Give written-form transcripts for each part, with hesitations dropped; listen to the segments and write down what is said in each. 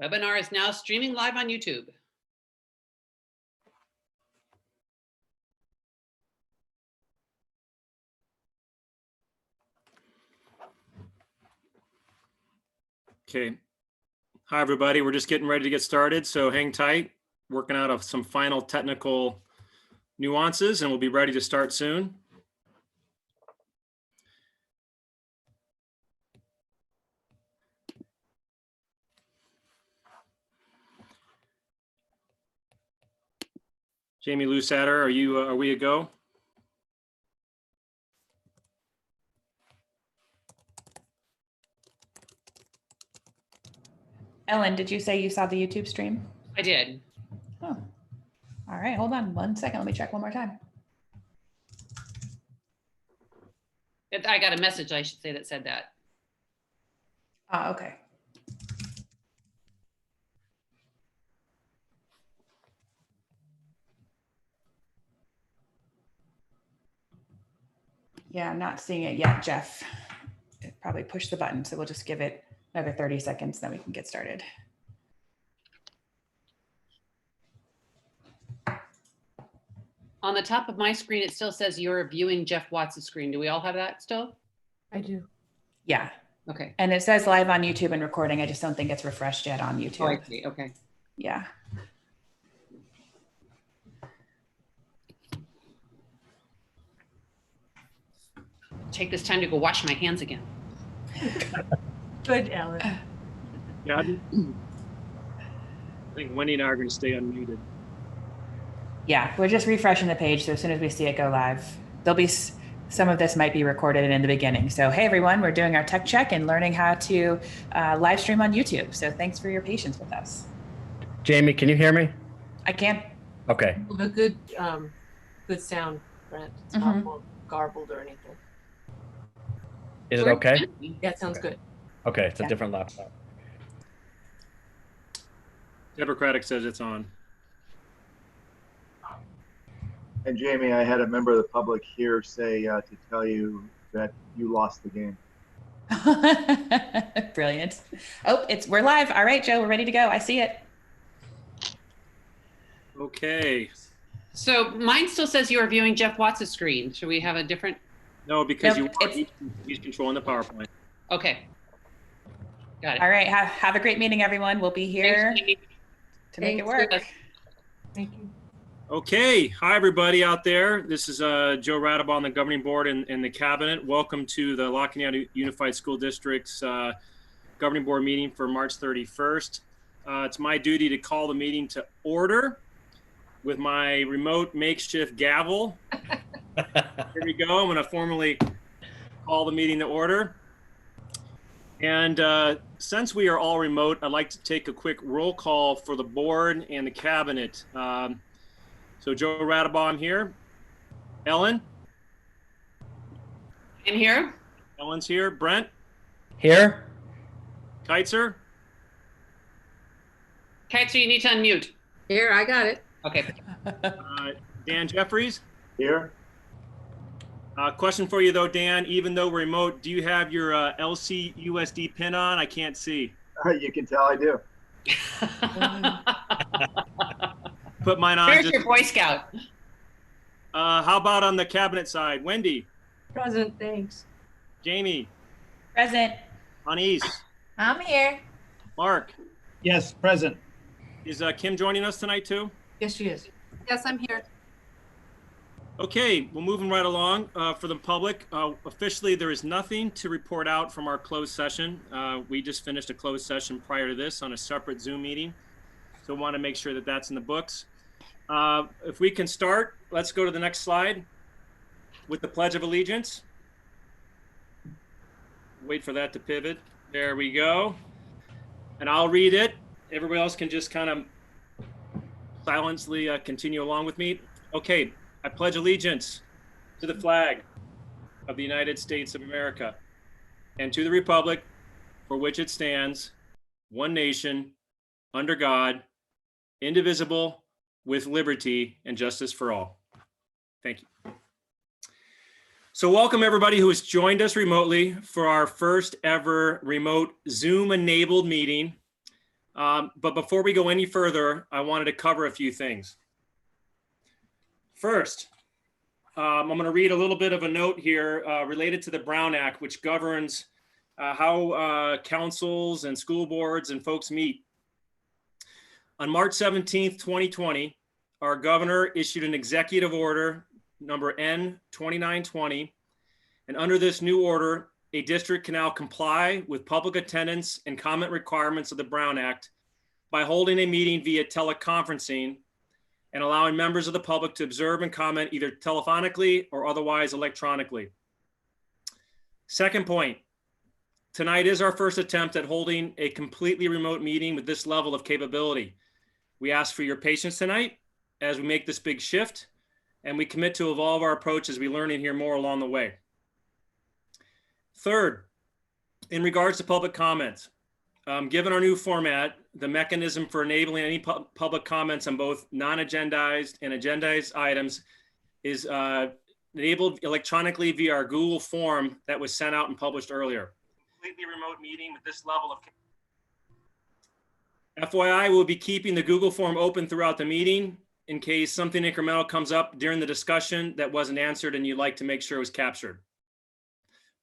Webinar is now streaming live on YouTube. Okay. Hi, everybody. We're just getting ready to get started, so hang tight. Working out of some final technical nuances, and we'll be ready to start soon. Jamie Lou Satter, are we a go? Ellen, did you say you saw the YouTube stream? I did. Oh, all right. Hold on 1 second. Let me check one more time. I got a message, I should say, that said that. Oh, okay. Yeah, I'm not seeing it yet, Jeff. It probably pushed the button, so we'll just give it another 30 seconds, then we can get started. On the top of my screen, it still says you're viewing Jeff Watts' screen. Do we all have that still? I do. Yeah. Okay. And it says live on YouTube and recording. I just don't think it's refreshed yet on YouTube. Oh, I see. Okay. Yeah. Take this time to go wash my hands again. Good, Ellen. Yeah. I think Wendy and I are going to stay unmuted. Yeah, we're just refreshing the page. So as soon as we see it go live, there'll be some of this might be recorded in the beginning. So, hey, everyone, we're doing our tech check and learning how to live stream on YouTube. So thanks for your patience with us. Jamie, can you hear me? I can. Okay. A good, good sound, Brent. It's not all garbled or anything. Is it okay? Yeah, it sounds good. Okay, it's a Yeah. different laptop. Democratic says it's on. And Jamie, I had a member of the public here say to tell you that you lost the game. Brilliant. Oh, we're live. All right, Joe, we're ready to go. I see it. Okay. So mine still says you are viewing Jeff Watts' screen. Should we have a different? No, because Nope, he's controlling the PowerPoint. Okay. Got it. All right. Have a great meeting, everyone. We'll be here Thanks, Jamie. to make it Thanks. work. Thank you. Okay. Hi, everybody out there. This is Joe Radabon, the governing board and the cabinet. Welcome to the Lackawanna Unified School District's governing board meeting for March 31st. It's my duty to call the meeting to order with my remote makeshift gavel. Here we go. I'm going to formally call the meeting to order. And since we are all remote, I'd like to take a quick roll call for the board and the cabinet. So Joe Radabon here. Ellen? In here? Ellen's here. Brent? Here? Keitzer? Okay, so you need to unmute. Here, I got it. Okay. Dan Jeffries? Here? Question for you though, Dan, even though we're remote, do you have your LCUSD pin on? I can't see. You can tell I do. Put mine on. There's your Boy Scout. How about on the cabinet side? Wendy? Present, thanks. Jamie? Present. Anise? I'm here. Mark? Yes, present. Is Kim joining us tonight too? Yes, she is. Yes, I'm here. Okay, well, moving right along for the public. Officially, there is nothing to report out from our closed session. We just finished a closed session prior to this on a separate Zoom meeting. So I want to make sure that that's in the books. If we can start, let's go to the next slide with the Pledge of Allegiance. Wait for that to pivot. There we go. And I'll read it. Everybody else can just kind of silently continue along with me. Okay. I pledge allegiance to the flag of the United States of America and to the republic for which it stands, one nation, under God, indivisible, with liberty and justice for all. Thank you. So welcome everybody who has joined us remotely for our first ever remote Zoom-enabled meeting. But before we go any further, I wanted to cover a few things. First, I'm going to read a little bit of a note here related to the Brown Act, which governs how councils and school boards and folks meet. On March 17th, 2020, our governor issued an executive order number N2920. And under this new order, a district can now comply with public attendance and comment requirements of the Brown Act by holding a meeting via teleconferencing and allowing members of the public to observe and comment either telephonically or otherwise electronically. Second point, tonight is our first attempt at holding a completely remote meeting with this level of capability. We ask for your patience tonight as we make this big shift, and we commit to evolve our approach as we learn and hear more along the way. Third, in regards to public comments, given our new format, the mechanism for enabling any public comments on both non-agendized and agendized items is enabled electronically via our Google form that was sent out and published earlier. Completely remote meeting with this level of FYI, we'll be keeping the Google form open throughout the meeting in case something incremental comes up during the discussion that wasn't answered and you'd like to make sure it was captured.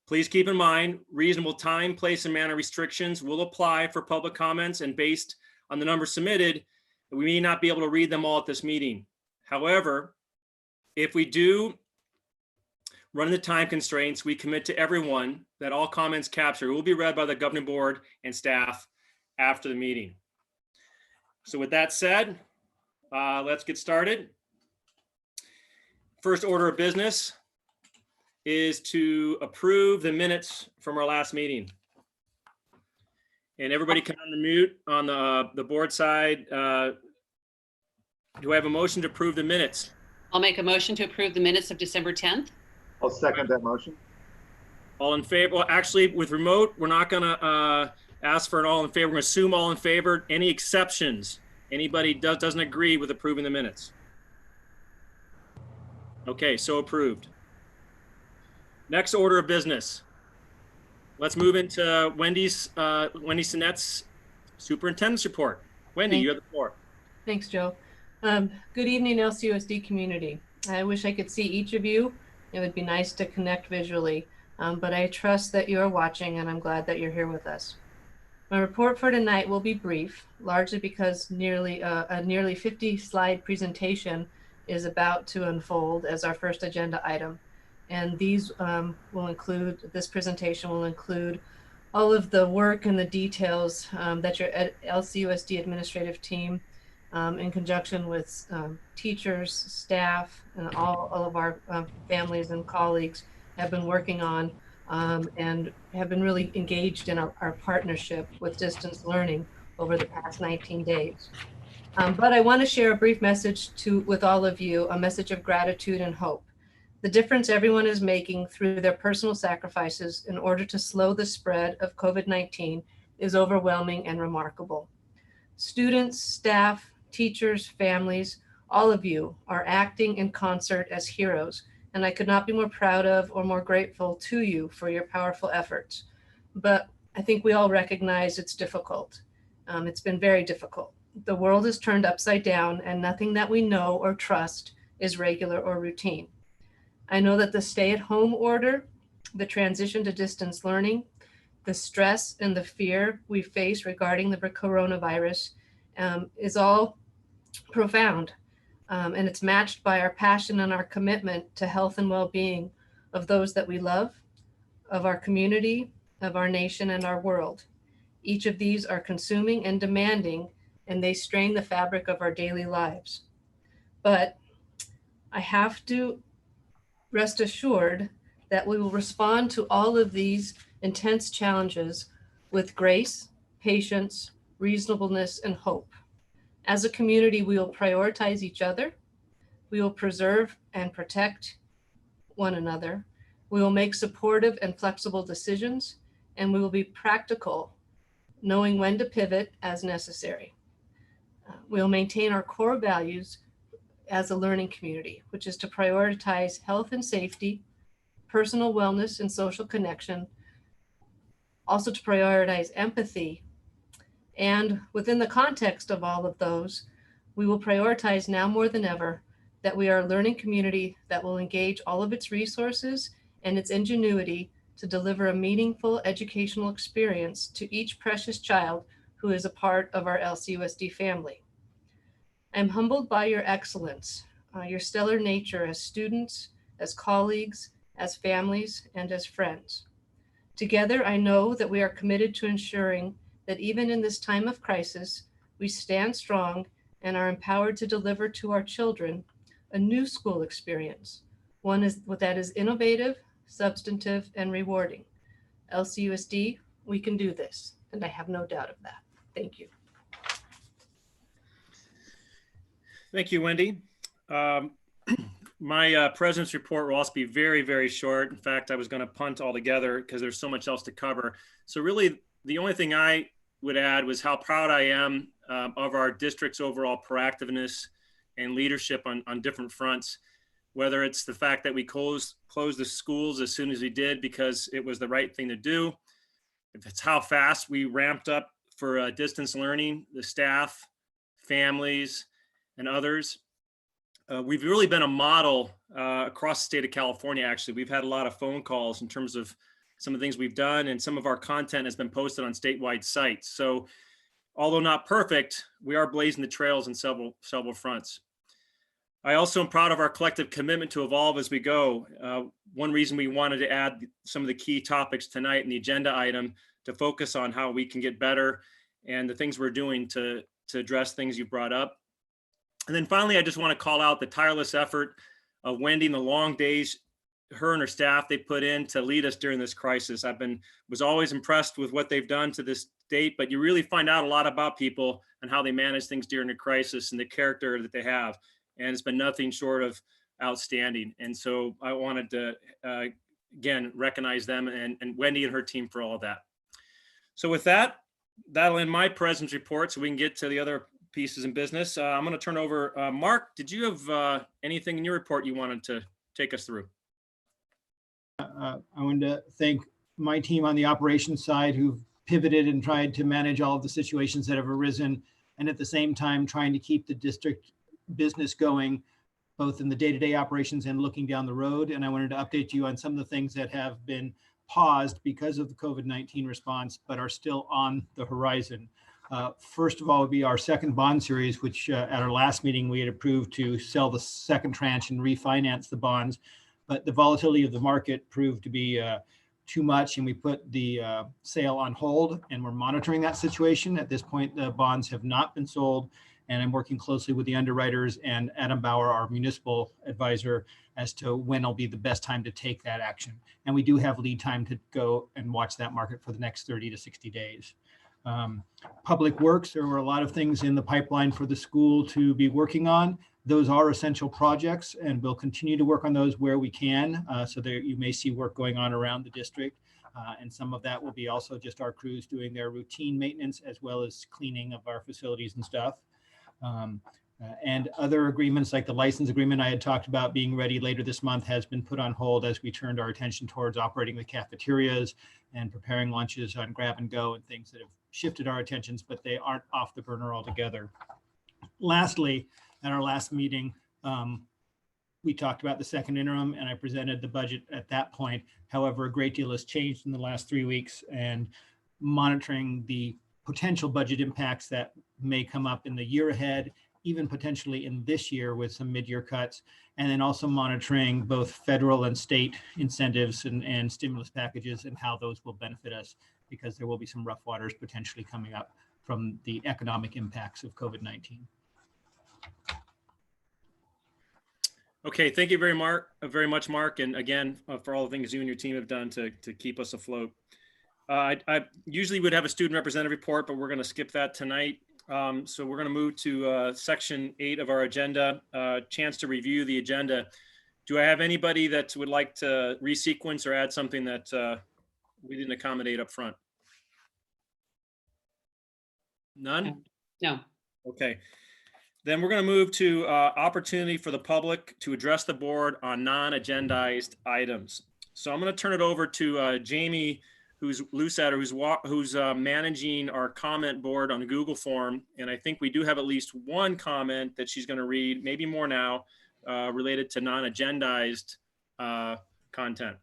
Please keep in mind, reasonable time, place, and manner restrictions will apply for public comments, and based on the numbers submitted, we may not be able to read them all at this meeting. However, if we do run into time constraints, we commit to everyone that all comments captured will be read by the governing board and staff after the meeting. So with that said, let's get started. First order of business is to approve the minutes from our last meeting. And everybody can unmute on the board side. Do I have a motion to approve the minutes? I'll make a motion to approve the minutes of December 10th. I'll second that motion. All in favor? Well, actually, with remote, we're not gonna ask for an all in favor. We're gonna assume all in favor. Any exceptions? Anybody doesn't agree with approving the minutes? Okay, so approved. Next order of business. Let's move into Wendy Sinette's superintendent's report. Wendy, you have the floor. Thanks, Joe. Good evening, LCUSD community. I wish I could see each of you. It would be nice to connect visually, but I trust that you are watching, and I'm glad that you're here with us. My report for tonight will be brief, largely because a nearly 50-slide presentation is about to unfold as our first agenda item. And these this presentation will include all of the work and the details that your LCUSD administrative team, in conjunction with teachers, staff, and all of our families and colleagues have been working on and have been really engaged in our partnership with distance learning over the past 19 days. But I want to share a brief message with all of you, a message of gratitude and hope. The difference everyone is making through their personal sacrifices in order to slow the spread of COVID-19 is overwhelming and remarkable. Students, staff, teachers, families, all of you are acting in concert as heroes, and I could not be more proud of or more grateful to you for your powerful efforts. But I think we all recognize it's difficult. It's been very difficult. The world is turned upside down, and nothing that we know or trust is regular or routine. I know that the stay-at-home order, the transition to distance learning, the stress and the fear we face regarding the coronavirus is all profound. And it's matched by our passion and our commitment to health and well-being of those that we love, of our community, of our nation, and our world. Each of these are consuming and demanding, and they strain the fabric of our daily lives. But I have to rest assured that we will respond to all of these intense challenges with grace, patience, reasonableness, and hope. As a community, we will prioritize each other. We will preserve and protect one another. We will make supportive and flexible decisions, and we will be practical, knowing when to pivot as necessary. We'll maintain our core values as a learning community, which is to prioritize health and safety, personal wellness and social connection, also to prioritize empathy, And within the context of all of those, we will prioritize now more than ever that we are a learning community that will engage all of its resources and its ingenuity to deliver a meaningful educational experience to each precious child who is a part of our LCUSD family. I'm humbled by your excellence, your stellar nature as students, as colleagues, as families, and as friends. Together, I know that we are committed to ensuring that even in this time of crisis, we stand strong and are empowered to deliver to our children a new school experience, one that is innovative, substantive, and rewarding. LCUSD, we can do this, and I have no doubt of that. Thank you. Thank you, Wendy. My president's report will also be very, very short. In fact, I was going to punt altogether because there's so much else to cover. So really, the only thing I would add was how proud I am of our district's overall proactiveness and leadership on different fronts, whether it's the fact that we closed the schools as soon as we did because it was the right thing to do. If it's how fast we ramped up for distance learning, the staff, families, and others. We've really been a model across the state of California, actually. We've had a lot of phone calls in terms of some of the things we've done, and some of our content has been posted on statewide sites. So although not perfect, we are blazing the trails in several fronts. I also am proud of our collective commitment to evolve as we go. One reason we wanted to add some of the key topics tonight in the agenda item to focus on how we can get better and the things we're doing to address things you brought up. And then finally, I just want to call out the tireless effort of Wendy and the long days her and her staff they put in to lead us during this crisis. Was always impressed with what they've done to this date, but you really find out a lot about people and how they manage things during a crisis and the character that they have. And it's been nothing short of outstanding. And so I wanted to, again, recognize them and Wendy and her team for all of that. So with that, that'll end my president's report so we can get to the other pieces in business. I'm going to turn over. Mark, did you have anything in your report you wanted to take us through? I wanted to thank my team on the operations side who've pivoted and tried to manage all of the situations that have arisen, and at the same time trying to keep the district business going, both in the day-to-day operations and looking down the road. And I wanted to update you on some of the things that have been paused because of the COVID-19 response, but are still on the horizon. First of all would be our second bond series, which at our last meeting we had approved to sell the second tranche and refinance the bonds. But the volatility of the market proved to be too much, and we put the sale on hold, and we're monitoring that situation. At this point, the bonds have not been sold, and I'm working closely with the underwriters and Adam Bauer, our municipal advisor, as to when will be the best time to take that action. And we do have lead time to go and watch that market for the next 30 to 60 days. Public Works, there were a lot of things in the pipeline for the school to be working on. Those are essential projects, and we'll continue to work on those where we can. So there you may see work going on around the district. And some of that will be also just our crews doing their routine maintenance as well as cleaning of our facilities and stuff. And other agreements like the license agreement I had talked about being ready later this month has been put on hold as we turned our attention towards operating the cafeterias and preparing lunches on grab and go and things that have shifted our attentions, but they aren't off the burner altogether. Lastly, at our last meeting, we talked about the second interim and I presented the budget at that point. However, a great deal has changed in the last 3 weeks, and monitoring the potential budget impacts that may come up in the year ahead, even potentially in this year with some mid-year cuts, and then also monitoring both federal and state incentives and stimulus packages and how those will benefit us, because there will be some rough waters potentially coming up from the economic impacts of COVID-19. Okay, thank you very much, Mark. And again, for all the things you and your team have done to keep us afloat. I usually would have a student representative report, but we're going to skip that tonight. So we're going to move to section 8 of our agenda, chance to review the agenda. Do I have anybody that would like to resequence or add something that we didn't accommodate up front? None? No. Okay. Then we're going to move to opportunity for the public to address the board on non-agendized items. So I'm going to turn it over to Jamie, who's managing our comment board on the Google form. And I think we do have at least one comment that she's going to read, maybe more now, related to non-agendized content.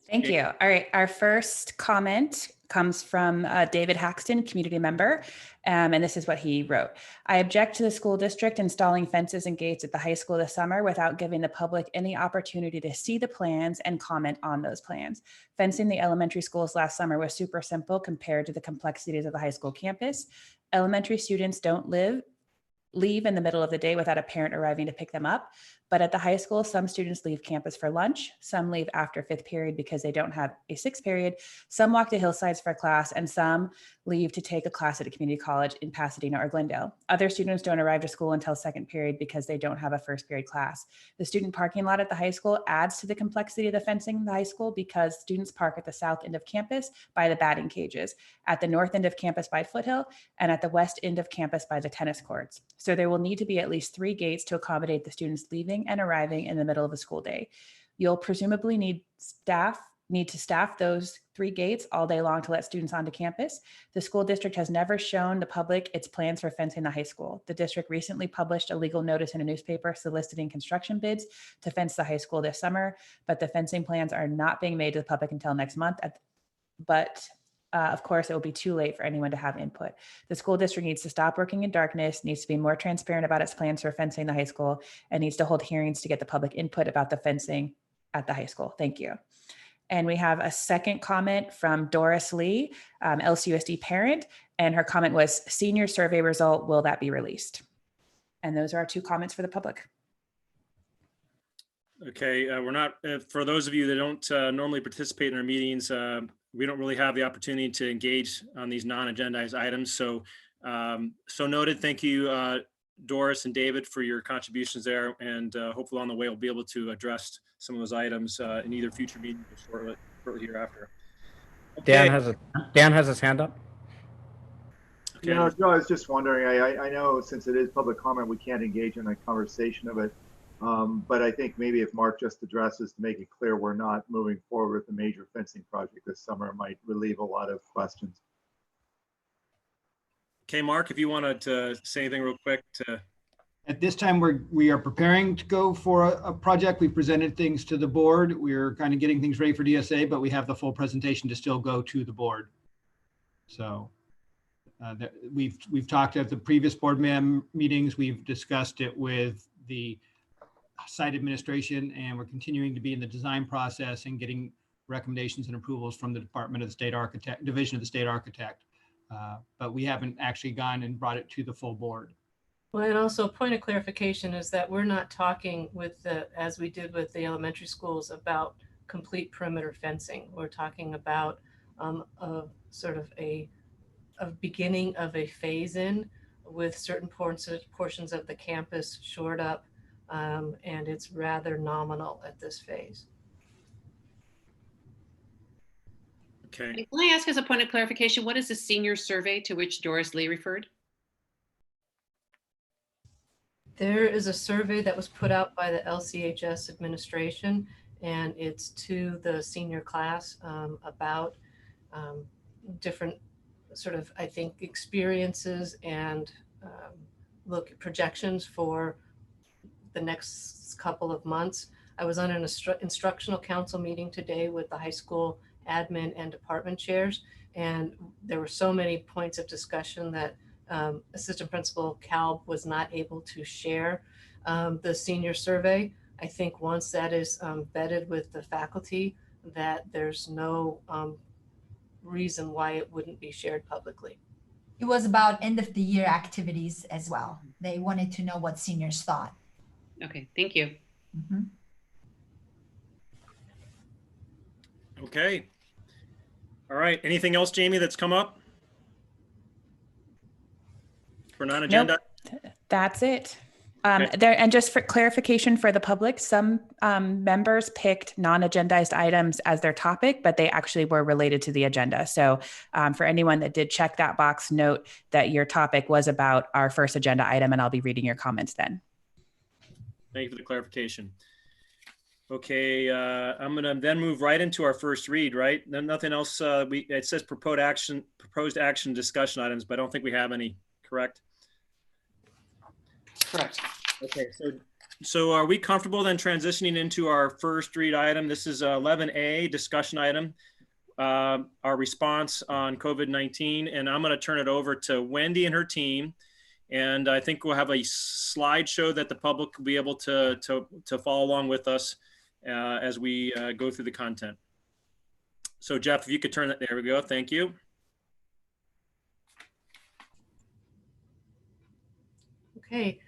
Thank you. All right. Our first comment comes from David Haxton, community member. And this is what he wrote. I object to the school district installing fences and gates at the high school this summer without giving the public any opportunity to see the plans and comment on those plans. Fencing the elementary schools last summer was super simple compared to the complexities of the high school campus. Elementary students don't leave in the middle of the day without a parent arriving to pick them up. But at the high school, some students leave campus for lunch, some leave after 5th period because they don't have a 6th period, some walk to Hillsides for class, and some leave to take a class at a community college in Pasadena or Glendale. Other students don't arrive to school until 2nd period because they don't have a 1st period class. The student parking lot at the high school adds to the complexity of the fencing in the high school because students park at the south end of campus by the batting cages, at the north end of campus by Foothill, and at the west end of campus by the tennis courts. So there will need to be at least 3 gates to accommodate the students leaving and arriving in the middle of a school day. You'll presumably need to staff those 3 gates all day long to let students onto campus. The school district has never shown the public its plans for fencing the high school. The district recently published a legal notice in a newspaper soliciting construction bids to fence the high school this summer, but the fencing plans are not being made to the public until next month. Of course, it will be too late for anyone to have input. The school district needs to stop working in darkness, needs to be more transparent about its plans for fencing the high school, and needs to hold hearings to get the public input about the fencing at the high school. Thank you. And we have a second comment from Doris Lee, LCUSD parent, and her comment was, senior survey result, will that be released? And those are our 2 comments for the public. Okay, we're not, for those of you that don't normally participate in our meetings, we don't really have the opportunity to engage on these non-agendized items. So, so noted. Thank you, Doris and David, for your contributions there. And hopefully on the way, we'll be able to address some of those items in either future meetings or shortly hereafter. Okay. Dan has his hand up. Okay. You know, Joe, I was just wondering, I know since it is public comment, we can't engage in a conversation of it. But I think maybe if Mark just addresses to make it clear we're not moving forward with the major fencing project this summer, might relieve a lot of questions. Okay, Mark, if you wanted to say anything real quick to... At this time, we are preparing to go for a project. We presented things to the board. We're kind of getting things ready for DSA, but we have the full presentation to still go to the board. So we've talked at the previous board meetings. We've discussed it with the site administration, and we're continuing to be in the design process and getting recommendations and approvals from the Department of the State Architect, Division of the State Architect. But we haven't actually gone and brought it to the full board. Well, and also a point of clarification is that we're not talking with as we did with the elementary schools, about complete perimeter fencing. We're talking about a sort of a beginning of a phase in with certain portions of the campus shored up, and it's rather nominal at this phase. Okay. Can I ask as a point of clarification, what is the senior survey to which Doris Lee referred? There is a survey that was put out by the LCHS administration, and it's to the senior class about different sort of, I think, experiences and look at projections for the next couple of months. I was on an instructional council meeting today with the high school admin and department chairs, and there were so many points of discussion that Assistant Principal Kalb was not able to share the senior survey. I think once that is vetted with the faculty, that there's no reason why it wouldn't be shared publicly. It was about end of the year activities as well. They wanted to know what seniors thought. Okay, thank you. Mm-hmm. Okay. All right. Anything else, Jamie, that's come up for non-agenda? Nope. That's it. Okay. And just for clarification for the public, some members picked non-agendized items as their topic, but they actually were related to the agenda. So for anyone that did check that box, note that your topic was about our first agenda item, and I'll be reading your comments then. Thank you for the clarification. Okay, I'm gonna then move right into our first read, right? Then nothing else, it says proposed action discussion items, but I don't think we have any, correct? Correct. Okay, so are we comfortable then transitioning into our first read item? This is 11A discussion item, our response on COVID-19, and I'm going to turn it over to Wendy and her team. And I think we'll have a slideshow that the public will be able to follow along with us as we go through the content. So Jeff, if you could turn that, there we go. Thank you. Okay.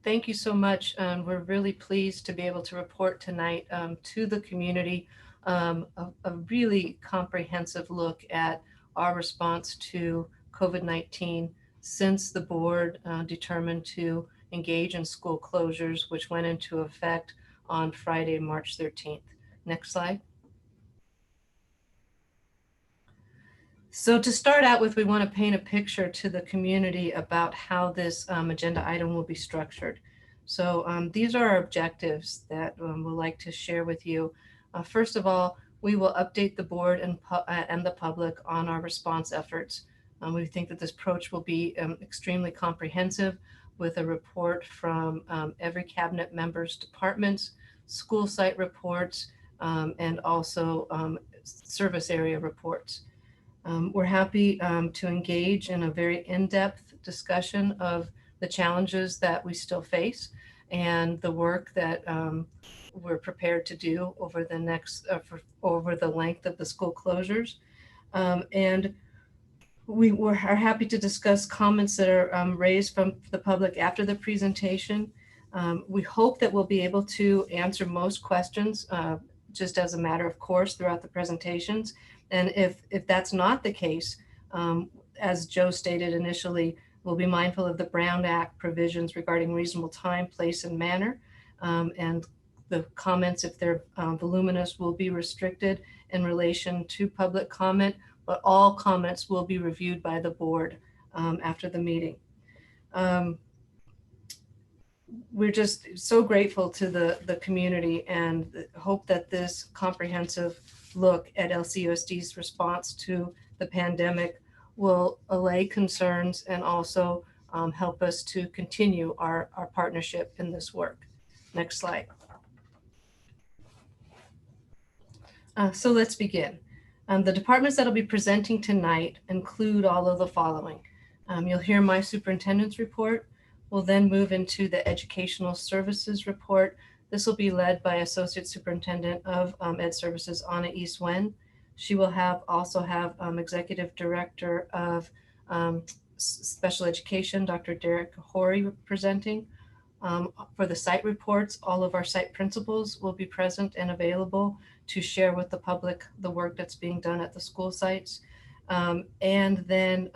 Thank you so much. We're really pleased to be able to report tonight to the community a really comprehensive look at our response to COVID-19 since the board determined to engage in school closures, which went into effect on Friday, March 13th. Next slide. So to start out with, we want to paint a picture to the community about how this agenda item will be structured. So these are our objectives that we'd like to share with you. First of all, we will update the board and the public on our response efforts. We think that this approach will be extremely comprehensive with a report from every cabinet member's departments, school site reports, and also service area reports. We're happy to engage in a very in-depth discussion of the challenges that we still face and the work that we're prepared to do over the next over the length of the school closures. And we are happy to discuss comments that are raised from the public after the presentation. We hope that we'll be able to answer most questions just as a matter of course throughout the presentations. And if that's not the case, as Joe stated initially, we'll be mindful of the Brown Act provisions regarding reasonable time, place, and manner. And the comments, if they're voluminous, will be restricted in relation to public comment, but all comments will be reviewed by the board after the meeting. We're just so grateful to the community and hope that this comprehensive look at LCUSD's response to the pandemic will allay concerns and also help us to continue our partnership in this work. Next slide. So let's begin. The departments that will be presenting tonight include all of the following. You'll hear my superintendent's report. We'll then move into the educational services report. This will be led by Associate Superintendent of Ed Services, Anna East-Wen. She will also have Executive Director of Special Education, Dr. Derek Horry, presenting. For the site reports, all of our site principals will be present and available to share with the public the work that's being done at the school sites. And then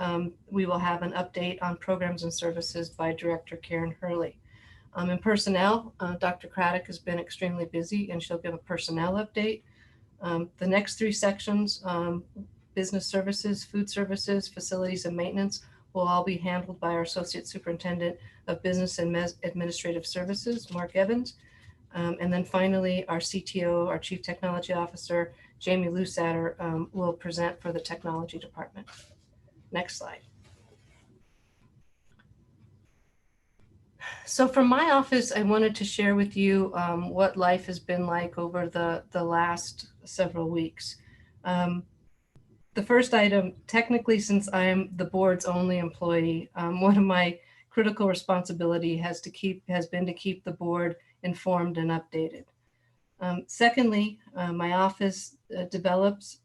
we will have an update on programs and services by Director Karen Hurley. In personnel, Dr. Craddock has been extremely busy and she'll give a personnel update. The next three sections, business services, food services, facilities, and maintenance, will all be handled by our Associate Superintendent of Business and Administrative Services, Mark Evans. And then finally, our CTO, our Chief Technology Officer, Jamie Lusatter, will present for the Technology Department. Next slide. So from my office, I wanted to share with you what life has been like over the last several weeks. The first item, technically, since I am the board's only employee, one of my critical responsibility has been to keep the board informed and updated. Secondly, my office develops,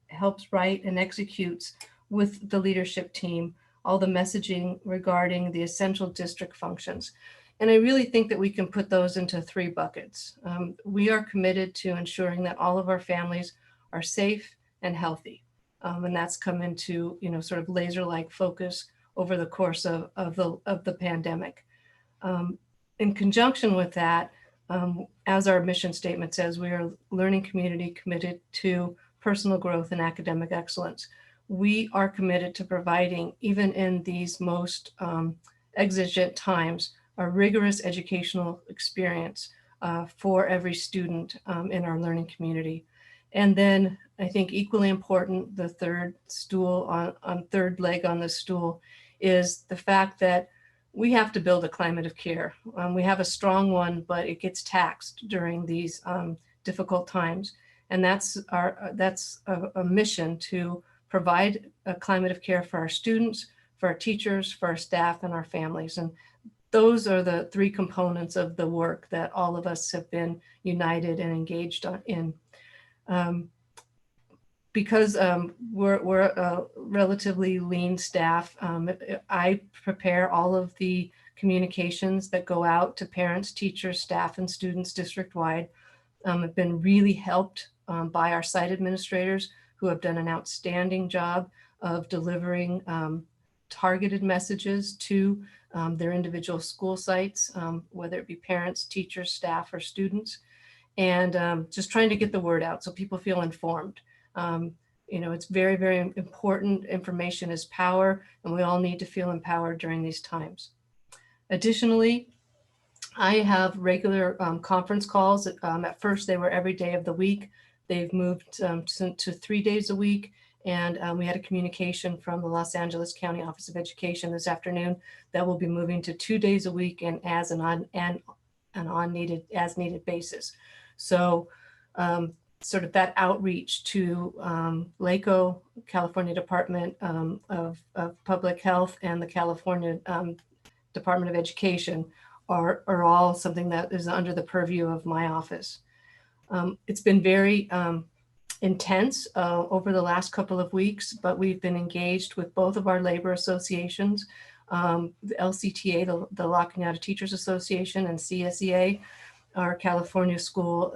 helps write and executes with the leadership team all the messaging regarding the essential district functions. And I really think that we can put those into three buckets. We are committed to ensuring that all of our families are safe and healthy. And that's come into, sort of laser-like focus over the course of the pandemic. In conjunction with that, as our mission statement says, we are a learning community committed to personal growth and academic excellence. We are committed to providing, even in these most exigent times, a rigorous educational experience for every student in our learning community. And then I think equally important, the third stool on third leg on the stool is the fact that we have to build a climate of care. We have a strong one, but it gets taxed during these difficult times. And that's a mission to provide a climate of care for our students, for our teachers, for our staff, and our families. And those are the three components of the work that all of us have been united and engaged in. Because we're a relatively lean staff, I prepare all of the communications that go out to parents, teachers, staff, and students district-wide. I've been really helped by our site administrators who have done an outstanding job of delivering targeted messages to their individual school sites, whether it be parents, teachers, staff, or students, and just trying to get the word out so people feel informed. It's very, very important. Information is power, and we all need to feel empowered during these times. Additionally, I have regular conference calls. At first, they were every day of the week. They've moved to 3 days a week. And we had a communication from the Los Angeles County Office of Education this afternoon that will be moving to 2 days a week and as needed basis. So sort of that outreach to LACO, California Department of Public Health, and the California Department of Education are all something that is under the purview of my office. It's been very intense over the last couple of weeks, but we've been engaged with both of our labor associations, the LCTA, the Locking Out of Teachers Association, and CSEA, our California School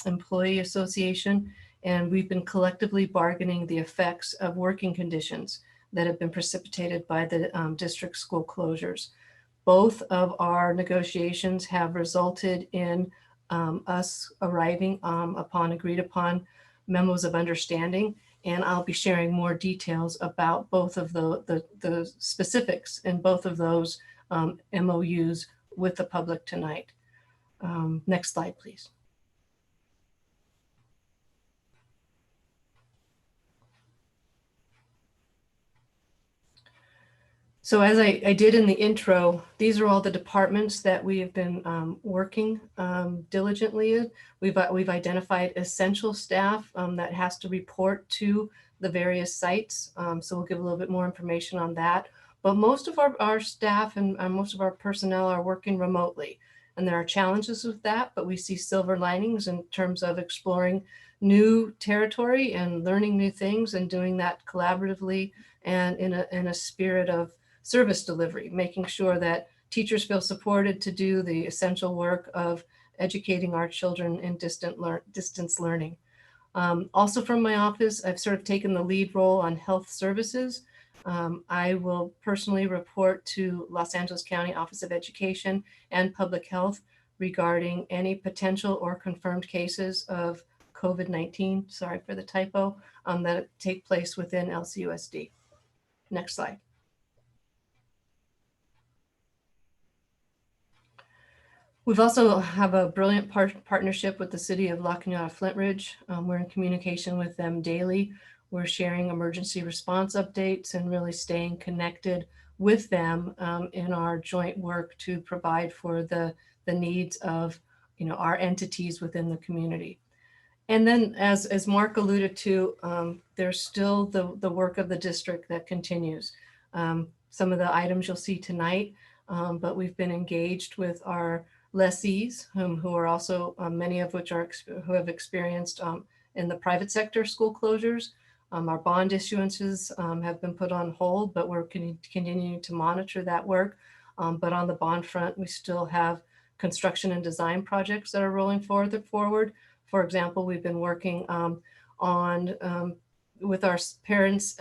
Employee Association, and we've been collectively bargaining the effects of working conditions that have been precipitated by the district school closures. Both of our negotiations have resulted in us arriving upon agreed upon memos of understanding, and I'll be sharing more details about both of the specifics in both of those MOUs with the public tonight. Next slide, please. So as I did in the intro, these are all the departments that we have been working diligently in. We've identified essential staff that has to report to the various sites. So we'll give a little bit more information on that. But most of our staff and most of our personnel are working remotely. And there are challenges with that, but we see silver linings in terms of exploring new territory and learning new things and doing that collaboratively and in a spirit of service delivery, making sure that teachers feel supported to do the essential work of educating our children in distance learning. Also from my office, I've sort of taken the lead role on health services. I will personally report to Los Angeles County Office of Education and Public Health regarding any potential or confirmed cases of COVID-19, sorry for the typo, that take place within LCUSD. Next slide. We've also have a brilliant partnership with the city of La Cañada Flint Ridge. We're in communication with them daily. We're sharing emergency response updates and really staying connected with them in our joint work to provide for the needs of our entities within the community. And then as Mark alluded to, there's still the work of the district that continues. Some of the items you'll see tonight, but we've been engaged with our lessees who are also many of which who have experienced in the private sector school closures. Our bond issuances have been put on hold, but we're continuing to monitor that work. But on the bond front, we still have construction and design projects that are rolling forward. For example, we've been working with our parents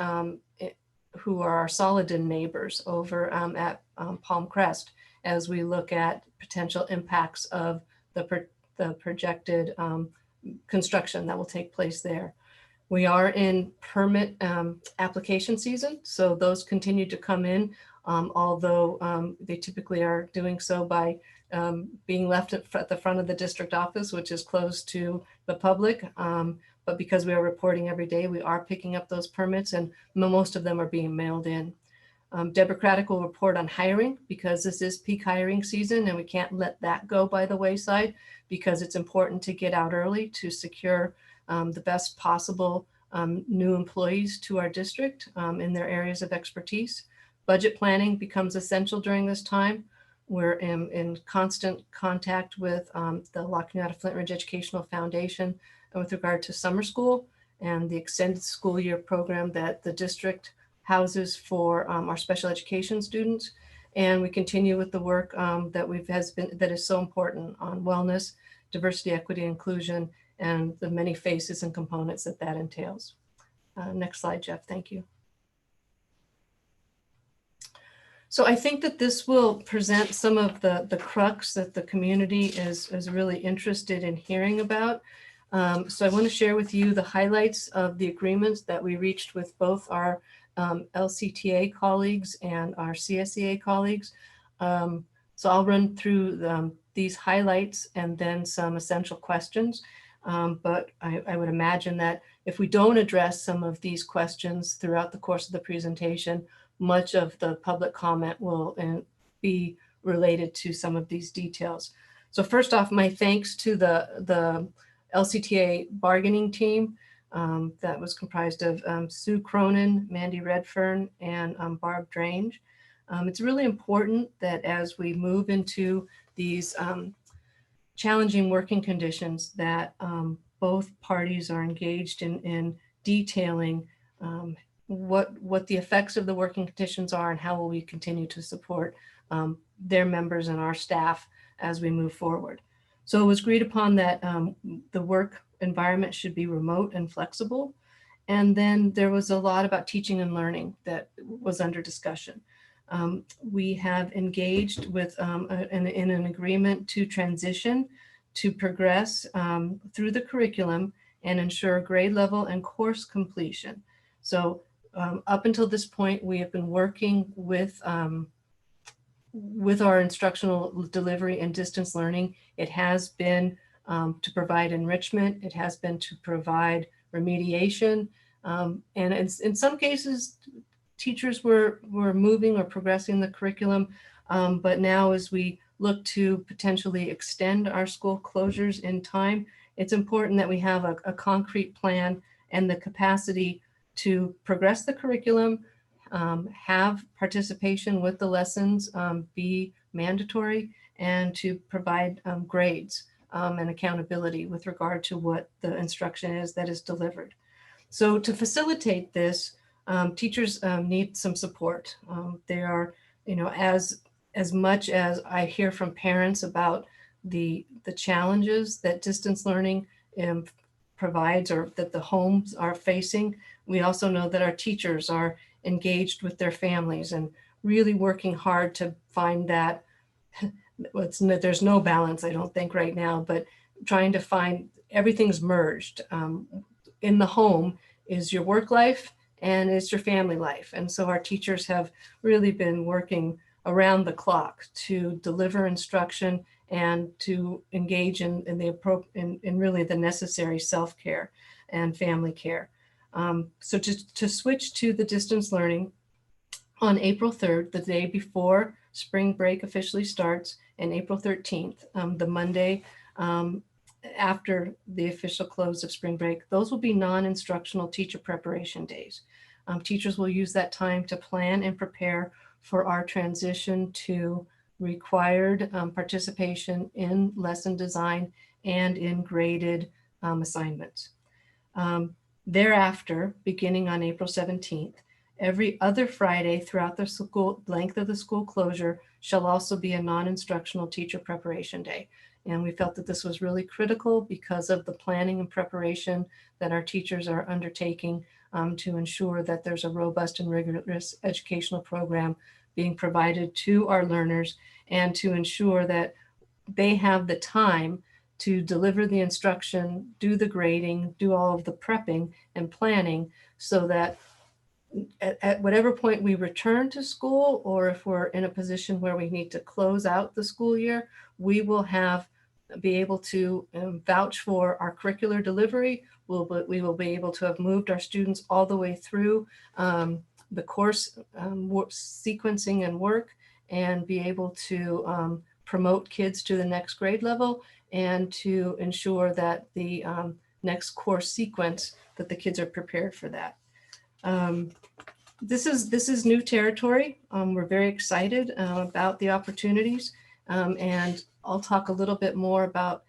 who are our Solidin neighbors over at Palm Crest, as we look at potential impacts of the projected construction that will take place there. We are in permit application season, so those continue to come in, although they typically are doing so by being left at the front of the district office, which is closed to the public. But because we are reporting every day, we are picking up those permits, and most of them are being mailed in. Deborah Craddock will report on hiring, because this is peak hiring season and we can't let that go by the wayside, because it's important to get out early to secure the best possible new employees to our district in their areas of expertise. Budget planning becomes essential during this time. We're in constant contact with the La Cañada Flint Ridge Educational Foundation with regard to summer school and the extended school year program that the district houses for our special education students. And we continue with the work that is so important on wellness, diversity, equity, inclusion, and the many faces and components that entails. Next slide, Jeff, thank you. So I think that this will present some of the crux that the community is really interested in hearing about. So I want to share with you the highlights of the agreements that we reached with both our LCTA colleagues and our CSEA colleagues. So I'll run through these highlights and then some essential questions. But I would imagine that if we don't address some of these questions throughout the course of the presentation, much of the public comment will be related to some of these details. So first off, my thanks to the LCTA bargaining team that was comprised of Sue Cronin, Mandy Redfern, and Barb Drange. It's really important that as we move into these challenging working conditions, that both parties are engaged in detailing what the effects of the working conditions are and how will we continue to support their members and our staff as we move forward. So it was agreed upon that the work environment should be remote and flexible. And then there was a lot about teaching and learning that was under discussion. We have engaged with in an agreement to transition to progress through the curriculum and ensure grade level and course completion. So up until this point, we have been working with our instructional delivery and distance learning. It has been to provide enrichment. It has been to provide remediation. And in some cases, teachers were moving or progressing the curriculum. But now as we look to potentially extend our school closures in time, it's important that we have a concrete plan and the capacity to progress the curriculum, have participation with the lessons be mandatory, and to provide grades and accountability with regard to what the instruction is that is delivered. So to facilitate this, teachers need some support. They are, as much as I hear from parents about the challenges that distance learning provides or that the homes are facing, we also know that our teachers are engaged with their families and really working hard to find that. There's no balance, I don't think, right now, but trying to find everything's merged. In the home is your work life and it's your family life. And so our teachers have really been working around the clock to deliver instruction and to engage in really the necessary self-care and family care. So to switch to the distance learning, on April 3rd, the day before spring break officially starts, and April 13th, the Monday after the official close of spring break, those will be non-instructional teacher preparation days. Teachers will use that time to plan and prepare for our transition to required participation in lesson design and in graded assignments. Thereafter, beginning on April 17th, every other Friday throughout the school length of the school closure shall also be a non-instructional teacher preparation day. And we felt that this was really critical because of the planning and preparation that our teachers are undertaking to ensure that there's a robust and rigorous educational program being provided to our learners, and to ensure that they have the time to deliver the instruction, do the grading, do all of the prepping and planning, so that at whatever point we return to school, or if we're in a position where we need to close out the school year, we will be able to vouch for our curricular delivery. We will be able to have moved our students all the way through the course sequencing and work, and be able to promote kids to the next grade level, and to ensure that the next course sequence, that the kids are prepared for that. This is new territory. We're very excited about the opportunities, and I'll talk a little bit more about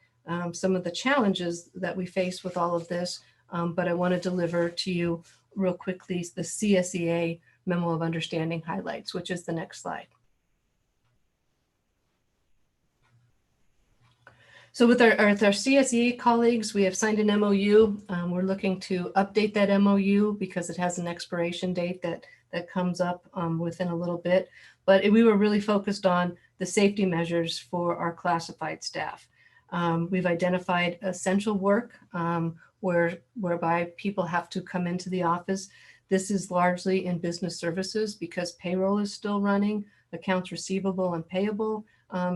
some of the challenges that we face with all of this, but I want to deliver to you real quickly the CSEA Memo of Understanding highlights, which is the next slide. So with our CSEA colleagues, we have signed an MOU. We're looking to update that MOU because it has an expiration date that comes up within a little bit. But we were really focused on the safety measures for our classified staff. We've identified essential work whereby people have to come into the office. This is largely in business services because payroll is still running, accounts receivable and payable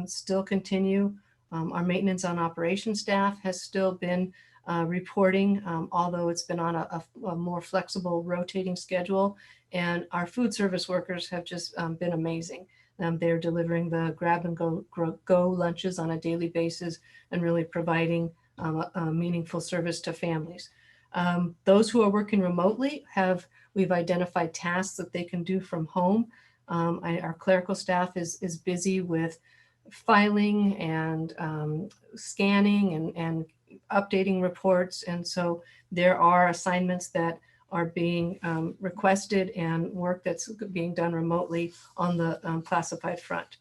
still continue. Our maintenance on operations staff has still been reporting, although it's been on a more flexible rotating schedule. And our food service workers have just been amazing. They're delivering the grab and go lunches on a daily basis and really providing a meaningful service to families. Those who are working remotely we've identified tasks that they can do from home. Our clerical staff is busy with filing and scanning and updating reports. And so there are assignments that are being requested and work that's being done remotely on the classified front.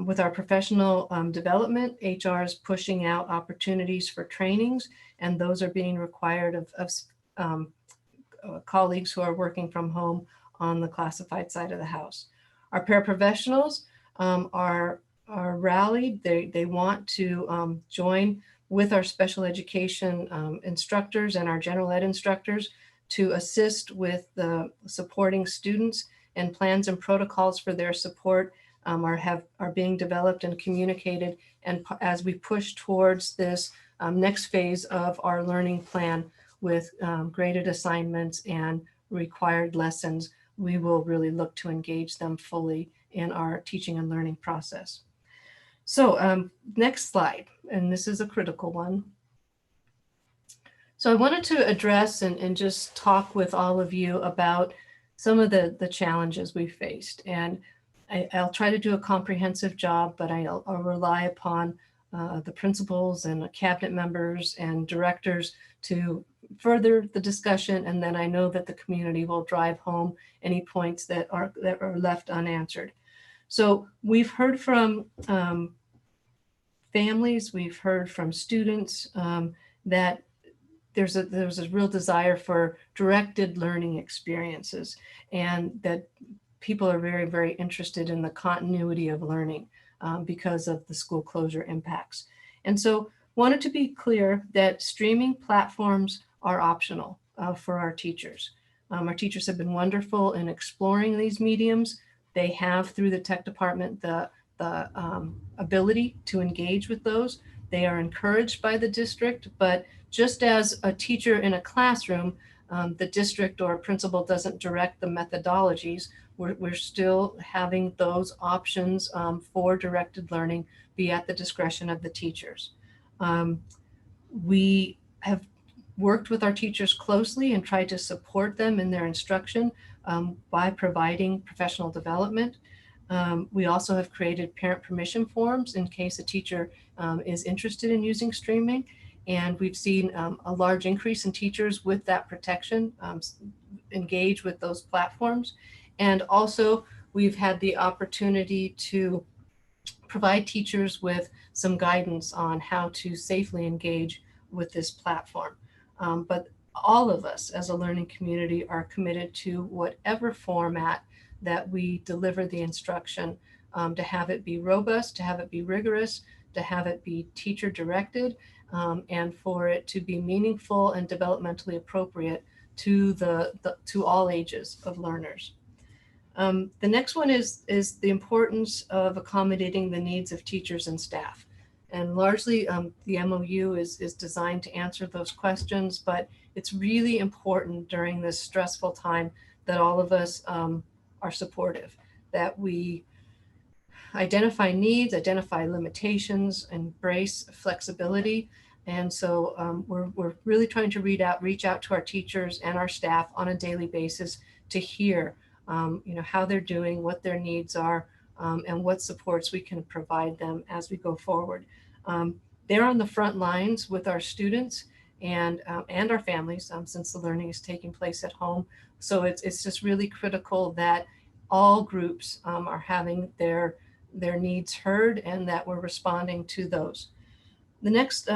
With our professional development, HR is pushing out opportunities for trainings, and those are being required of colleagues who are working from home on the classified side of the house. Our paraprofessionals are rallied. They want to join with our special education instructors and our general ed instructors to assist with supporting students, and plans and protocols for their support are being developed and communicated. And as we push towards this next phase of our learning plan with graded assignments and required lessons, we will really look to engage them fully in our teaching and learning process. So next slide, and this is a critical one. So I wanted to address and just talk with all of you about some of the challenges we faced. And I'll try to do a comprehensive job, but I'll rely upon the principals and cabinet members and directors to further the discussion. And then I know that the community will drive home any points that are left unanswered. So we've heard from families, we've heard from students that there's a real desire for directed learning experiences, and that people are very, very interested in the continuity of learning because of the school closure impacts. And so wanted to be clear that streaming platforms are optional for our teachers. Our teachers have been wonderful in exploring these mediums. They have, through the tech department, the ability to engage with those. They are encouraged by the district, but just as a teacher in a classroom, the district or principal doesn't direct the methodologies, we're still having those options for directed learning be at the discretion of the teachers. We have worked with our teachers closely and tried to support them in their instruction by providing professional development. We also have created parent permission forms in case a teacher is interested in using streaming. And we've seen a large increase in teachers with that protection engage with those platforms. And also we've had the opportunity to provide teachers with some guidance on how to safely engage with this platform. But all of us as a learning community are committed to whatever format that we deliver the instruction, to have it be robust, to have it be rigorous, to have it be teacher directed, and for it to be meaningful and developmentally appropriate to to all ages of learners. The next one is the importance of accommodating the needs of teachers and staff. And largely the MOU is designed to answer those questions, but it's really important during this stressful time that all of us are supportive, that we identify needs, identify limitations, embrace flexibility. And so we're really trying to reach out to our teachers and our staff on a daily basis to hear how they're doing, what their needs are, and what supports we can provide them as we go forward. They're on the front lines with our students and our families since the learning is taking place at home. So it's just really critical that all groups are having their needs heard and that we're responding to those. The next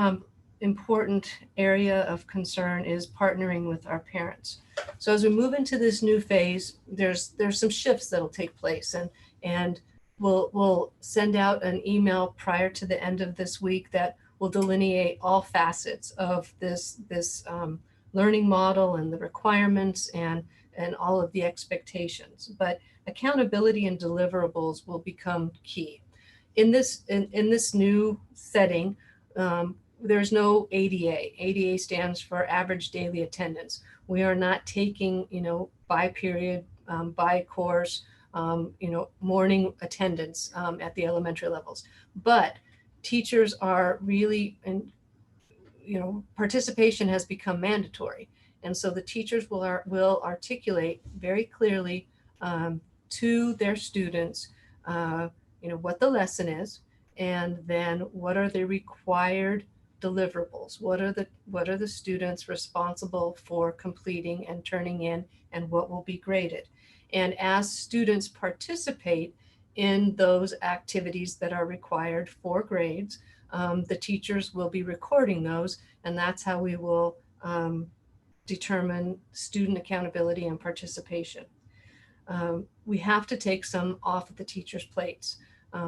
important area of concern is partnering with our parents. So as we move into this new phase, there's some shifts that'll take place, and we'll send out an email prior to the end of this week that will delineate all facets of this learning model and the requirements and all of the expectations. But accountability and deliverables will become key. In this new setting, there's no ADA. ADA stands for average daily attendance. We are not taking, by period, by course, morning attendance at the elementary levels. But teachers are really, and participation has become mandatory. And so the teachers will articulate very clearly to their students, what the lesson is, and then what are the required deliverables? What are the students responsible for completing and turning in, and what will be graded? And as students participate in those activities that are required for grades, the teachers will be recording those, and that's how we will determine student accountability and participation. We have to take some off of the teachers' plates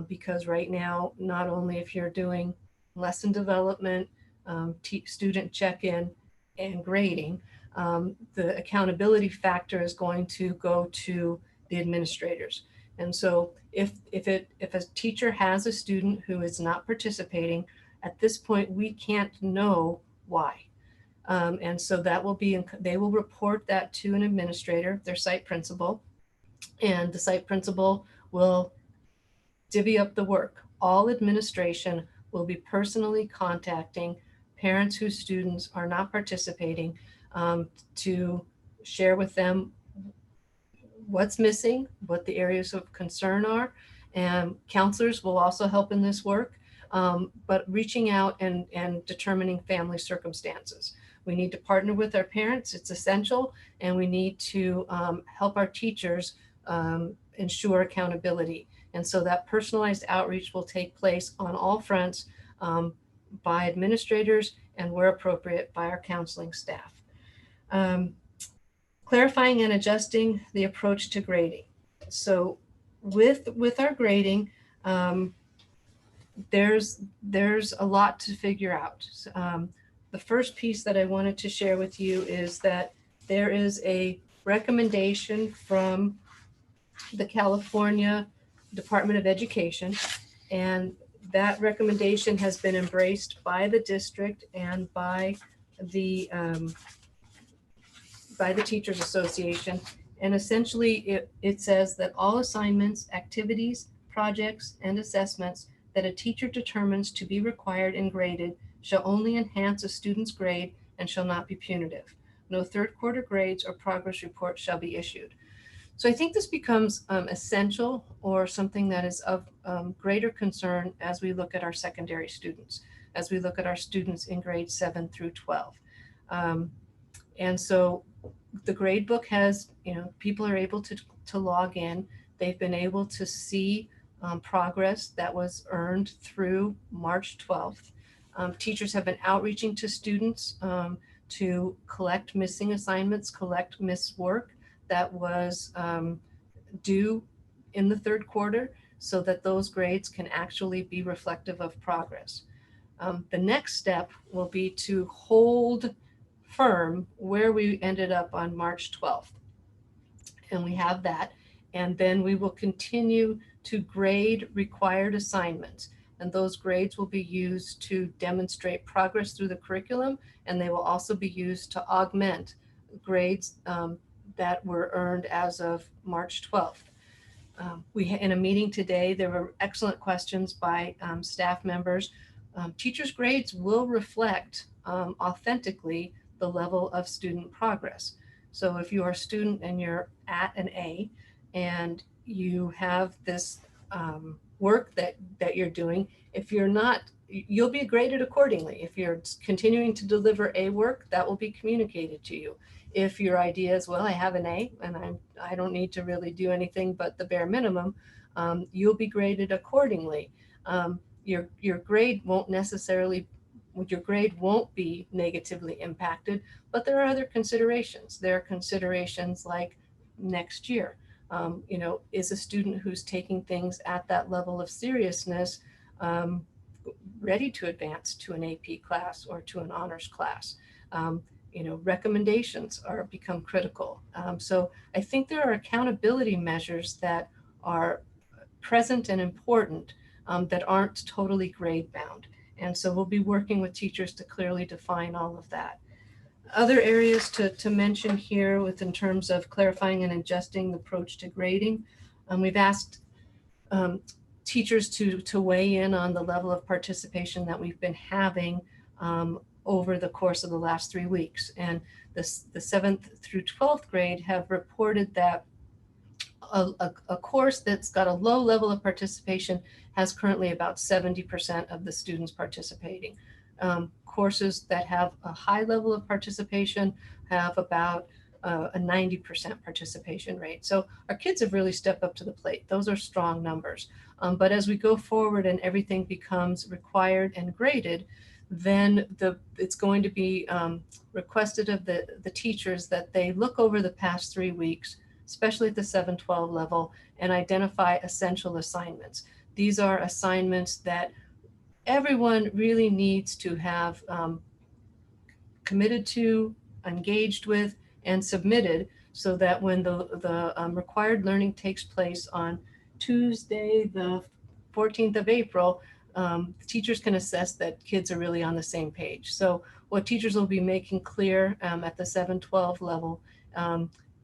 because right now, not only if you're doing lesson development, student check-in, and grading, the accountability factor is going to go to the administrators. And so if a teacher has a student who is not participating, at this point, we can't know why. And so that will be, they will report that to an administrator, their site principal, and the site principal will divvy up the work. All administration will be personally contacting parents whose students are not participating to share with them what's missing, what the areas of concern are. And counselors will also help in this work, but reaching out and determining family circumstances. We need to partner with our parents, it's essential, and we need to help our teachers ensure accountability. And so that personalized outreach will take place on all fronts by administrators and where appropriate by our counseling staff. Clarifying and adjusting the approach to grading. So with our grading, there's a lot to figure out. The first piece that I wanted to share with you is that there is a recommendation from the California Department of Education, and that recommendation has been embraced by the district and by the Teachers Association. And essentially it says that all assignments, activities, projects, and assessments that a teacher determines to be required and graded shall only enhance a student's grade and shall not be punitive. No third quarter grades or progress reports shall be issued. So I think this becomes essential, or something that is of greater concern as we look at our secondary students, as we look at our students in grades 7 through 12. And so the grade book has, people are able to log in. They've been able to see progress that was earned through March 12th. Teachers have been outreaching to students to collect missing assignments, collect missed work that was due in the third quarter, so that those grades can actually be reflective of progress. The next step will be to hold confirm where we ended up on March 12th. And we have that. And then we will continue to grade required assignments. And those grades will be used to demonstrate progress through the curriculum. And they will also be used to augment grades that were earned as of March 12th. In a meeting today, there were excellent questions by staff members. Teachers' grades will reflect authentically the level of student progress. So if you are a student and you're at an A and you have this work that you're doing, if you're not, you'll be graded accordingly. If you're continuing to deliver A work, that will be communicated to you. If your idea is, well, I have an A and I don't need to really do anything but the bare minimum, you'll be graded accordingly. Your grade won't be negatively impacted, but there are other considerations. There are considerations like next year. Is a student who's taking things at that level of seriousness ready to advance to an AP class or to an honors class? Recommendations become critical. So I think there are accountability measures that are present and important that aren't totally grade bound. And so we'll be working with teachers to clearly define all of that. Other areas to mention here in terms of clarifying and adjusting the approach to grading, we've asked teachers to weigh in on the level of participation that we've been having over the course of the last 3 weeks. And the 7th through 12th grade have reported that a course that's got a low level of participation has currently about 70% of the students participating. Courses that have a high level of participation have about a 90% participation rate. So our kids have really stepped up to the plate. Those are strong numbers. But as we go forward and everything becomes required and graded, then it's going to be requested of the teachers that they look over the past 3 weeks, especially at the 7-12 level, and identify essential assignments. These are assignments that everyone really needs to have committed to, engaged with, and submitted, so that when the required learning takes place on Tuesday, the 14th of April, teachers can assess that kids are really on the same page. So what teachers will be making clear at the 7-12 level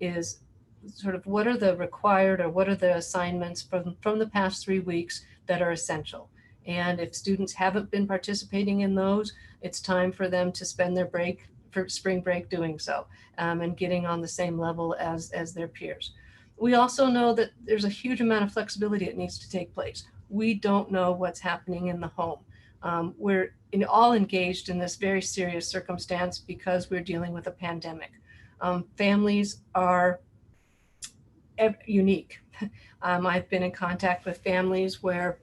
is sort of what are the required or what are the assignments from the past 3 weeks that are essential. And if students haven't been participating in those, it's time for them to spend their break, for spring break, doing so and getting on the same level as their peers. We also know that there's a huge amount of flexibility that needs to take place. We don't know what's happening in the home. We're all engaged in this very serious circumstance because we're dealing with a pandemic. Families are unique. I've been in contact with families where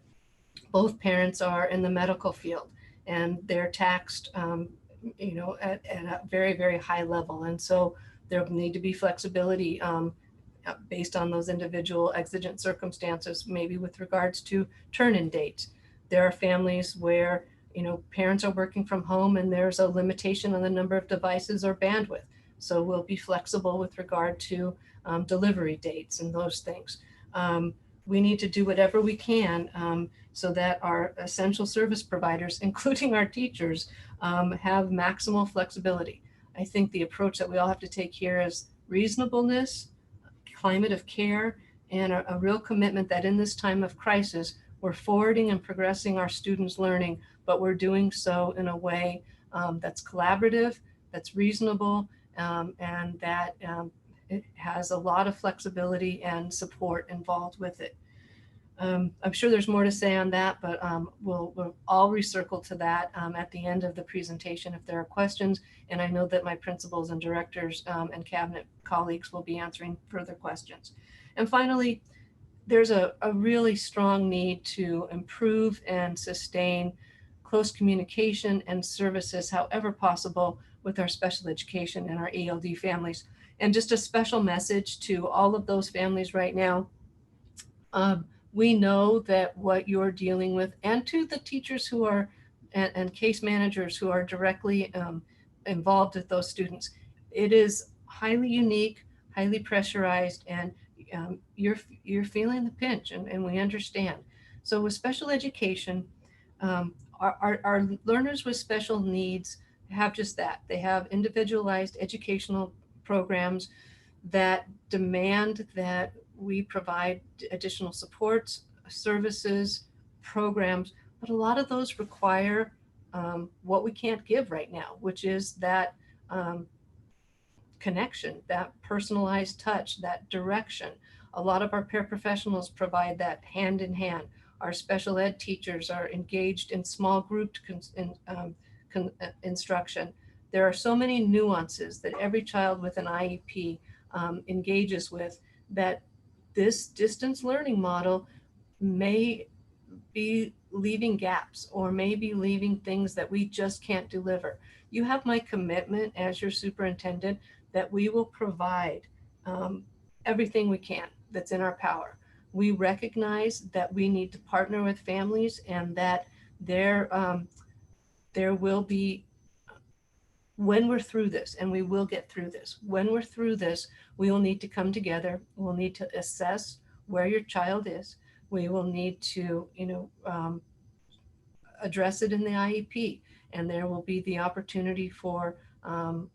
both parents are in the medical field and they're taxed, at a very, very high level. And so there will need to be flexibility based on those individual exigent circumstances, maybe with regards to turn-in dates. There are families where, parents are working from home and there's a limitation on the number of devices or bandwidth. So we'll be flexible with regard to delivery dates and those things. We need to do whatever we can so that our essential service providers, including our teachers, have maximal flexibility. I think the approach that we all have to take here is reasonableness, climate of care, and a real commitment that in this time of crisis, we're forwarding and progressing our students' learning, but we're doing so in a way that's collaborative, that's reasonable, and that it has a lot of flexibility and support involved with it. I'm sure there's more to say on that, but we'll all recircle to that at the end of the presentation if there are questions. And I know that my principals and directors and cabinet colleagues will be answering further questions. And finally, there's a really strong need to improve and sustain close communication and services, however possible, with our special education and our ELD families. And just a special message to all of those families right now. We know that what you're dealing with, and to the teachers who are and case managers who are directly involved with those students. It is highly unique, highly pressurized, and you're feeling the pinch, and we understand. So with special education, our learners with special needs have just that. They have individualized educational programs that demand that we provide additional supports, services, programs, but a lot of those require what we can't give right now, which is that connection, that personalized touch, that direction. A lot of our paraprofessionals provide that hand in hand. Our special ed teachers are engaged in small group instruction. There are so many nuances that every child with an IEP engages with, that this distance learning model may be leaving gaps or may be leaving things that we just can't deliver. You have my commitment as your superintendent that we will provide everything we can that's in our power. We recognize that we need to partner with families, and that there will be, when we're through this, and we will get through this, when we're through this, we will need to come together. We'll need to assess where your child is. We will need to, address it in the IEP, and there will be the opportunity for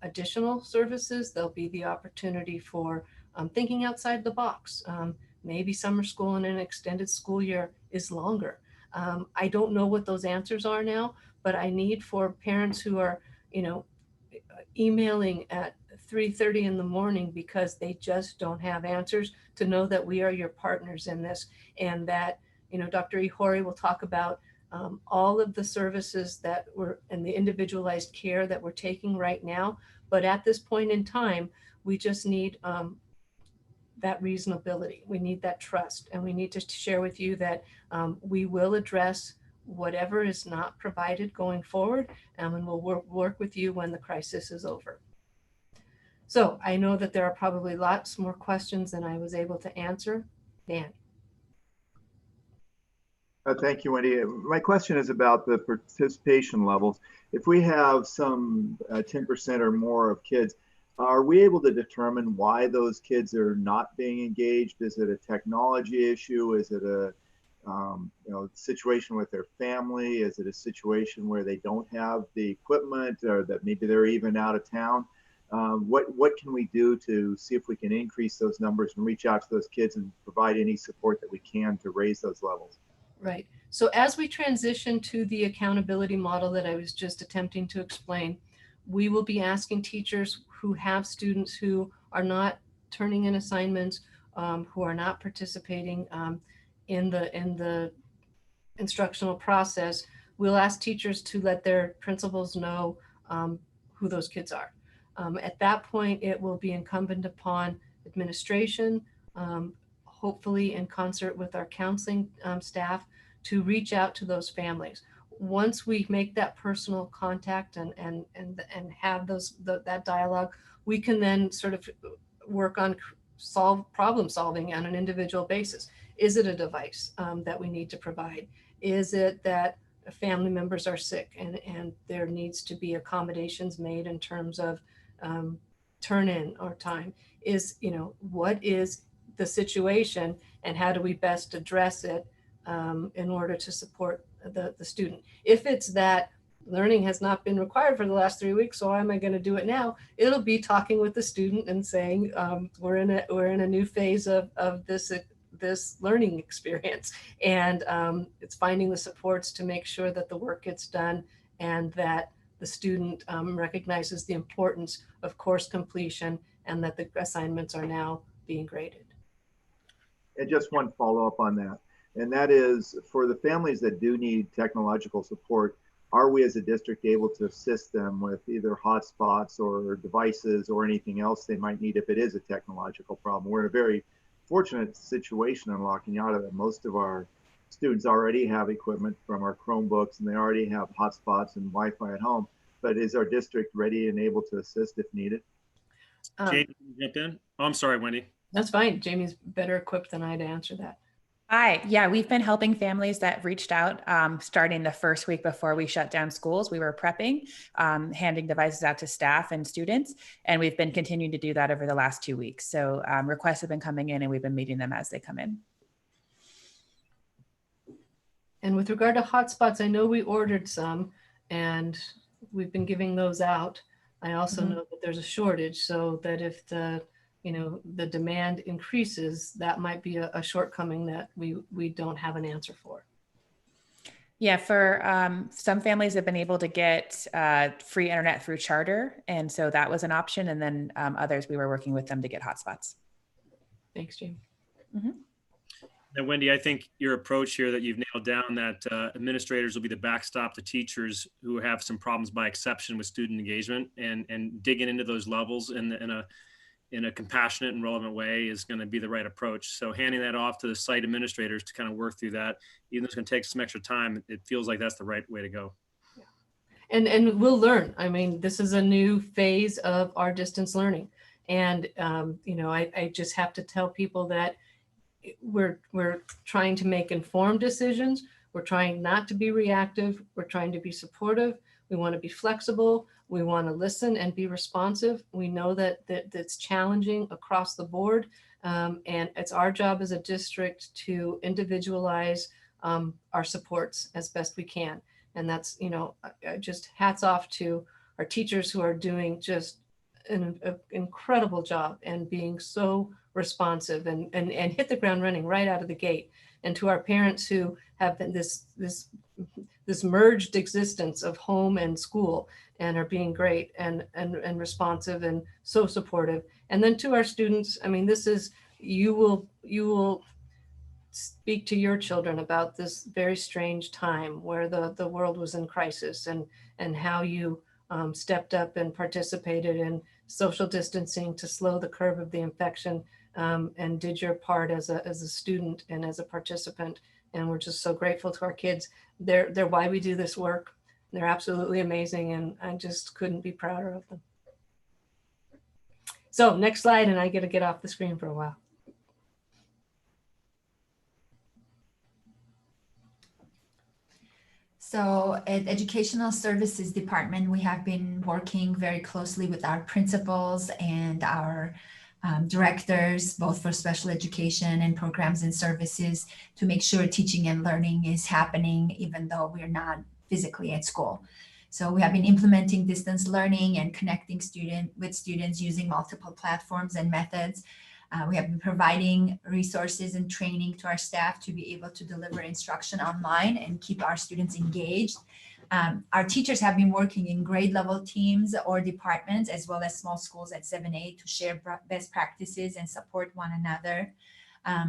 additional services. There'll be the opportunity for thinking outside the box. Maybe summer school and an extended school year is longer. I don't know what those answers are now, but I need for parents who are, emailing at 3:30 in the morning because they just don't have answers, to know that we are your partners in this, and that, Dr. Ihori will talk about all of the services that we're, and the individualized care that we're taking right now. But at this point in time, we just need that reasonability. We need that trust, and we need to share with you that we will address whatever is not provided going forward, and we'll work with you when the crisis is over. So I know that there are probably lots more questions than I was able to answer. Dan. Thank you, Wendy. My question is about the participation levels. If we have some 10% or more of kids, are we able to determine why those kids are not being engaged? Is it a technology issue? Is it a situation with their family? Is it a situation where they don't have the equipment, or that maybe they're even out of town? What can we do to see if we can increase those numbers and reach out to those kids and provide any support that we can to raise those levels? Right. So as we transition to the accountability model that I was just attempting to explain, we will be asking teachers who have students who are not turning in assignments, who are not participating in the instructional process. We'll ask teachers to let their principals know who those kids are. At that point, it will be incumbent upon administration, hopefully in concert with our counseling staff, to reach out to those families. Once we make that personal contact and have that dialogue, we can then sort of work on problem solving on an individual basis. Is it a device that we need to provide? Is it that family members are sick and there needs to be accommodations made in terms of turn in or time? What is the situation, and how do we best address it in order to support the student? If it's that learning has not been required for the last 3 weeks, so why am I going to do it now? It'll be talking with the student and saying, we're in a new phase of this learning experience, and it's finding the supports to make sure that the work gets done, and that the student recognizes the importance of course completion, and that the assignments are now being graded. And just one follow-up on that, and that is, for the families that do need technological support, are we as a district able to assist them with either hotspots or devices or anything else they might need if it is a technological problem? We're in a very fortunate situation in La Cañada that most of our students already have equipment from our Chromebooks, and they already have hotspots and Wi-Fi at home. But is our district ready and able to assist if needed? Jamie, jump in. Oh, I'm sorry, Wendy. That's fine. Jamie's better equipped than I to answer that. Hi. Yeah, we've been helping families that reached out starting the first week before we shut down schools. We were prepping, handing devices out to staff and students, and we've been continuing to do that over the last 2 weeks. So requests have been coming in and we've been meeting them as they come in. And with regard to hotspots, I know we ordered some and we've been giving those out. I also know that there's a shortage, so that if the demand increases, that might be a shortcoming that we don't have an answer for. Yeah, for some families have been able to get free internet through Charter. And so that was an option. And then others, we were working with them to get hotspots. Thanks, Jamie. And Wendy, I think your approach here that you've nailed down, that administrators will be the backstop to teachers who have some problems by exception with student engagement, and digging into those levels in a compassionate and relevant way is going to be the right approach. So handing that off to the site administrators to kind of work through that, even though it's going to take some extra time, it feels like that's the right way to go. And we'll learn. I mean, this is a new phase of our distance learning. And, I just have to tell people that we're trying to make informed decisions. We're trying not to be reactive. We're trying to be supportive. We want to be flexible. We want to listen and be responsive. We know that that's challenging across the board. And it's our job as a district to individualize our supports as best we can. And that's, just hats off to our teachers who are doing just an incredible job and being so responsive and hit the ground running right out of the gate. And to our parents who have been this merged existence of home and school and are being great and responsive and so supportive. And then to our students, I mean, this is, you will speak to your children about this very strange time where the world was in crisis, and how you stepped up and participated in social distancing to slow the curve of the infection, and did your part as a student and as a participant. And we're just so grateful to our kids. They're why we do this work. They're absolutely amazing, and I just couldn't be prouder of them. So next slide, and I get to get off the screen for a while. So at Educational Services Department, we have been working very closely with our principals and our directors, both for special education and programs and services, to make sure teaching and learning is happening even though we're not physically at school. So we have been implementing distance learning and connecting with students using multiple platforms and methods. We have been providing resources and training to our staff to be able to deliver instruction online and keep our students engaged. Our teachers have been working in grade level teams or departments, as well as small schools at 7A, to share best practices and support one another.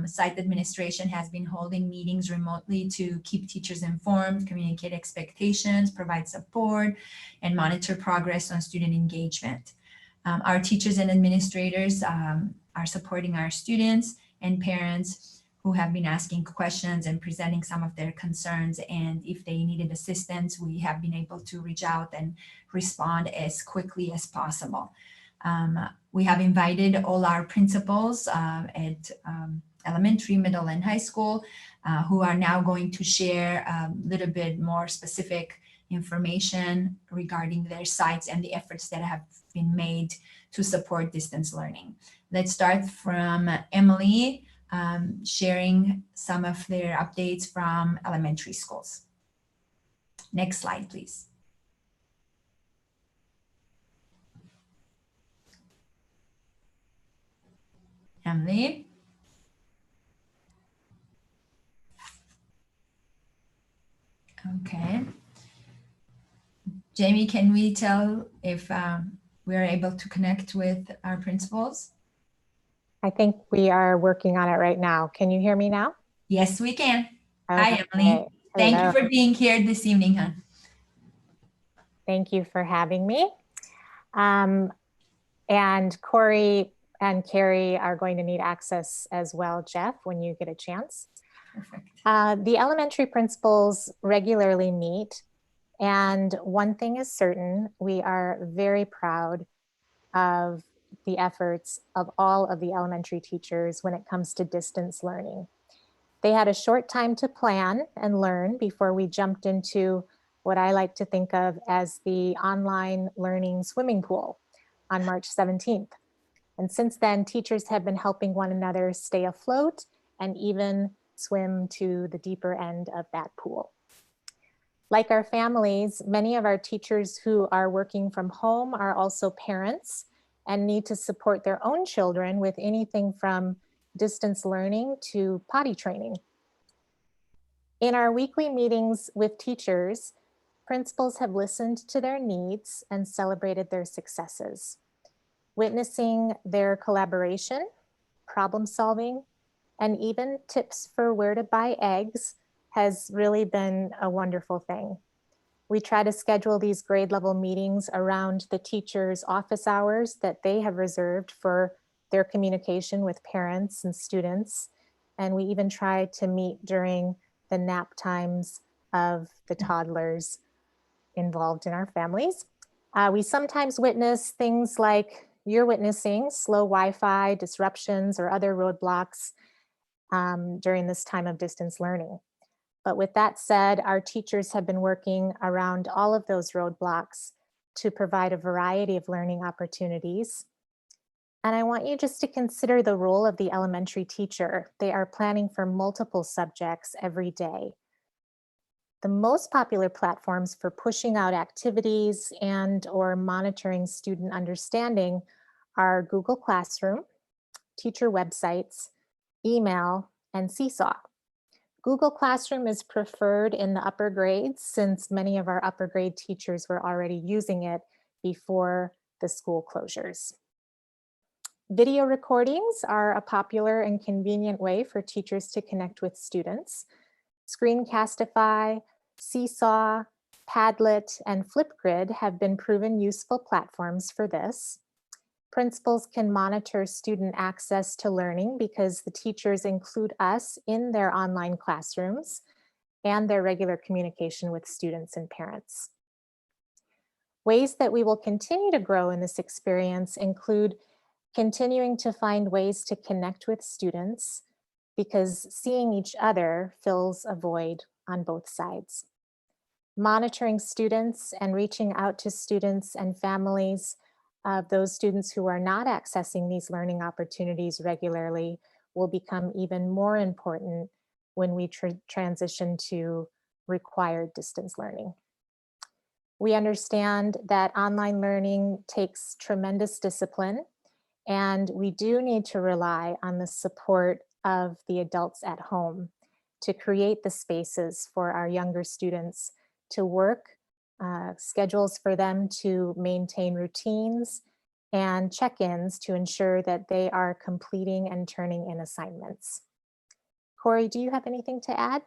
Site administration has been holding meetings remotely to keep teachers informed, communicate expectations, provide support, and monitor progress on student engagement. Our teachers and administrators are supporting our students and parents who have been asking questions and presenting some of their concerns. And if they needed assistance, we have been able to reach out and respond as quickly as possible. We have invited all our principals at elementary, middle, and high school who are now going to share a little bit more specific information regarding their sites and the efforts that have been made to support distance learning. Let's start from Emily, sharing some of their updates from elementary schools. Next slide, please. Emily. Okay. Jamie, can we tell if we are able to connect with our principals? I think we are working on it right now. Can you hear me now? Yes, we can. Okay. Hi, Emily. Thank Hello. you for being here this evening, hon. Thank you for having me. And Corey and Carrie are going to need access as well, Jeff, when you get a chance. Perfect. The elementary principals regularly meet, and one thing is certain, we are very proud of the efforts of all of the elementary teachers when it comes to distance learning. They had a short time to plan and learn before we jumped into what I like to think of as the online learning swimming pool on March 17th. And since then, teachers have been helping one another stay afloat and even swim to the deeper end of that pool. Like our families, many of our teachers who are working from home are also parents and need to support their own children with anything from distance learning to potty training. In our weekly meetings with teachers, principals have listened to their needs and celebrated their successes. Witnessing their collaboration, problem solving, and even tips for where to buy eggs has really been a wonderful thing. We try to schedule these grade level meetings around the teachers' office hours that they have reserved for their communication with parents and students. And we even try to meet during the nap times of the toddlers involved in our families. We sometimes witness things like you're witnessing, slow Wi-Fi, disruptions, or other roadblocks during this time of distance learning. But with that said, our teachers have been working around all of those roadblocks to provide a variety of learning opportunities. And I want you just to consider the role of the elementary teacher. They are planning for multiple subjects every day. The most popular platforms for pushing out activities and or monitoring student understanding are Google Classroom, teacher websites, email, and Seesaw. Google Classroom is preferred in the upper grades since many of our upper grade teachers were already using it before the school closures. Video recordings are a popular and convenient way for teachers to connect with students. Screencastify, Seesaw, Padlet, and Flipgrid have been proven useful platforms for this. Principals can monitor student access to learning because the teachers include us in their online classrooms and their regular communication with students and parents. Ways that we will continue to grow in this experience include continuing to find ways to connect with students because seeing each other fills a void on both sides. Monitoring students and reaching out to students and families of those students who are not accessing these learning opportunities regularly will become even more important when we transition to required distance learning. We understand that online learning takes tremendous discipline, and we do need to rely on the support of the adults at home to create the spaces for our younger students to work, schedules for them to maintain routines, and check-ins to ensure that they are completing and turning in assignments. Corey, do you have anything to add?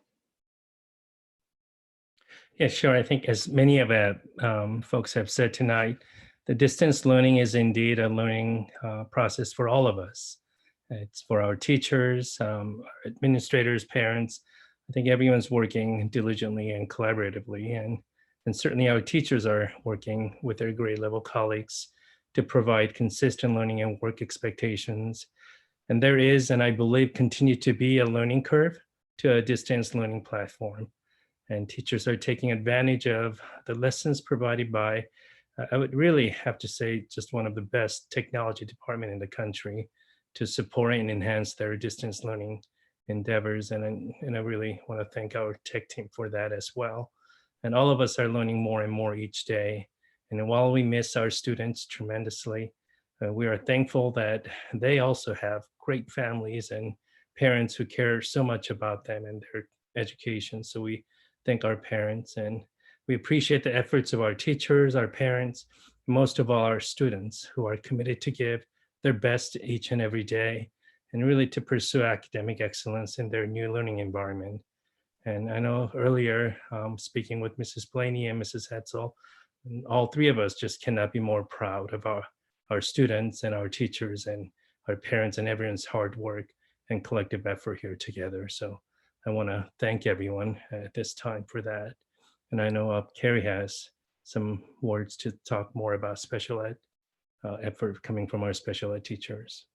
Yeah, sure. I think as many of folks have said tonight, the distance learning is indeed a learning process for all of us. It's for our teachers, our administrators, parents. I think everyone's working diligently and collaboratively, and certainly our teachers are working with their grade level colleagues to provide consistent learning and work expectations. And there is, and I believe continue to be, a learning curve to a distance learning platform. And teachers are taking advantage of the lessons provided by, I would really have to say, just one of the best technology department in the country to support and enhance their distance learning endeavors. And I really want to thank our tech team for that as well. And all of us are learning more and more each day. And while we miss our students tremendously, we are thankful that they also have great families and parents who care so much about them and their education. So we thank our parents, and we appreciate the efforts of our teachers, our parents, most of all our students who are committed to give their best each and every day and really to pursue academic excellence in their new learning environment. And I know earlier, speaking with Mrs. Blaney and Mrs. Hetzel, all three of us just cannot be more proud of our students and our teachers and our parents and everyone's hard work and collective effort here together. So I want to thank everyone at this time for that. And I know Carrie has some words to talk more about special ed effort coming from our special ed teachers.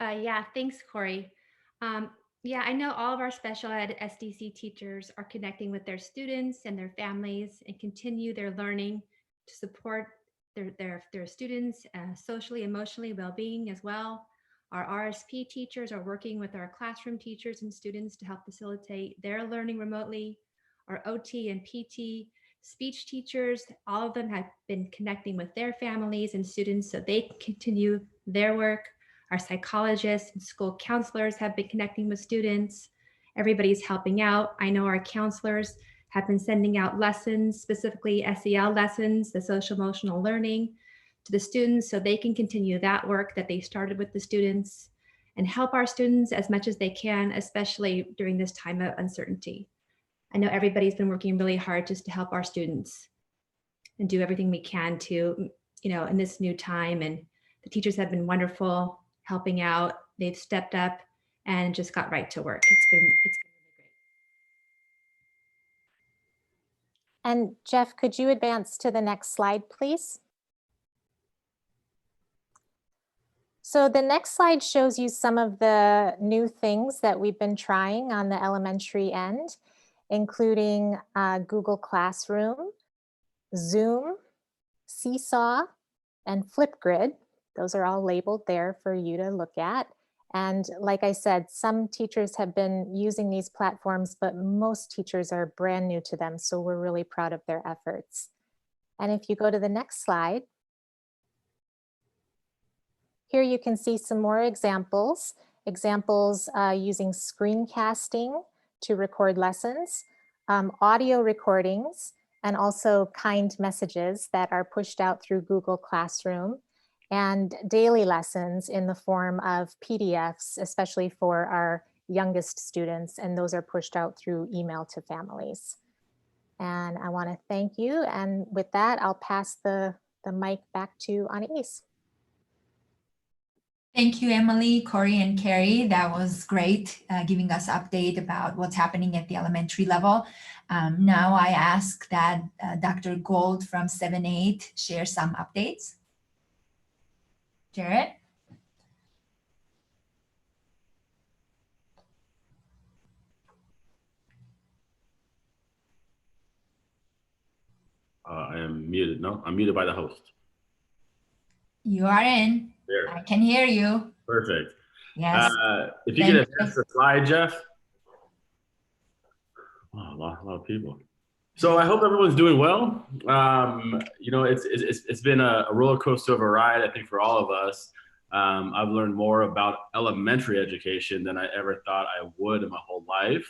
Yeah, thanks, Corey. Yeah, I know all of our special ed SDC teachers are connecting with their students and their families and continue their learning to support their students socially, emotionally, well-being as well. Our RSP teachers are working with our classroom teachers and students to help facilitate their learning remotely. Our OT and PT speech teachers, all of them have been connecting with their families and students so they can continue their work. Our psychologists and school counselors have been connecting with students. Everybody's helping out. I know our counselors have been sending out lessons, specifically SEL lessons, the social emotional learning, to the students so they can continue that work that they started with the students and help our students as much as they can, especially during this time of uncertainty. I know everybody's been working really hard just to help our students and do everything we can to, in this new time. And the teachers have been wonderful helping out. They've stepped up and just got right to work. It's been really great. And Jeff, could you advance to the next slide, please? So the next slide shows you some of the new things that we've been trying on the elementary end, including Google Classroom, Zoom, Seesaw, and Flipgrid. Those are all labeled there for you to look at. And like I said, some teachers have been using these platforms, but most teachers are brand new to them. So we're really proud of their efforts. And if you go to the next slide, here you can see some more examples using screencasting to record lessons, audio recordings, and also kind messages that are pushed out through Google Classroom, and daily lessons in the form of PDFs, especially for our youngest students, and those are pushed out through email to families. And I want to thank you. And with that, I'll pass the mic back to Anais. Thank you, Emily, Corey, and Carrie. That was great, giving us update about what's happening at the elementary level. Now I ask that Dr. Gold from 7-8 share some updates. Jared? I am muted. No, I'm muted by the host. You are in. There. I can hear you. Perfect. Yes. If you could advance the slide, Jeff. Oh, a lot of people. So I hope everyone's doing well. It's been a roller coaster of a ride, I think, for all of us. I've learned more about elementary education than I ever thought I would in my whole life.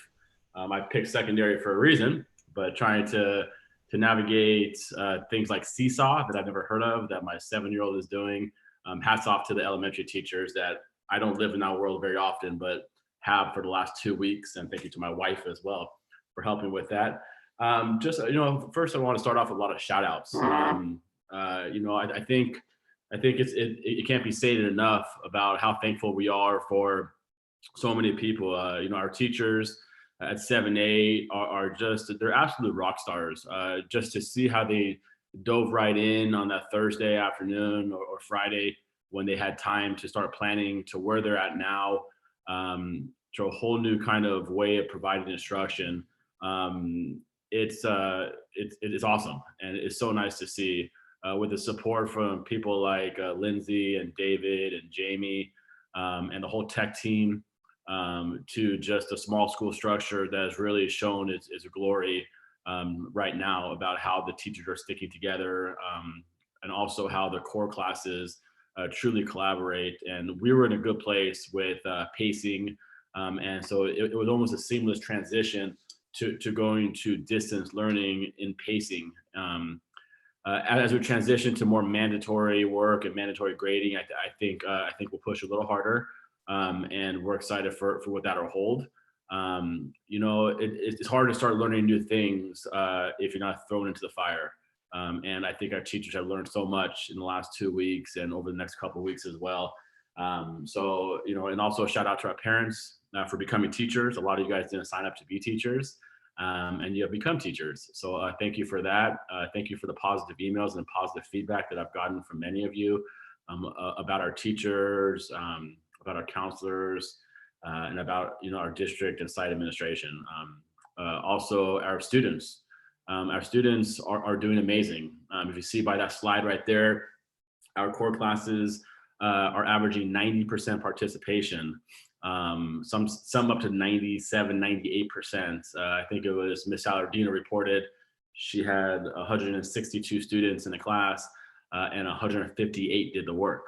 I picked secondary for a reason, but trying to navigate things like Seesaw that I've never heard of, that my 7-year-old is doing. Hats off to the elementary teachers that I don't live in that world very often, but have for the last 2 weeks. And thank you to my wife as well for helping with that. First I want to start off with a lot of shout outs. I think it can't be stated enough about how thankful we are for so many people. Our teachers at 7-8 they're absolute rock stars. Just to see how they dove right in on that Thursday afternoon or Friday when they had time to start planning to where they're at now, to a whole new kind of way of providing instruction. It's awesome, and it's so nice to see with the support from people like Lindsay and David and Jamie and the whole tech team, to just a small school structure that has really shown its glory right now about how the teachers are sticking together, and also how the core classes truly collaborate. And we were in a good place with pacing, and so it was almost a seamless transition to going to distance learning in pacing. As we transition to more mandatory work and mandatory grading, I think we'll push a little harder, and we're excited for what that'll hold. It's hard to start learning new things if you're not thrown into the fire. And I think our teachers have learned so much in the last 2 weeks and over the next couple of weeks as well. And also a shout out to our parents for becoming teachers. A lot of you guys didn't sign up to be teachers, and you have become teachers. So thank you for that. Thank you for the positive emails and positive feedback that I've gotten from many of you about our teachers, about our counselors, and about our district and site administration. Also our students. Our students are doing amazing. If you see by that slide right there, our core classes are averaging 90% participation. Some up to 97, 98%. I think it was Miss Alardina reported she had 162 students in the class, and 158 did the work.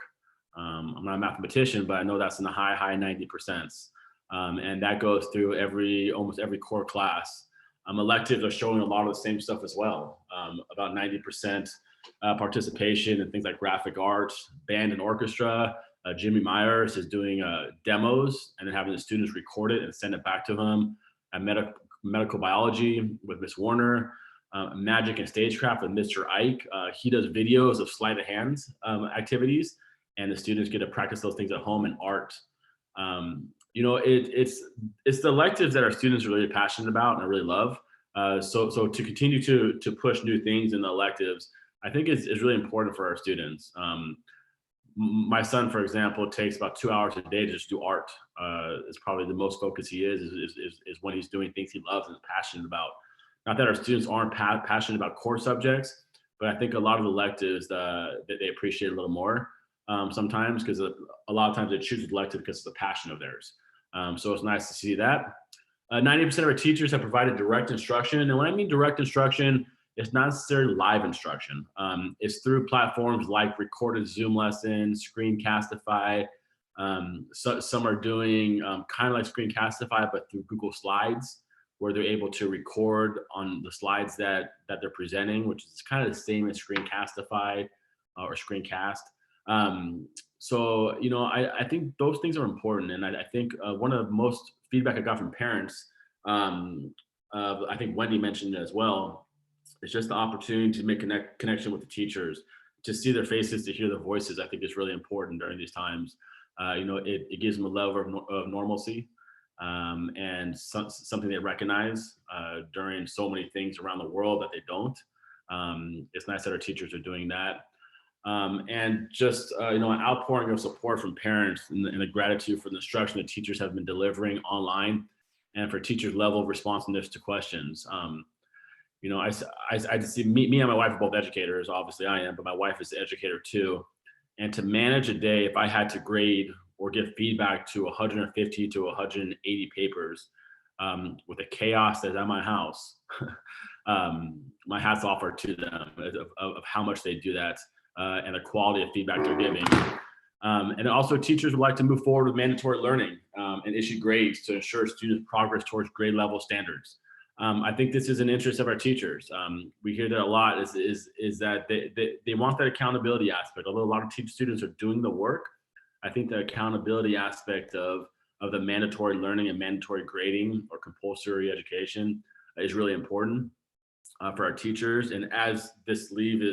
I'm not a mathematician, but I know that's in the high 90%. And that goes through almost every core class. Electives are showing a lot of the same stuff as well. About 90% participation in things like graphic arts, band and orchestra. Jimmy Myers is doing demos and then having the students record it and send it back to him. At medical biology with Miss Warner. Magic and stagecraft with Mr. Ike. He does videos of sleight of hands activities, and the students get to practice those things at home. In art. It's the electives that our students are really passionate about and I really love. So to continue to push new things in the electives, I think is really important for our students. My son, for example, takes about 2 hours a day to just do art. It's probably the most focused he is when he's doing things he loves and is passionate about. Not that our students aren't passionate about core subjects, but I think a lot of electives that they appreciate a little more sometimes, because a lot of times they choose elective because it's a passion of theirs. So it's nice to see that. 90% of our teachers have provided direct instruction. And when I mean direct instruction, it's not necessarily live instruction. It's through platforms like recorded Zoom lessons, Screencastify. So some are doing kind of like Screencastify, but through Google Slides, where they're able to record on the slides that they're presenting, which is kind of the same as Screencastify or Screencast. So, I think those things are important. And I think one of the most feedback I got from parents, I think Wendy mentioned it as well, it's just the opportunity to make connection with the teachers, to see their faces, to hear their voices. I think is really important during these times. It gives them a level of normalcy, and something they recognize during so many things around the world that they don't. It's nice that our teachers are doing that. And just an outpouring of support from parents and the gratitude for the instruction that teachers have been delivering online, and for teachers' level of responsiveness to questions. I see me and my wife are both educators. Obviously I am, but my wife is an educator too. And to manage a day, if I had to grade or give feedback to 150 to 180 papers, with the chaos that's at my house, my hats off are to them of how much they do that, and the quality of feedback they're giving. And also teachers would like to move forward with mandatory learning and issue grades to ensure students' progress towards grade level standards. I think this is an interest of our teachers. We hear that a lot is that they want that accountability aspect. Although a lot of students are doing the work, I think the accountability aspect of the mandatory learning and mandatory grading or compulsory education is really important for our teachers. And as this leave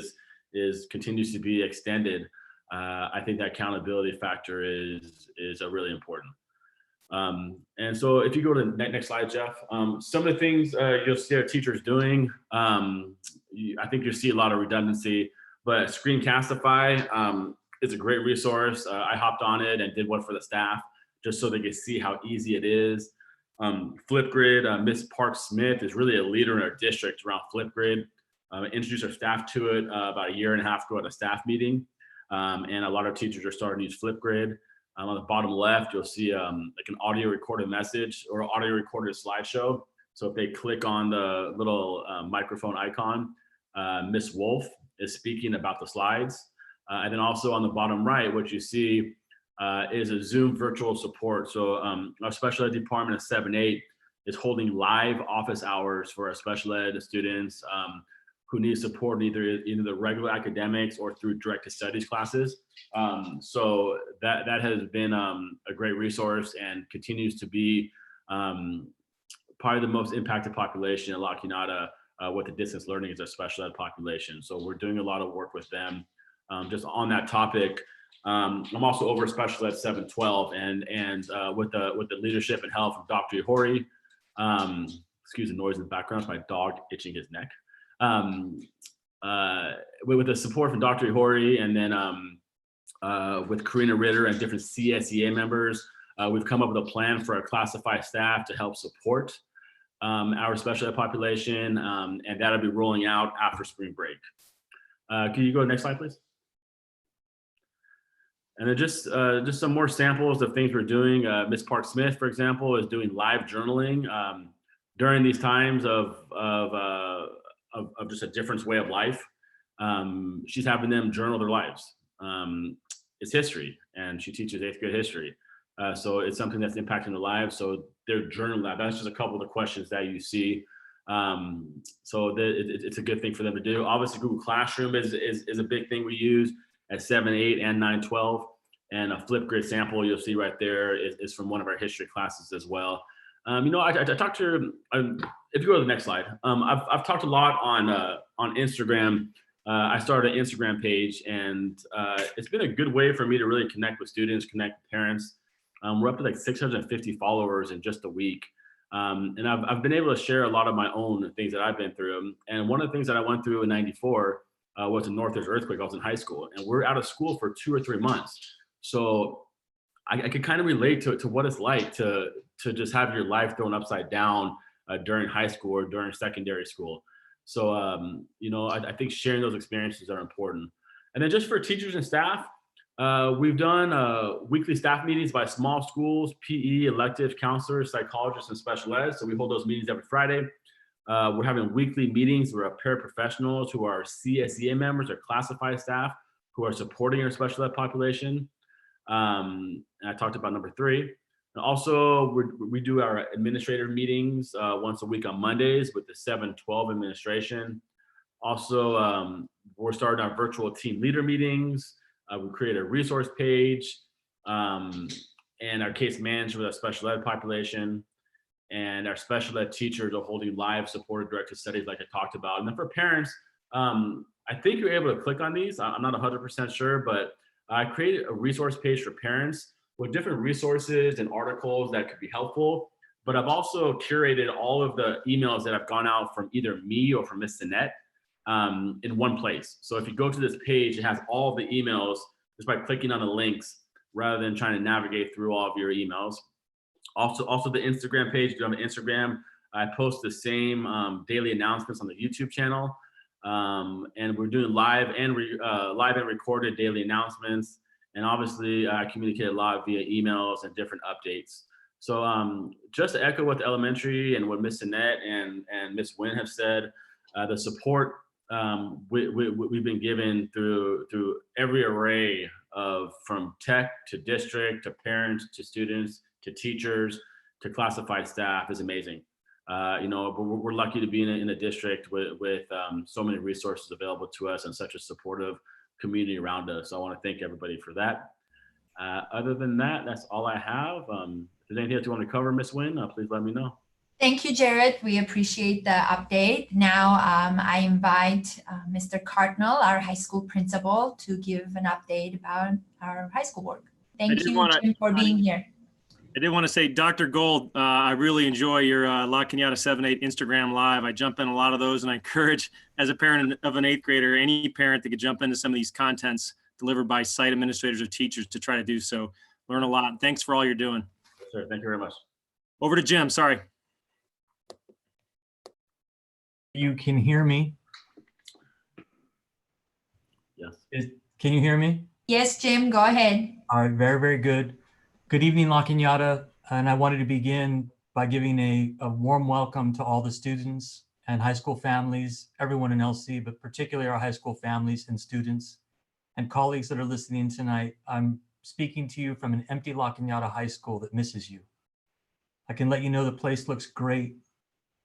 continues to be extended, I think that accountability factor is really important. And so if you go to the next slide, Jeff, some of the things you'll see our teachers doing, I think you'll see a lot of redundancy, but Screencastify is a great resource. I hopped on it and did one for the staff just so they could see how easy it is. Flipgrid, Miss Park Smith is really a leader in our district around Flipgrid. Introduced our staff to it about 1.5 years ago at a staff meeting. And a lot of teachers are starting to use Flipgrid. On the bottom left, you'll see like an audio recorded message or audio recorded slideshow. So if they click on the little microphone icon, Miss Wolf is speaking about the slides. And then also on the bottom right, what you see is a Zoom virtual support. So our special ed department of 7-8 is holding live office hours for our special ed students who need support either the regular academics or through direct to studies classes. So that has been a great resource and continues to be probably the most impacted population in La Cunada with the distance learning is our special ed population. So we're doing a lot of work with them. Just on that topic, I'm also over special ed 712 and with the leadership and help of Dr. Ihori, excuse the noise in the background, it's my dog itching his neck. With the support from Dr. Ihori and then with Karina Ritter and different CSEA members. We've come up with a plan for our classified staff to help support our special ed population, and that'll be rolling out after spring break. Can you go next slide, please? And then just some more samples of things we're doing. Ms. Park Smith, for example, is doing live journaling during these times of just a different way of life. She's having them journal their lives. It's history, and she teaches 8th grade history. So it's something that's impacting their lives. So they're journaling that. That's just a couple of the questions that you see. So it's a good thing for them to do. Obviously, Google Classroom is a big thing we use at 7, 8, and 9, 12. And a Flipgrid sample you'll see right there is from one of our history classes as well. I talked to, if you go to the next slide, I've talked a lot on Instagram. I started an Instagram page, and it's been a good way for me to really connect with students, connect with parents. We're up to like 650 followers in just a week. And I've been able to share a lot of my own things that I've been through. And one of the things that I went through in '94 was the Northridge earthquake. I was in high school, and we're out of school for 2 or 3 months. So I could kind of relate to what it's like to just have your life thrown upside down during high school or during secondary school. So, I think sharing those experiences are important. And then just for teachers and staff, we've done weekly staff meetings by small schools, PE, elective counselors, psychologists, and special ed. So we hold those meetings every Friday. We're having weekly meetings with our paraprofessionals who are CSEA members or classified staff who are supporting our special ed population. And I talked about number 3. And also, we do our administrator meetings once a week on Mondays with the 7-12 administration. Also, we're starting our virtual team leader meetings. We create a resource page and our case manager with our special ed population. And our special ed teachers are holding live supported directed studies like I talked about. And then for parents, I think you're able to click on these. I'm not 100% sure, but I created a resource page for parents with different resources and articles that could be helpful. But I've also curated all of the emails that have gone out from either me or from Ms. Sinette in one place. So if you go to this page, it has all of the emails just by clicking on the links rather than trying to navigate through all of your emails. Also the Instagram page, if you have an Instagram, I post the same daily announcements on the YouTube channel. And we're doing live and recorded daily announcements. And obviously I communicate a lot via emails and different updates. So just to echo what the elementary and what Ms. Sinette and Ms. Wynn have said, the support we've been given through every array of from tech to district to parents to students to teachers to classified staff is amazing. But we're lucky to be in a district with so many resources available to us and such a supportive community around us. So I want to thank everybody for that. Other than that, that's all I have. If there's anything else you want to cover, Ms. Wynn, please let me know. Thank you, Jared. We appreciate the update. Now I invite Mr. Cardinal, our high school principal, to give an update about our high school work. Thank you, Jim, for being here. I did want to say, Dr. Gold, I really enjoy your La Cañada 7-8 Instagram Live. I jump in a lot of those, and I encourage, as a parent of an 8th grader, any parent that could jump into some of these contents delivered by site administrators or teachers to try to do so. Learn a lot. Thanks for all you're doing. Yes, sir. Thank you very much. Over to Jim. Sorry. You can hear me? Yes. Can you hear me? Yes, Jim, go ahead. All right, very, very good. Good evening, La Cañada. And I wanted to begin by giving a warm welcome to all the students and high school families, everyone in LC, but particularly our high school families and students and colleagues that are listening tonight. I'm speaking to you from an empty La Cañada High School that misses you. I can let you know the place looks great,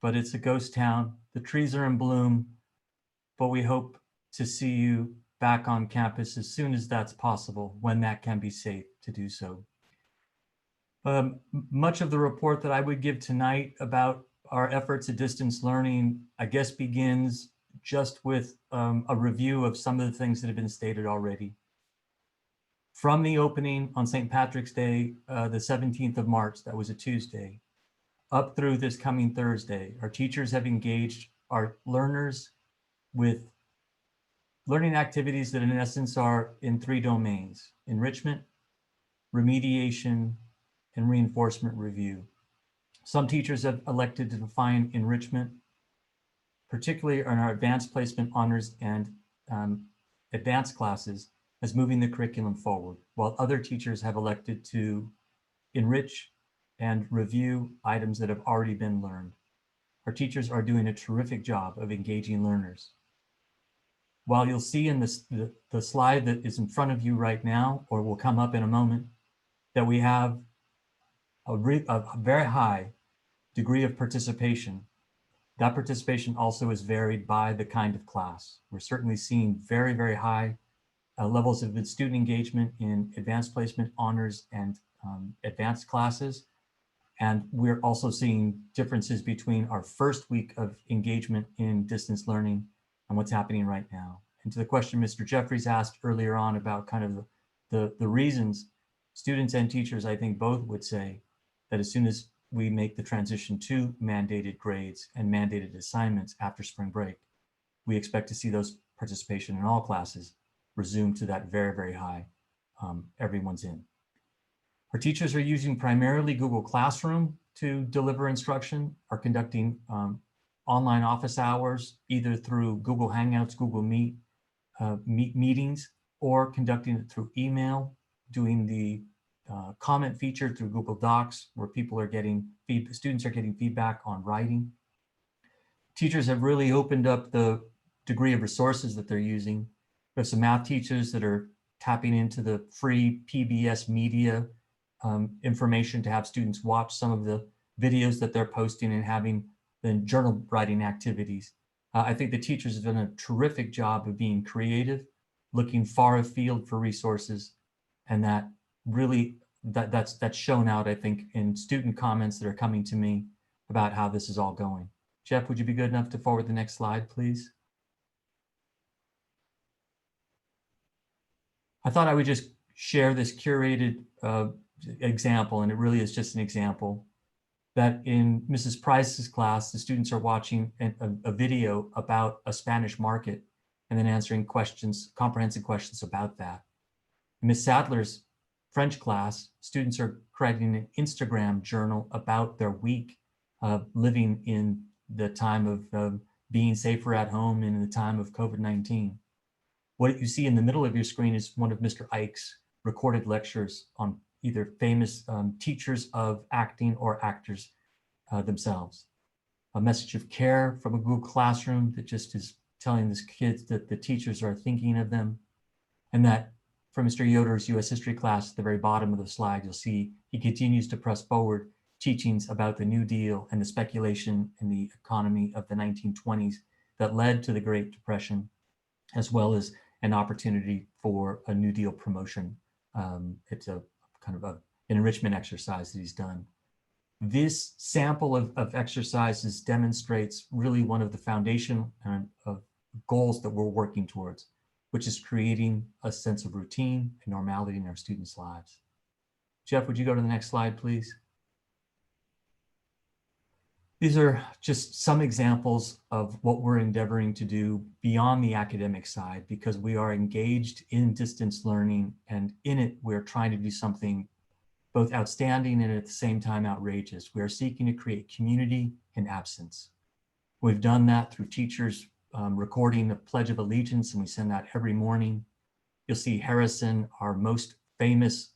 but it's a ghost town. The trees are in bloom, but we hope to see you back on campus as soon as that's possible, when that can be safe to do so. Much of the report that I would give tonight about our efforts at distance learning, I guess, begins just with a review of some of the things that have been stated already. From the opening on St. Patrick's Day, the 17th of March, that was a Tuesday, up through this coming Thursday, our teachers have engaged our learners with learning activities that in essence are in 3 domains: enrichment, remediation, and reinforcement review. Some teachers have elected to define enrichment, particularly in our advanced placement honors and advanced classes, as moving the curriculum forward, while other teachers have elected to enrich and review items that have already been learned. Our teachers are doing a terrific job of engaging learners. While you'll see in the slide that is in front of you right now, or will come up in a moment, that we have a very high degree of participation, that participation also is varied by the kind of class. We're certainly seeing very, very high levels of student engagement in advanced placement honors and advanced classes. And we're also seeing differences between our first week of engagement in distance learning and what's happening right now. And to the question Mr. Jeffries asked earlier on about kind of the reasons, students and teachers, I think both would say that as soon as we make the transition to mandated grades and mandated assignments after spring break, we expect to see those participation in all classes resume to that very, very high everyone's in. Our teachers are using primarily Google Classroom to deliver instruction, are conducting online office hours, either through Google Hangouts, Google Meet, meetings, or conducting it through email, doing the comment feature through Google Docs, where people are getting students are getting feedback on writing. Teachers have really opened up the degree of resources that they're using. We have some math teachers that are tapping into the free PBS media information to have students watch some of the videos that they're posting and having the journal writing activities. I think the teachers have done a terrific job of being creative, looking far afield for resources, and that really that's shown out, I think, in student comments that are coming to me about how this is all going. Jeff, would you be good enough to forward the next slide, please? I thought I would just share this curated example, and it really is just an example, that in Mrs. Price's class, the students are watching a video about a Spanish market and then answering questions, comprehensive questions about that. In Ms. Sadler's French class, students are creating an Instagram journal about their week living in the time of being safer at home and in the time of COVID-19. What you see in the middle of your screen is one of Mr. Ike's recorded lectures on either famous teachers of acting or actors themselves. A message of care from a Google Classroom that just is telling these kids that the teachers are thinking of them. And that from Mr. Yoder's US history class, at the very bottom of the slide, you'll see he continues to press forward teachings about the New Deal and the speculation in the economy of the 1920s that led to the Great Depression, as well as an opportunity for a New Deal promotion. It's a kind of an enrichment exercise that he's done. This sample of exercises demonstrates really one of the foundation of goals that we're working towards, which is creating a sense of routine and normality in our students' lives. Jeff, would you go to the next slide, please? These are just some examples of what we're endeavoring to do beyond the academic side, because we are engaged in distance learning, and in it, we're trying to do something both outstanding and at the same time outrageous. We are seeking to create community in absence. We've done that through teachers recording the Pledge of Allegiance, and we send that every morning. You'll see Harrison, our most famous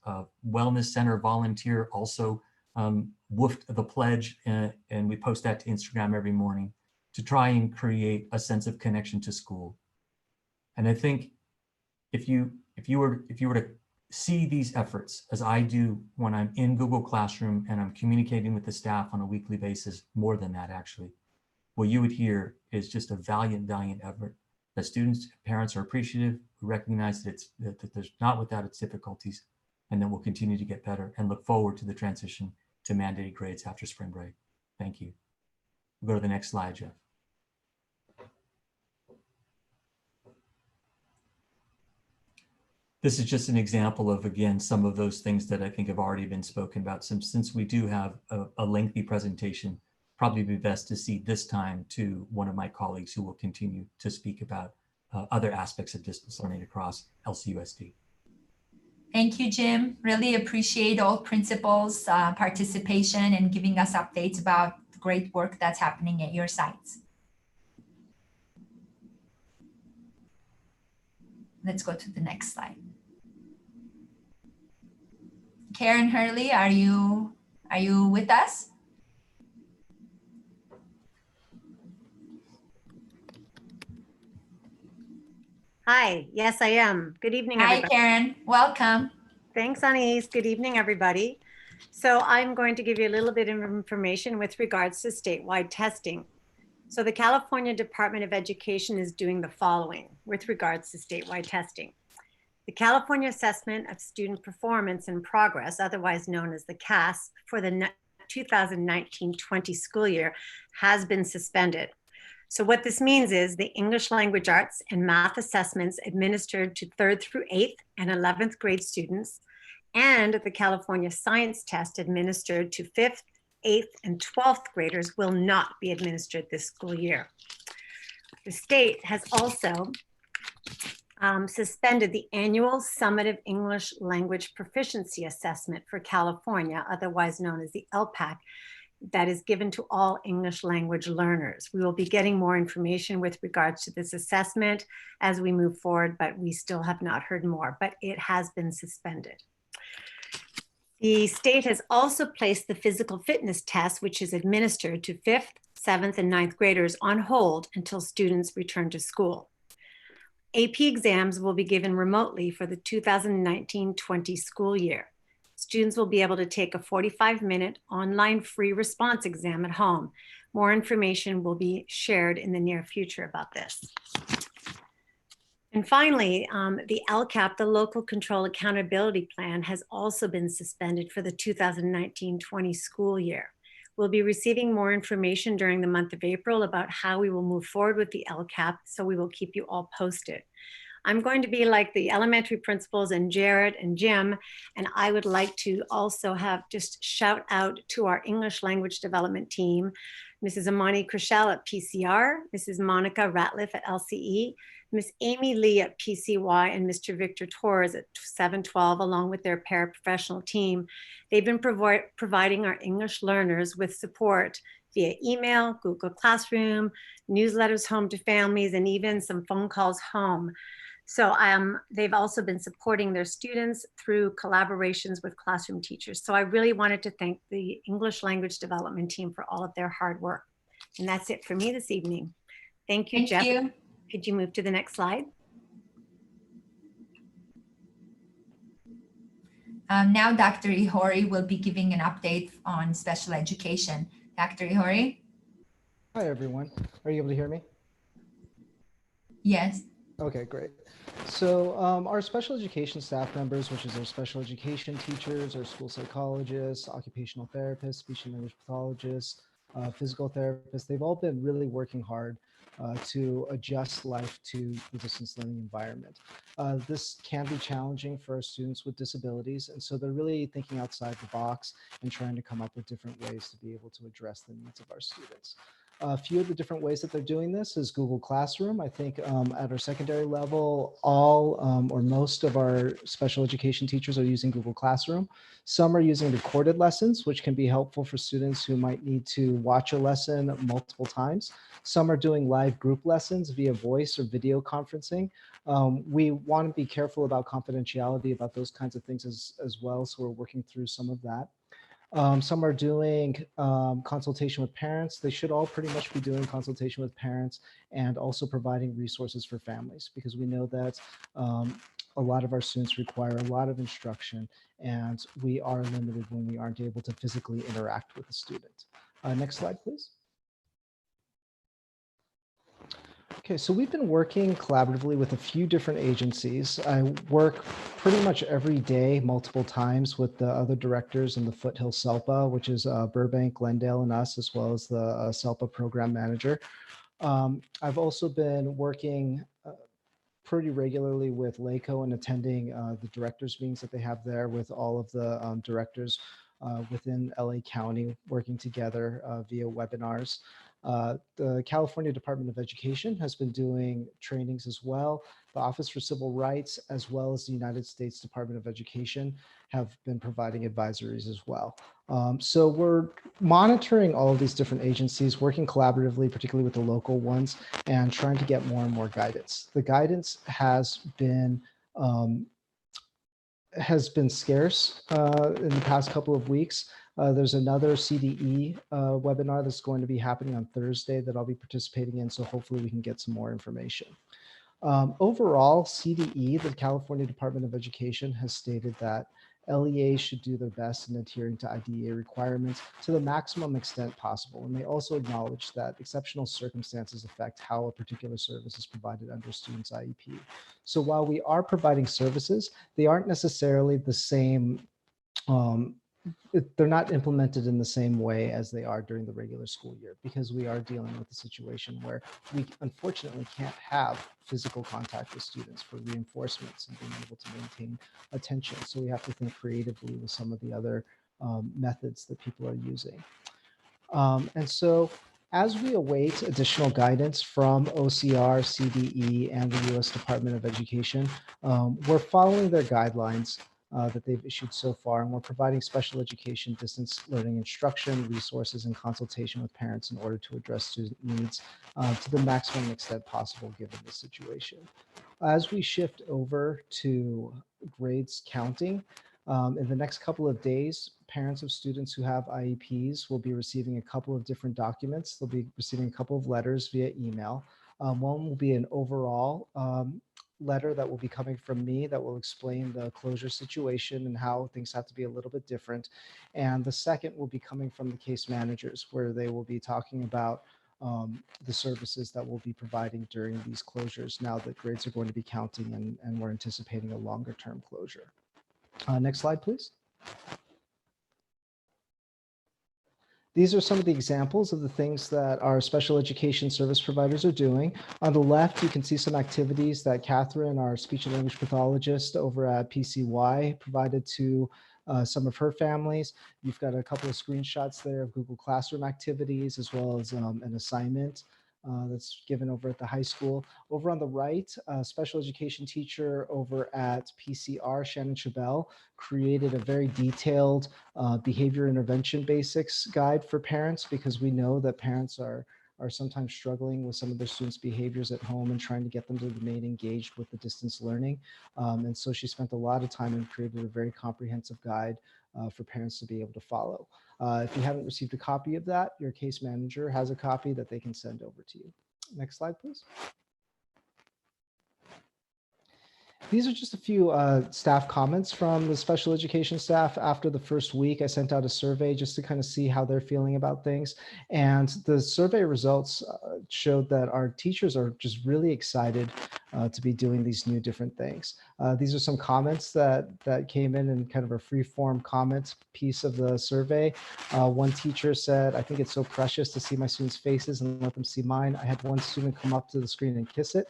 wellness center volunteer, also woofed the pledge, and we post that to Instagram every morning to try and create a sense of connection to school. And I think if you were to see these efforts as I do when I'm in Google Classroom and I'm communicating with the staff on a weekly basis, more than that actually, what you would hear is just a valiant effort that students and parents are appreciative, who recognize that there's not without its difficulties, and then we'll continue to get better and look forward to the transition to mandated grades after spring break. Thank you. We'll go to the next slide, Jeff. This is just an example of, again, some of those things that I think have already been spoken about. Since we do have a lengthy presentation, probably be best to cede this time to one of my colleagues who will continue to speak about other aspects of distance learning across LCUSD. Thank you, Jim. Really appreciate all principals' participation and giving us updates about the great work that's happening at your sites. Let's go to the next slide. Karen Hurley, are you with us? Hi, yes, I am. Good evening, Hi, everybody. Karen. Welcome. Thanks, Anais. Good evening, everybody. So I'm going to give you a little bit of information with regards to statewide testing. So the California Department of Education is doing the following with regards to statewide testing. The California Assessment of Student Performance and Progress, otherwise known as the CAS, for the 2019-20 school year has been suspended. So what this means is the English language arts and math assessments administered to 3rd through 8th and 11th grade students, and the California science test administered to 5th, 8th, and 12th graders will not be administered this school year. The state has also suspended the annual Summative English Language Proficiency Assessment for California, otherwise known as the LPAC, that is given to all English language learners. We will be getting more information with regards to this assessment as we move forward, but we still have not heard more, but it has been suspended. The state has also placed the physical fitness test, which is administered to 5th, 7th, and 9th graders on hold until students return to school. AP exams will be given remotely for the 2019-20 school year. Students will be able to take a 45-minute online free response exam at home. More information will be shared in the near future about this. And finally, the LCAP, the Local Control Accountability Plan, has also been suspended for the 2019-20 school year. We'll be receiving more information during the month of April about how we will move forward with the LCAP, so we will keep you all posted. I'm going to be like the elementary principals and Jared and Jim, and I would like to also have just shout out to our English language development team, Mrs. Amani Krishel at PCR, Mrs. Monica Ratliff at LCE, Miss Amy Lee at PCY, and Mr. Victor Torres at 712, along with their paraprofessional team. They've been providing our English learners with support via email, Google Classroom, newsletters home to families, and even some phone calls home. So they've also been supporting their students through collaborations with classroom teachers. So I really wanted to thank the English language development team for all of their hard work. And that's it for me this evening. Thank you, Jeff. Thank you. Could you move to the next slide? Now Dr. Ihori will be giving an update on special education. Dr. Ihori? Hi, everyone. Are you able to hear me? Yes. Okay, great. So our special education staff members, which is our special education teachers, our school psychologists, occupational therapists, speech and language pathologists, physical therapists, they've all been really working hard to adjust life to the distance learning environment. This can be challenging for our students with disabilities, and so they're really thinking outside the box and trying to come up with different ways to be able to address the needs of our students. A few of the different ways that they're doing this is Google Classroom. I think at our secondary level, all or most of our special education teachers are using Google Classroom. Some are using recorded lessons, which can be helpful for students who might need to watch a lesson multiple times. Some are doing live group lessons via voice or video conferencing. We want to be careful about confidentiality about those kinds of things as well, so we're working through some of that. Some are doing consultation with parents. They should all pretty much be doing consultation with parents and also providing resources for families, because we know that a lot of our students require a lot of instruction, and we are limited when we aren't able to physically interact with the student. Next slide, please. Okay, so we've been working collaboratively with a few different agencies. I work pretty much every day, multiple times, with the other directors in the Foothill SELPA, which is Burbank, Glendale, and us, as well as the SELPA program manager. I've also been working pretty regularly with LACO and attending the directors meetings that they have there with all of the directors within LA County working together via webinars. The California Department of Education has been doing trainings as well. The Office for Civil Rights, as well as the United States Department of Education, have been providing advisories as well. So we're monitoring all of these different agencies, working collaboratively, particularly with the local ones, and trying to get more and more guidance. The guidance has been scarce in the past couple of weeks. There's another CDE webinar that's going to be happening on Thursday that I'll be participating in, so hopefully we can get some more information. Overall, CDE, the California Department of Education, has stated that LEAs should do their best in adhering to IDEA requirements to the maximum extent possible. And they also acknowledge that exceptional circumstances affect how a particular service is provided under a student's IEP. So while we are providing services, they aren't necessarily the same, they're not implemented in the same way as they are during the regular school year, because we are dealing with a situation where we unfortunately can't have physical contact with students for reinforcements and being able to maintain attention. So we have to think creatively with some of the other methods that people are using. And so as we await additional guidance from OCR, CDE, and the U.S. Department of Education, we're following their guidelines that they've issued so far, and we're providing special education distance learning instruction, resources, and consultation with parents in order to address student needs to the maximum extent possible given the situation. As we shift over to grades counting, in the next couple of days, parents of students who have IEPs will be receiving a couple of different documents. They'll be receiving a couple of letters via email. One will be an overall letter that will be coming from me that will explain the closure situation and how things have to be a little bit different. And the second will be coming from the case managers, where they will be talking about the services that we'll be providing during these closures now that grades are going to be counting and we're anticipating a longer term closure. Next slide, please. These are some of the examples of the things that our special education service providers are doing. On the left, you can see some activities that Catherine, our speech and language pathologist over at PCY, provided to some of her families. You've got a couple of screenshots there of Google Classroom activities, as well as an assignment that's given over at the high school. Over on the right, a special education teacher over at PCR, Shannon Chabelle, created a very detailed behavior intervention basics guide for parents, because we know that parents are sometimes struggling with some of their students' behaviors at home and trying to get them to remain engaged with the distance learning. And so she spent a lot of time and created a very comprehensive guide for parents to be able to follow. If you haven't received a copy of that, your case manager has a copy that they can send over to you. Next slide, please. These are just a few staff comments from the special education staff. After the first week, I sent out a survey just to kind of see how they're feeling about things. And the survey results showed that our teachers are just really excited to be doing these new different things. These are some comments that came in kind of a free form comment piece of the survey. One teacher said, "I think it's so precious to see my students' faces and let them see mine. I had one student come up to the screen and kiss it."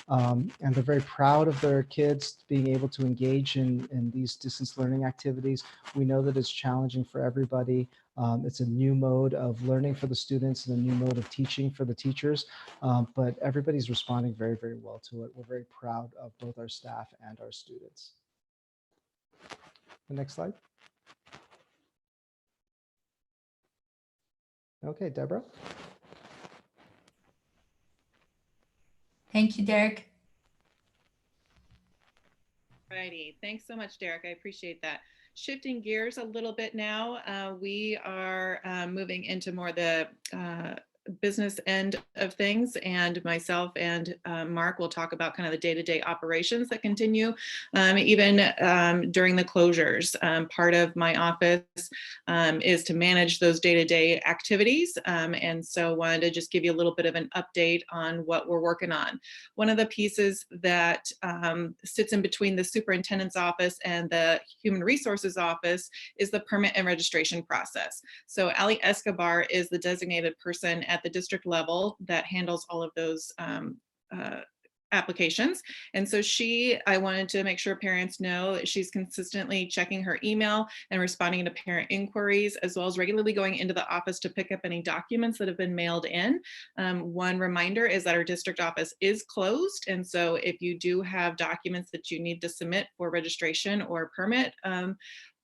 And they're very proud of their kids being able to engage in these distance learning activities. We know that it's challenging for everybody. It's a new mode of learning for the students and a new mode of teaching for the teachers, but everybody's responding very, very well to it. We're very proud of both our staff and our students. The next slide. Okay, Deborah. Thank you, Derek. Righty. Thanks so much, Derek. I appreciate that. Shifting gears a little bit now, we are moving into more the business end of things, and myself and Mark will talk about kind of the day-to-day operations that continue even during the closures. Part of my office is to manage those day-to-day activities, and so wanted to just give you a little bit of an update on what we're working on. One of the pieces that sits in between the superintendent's office and the human resources office is the permit and registration process. So Ali Escobar is the designated person at the district level that handles all of those applications. And so I wanted to make sure parents know that she's consistently checking her email and responding to parent inquiries, as well as regularly going into the office to pick up any documents that have been mailed in. One reminder is that our district office is closed. And so if you do have documents that you need to submit for registration or permit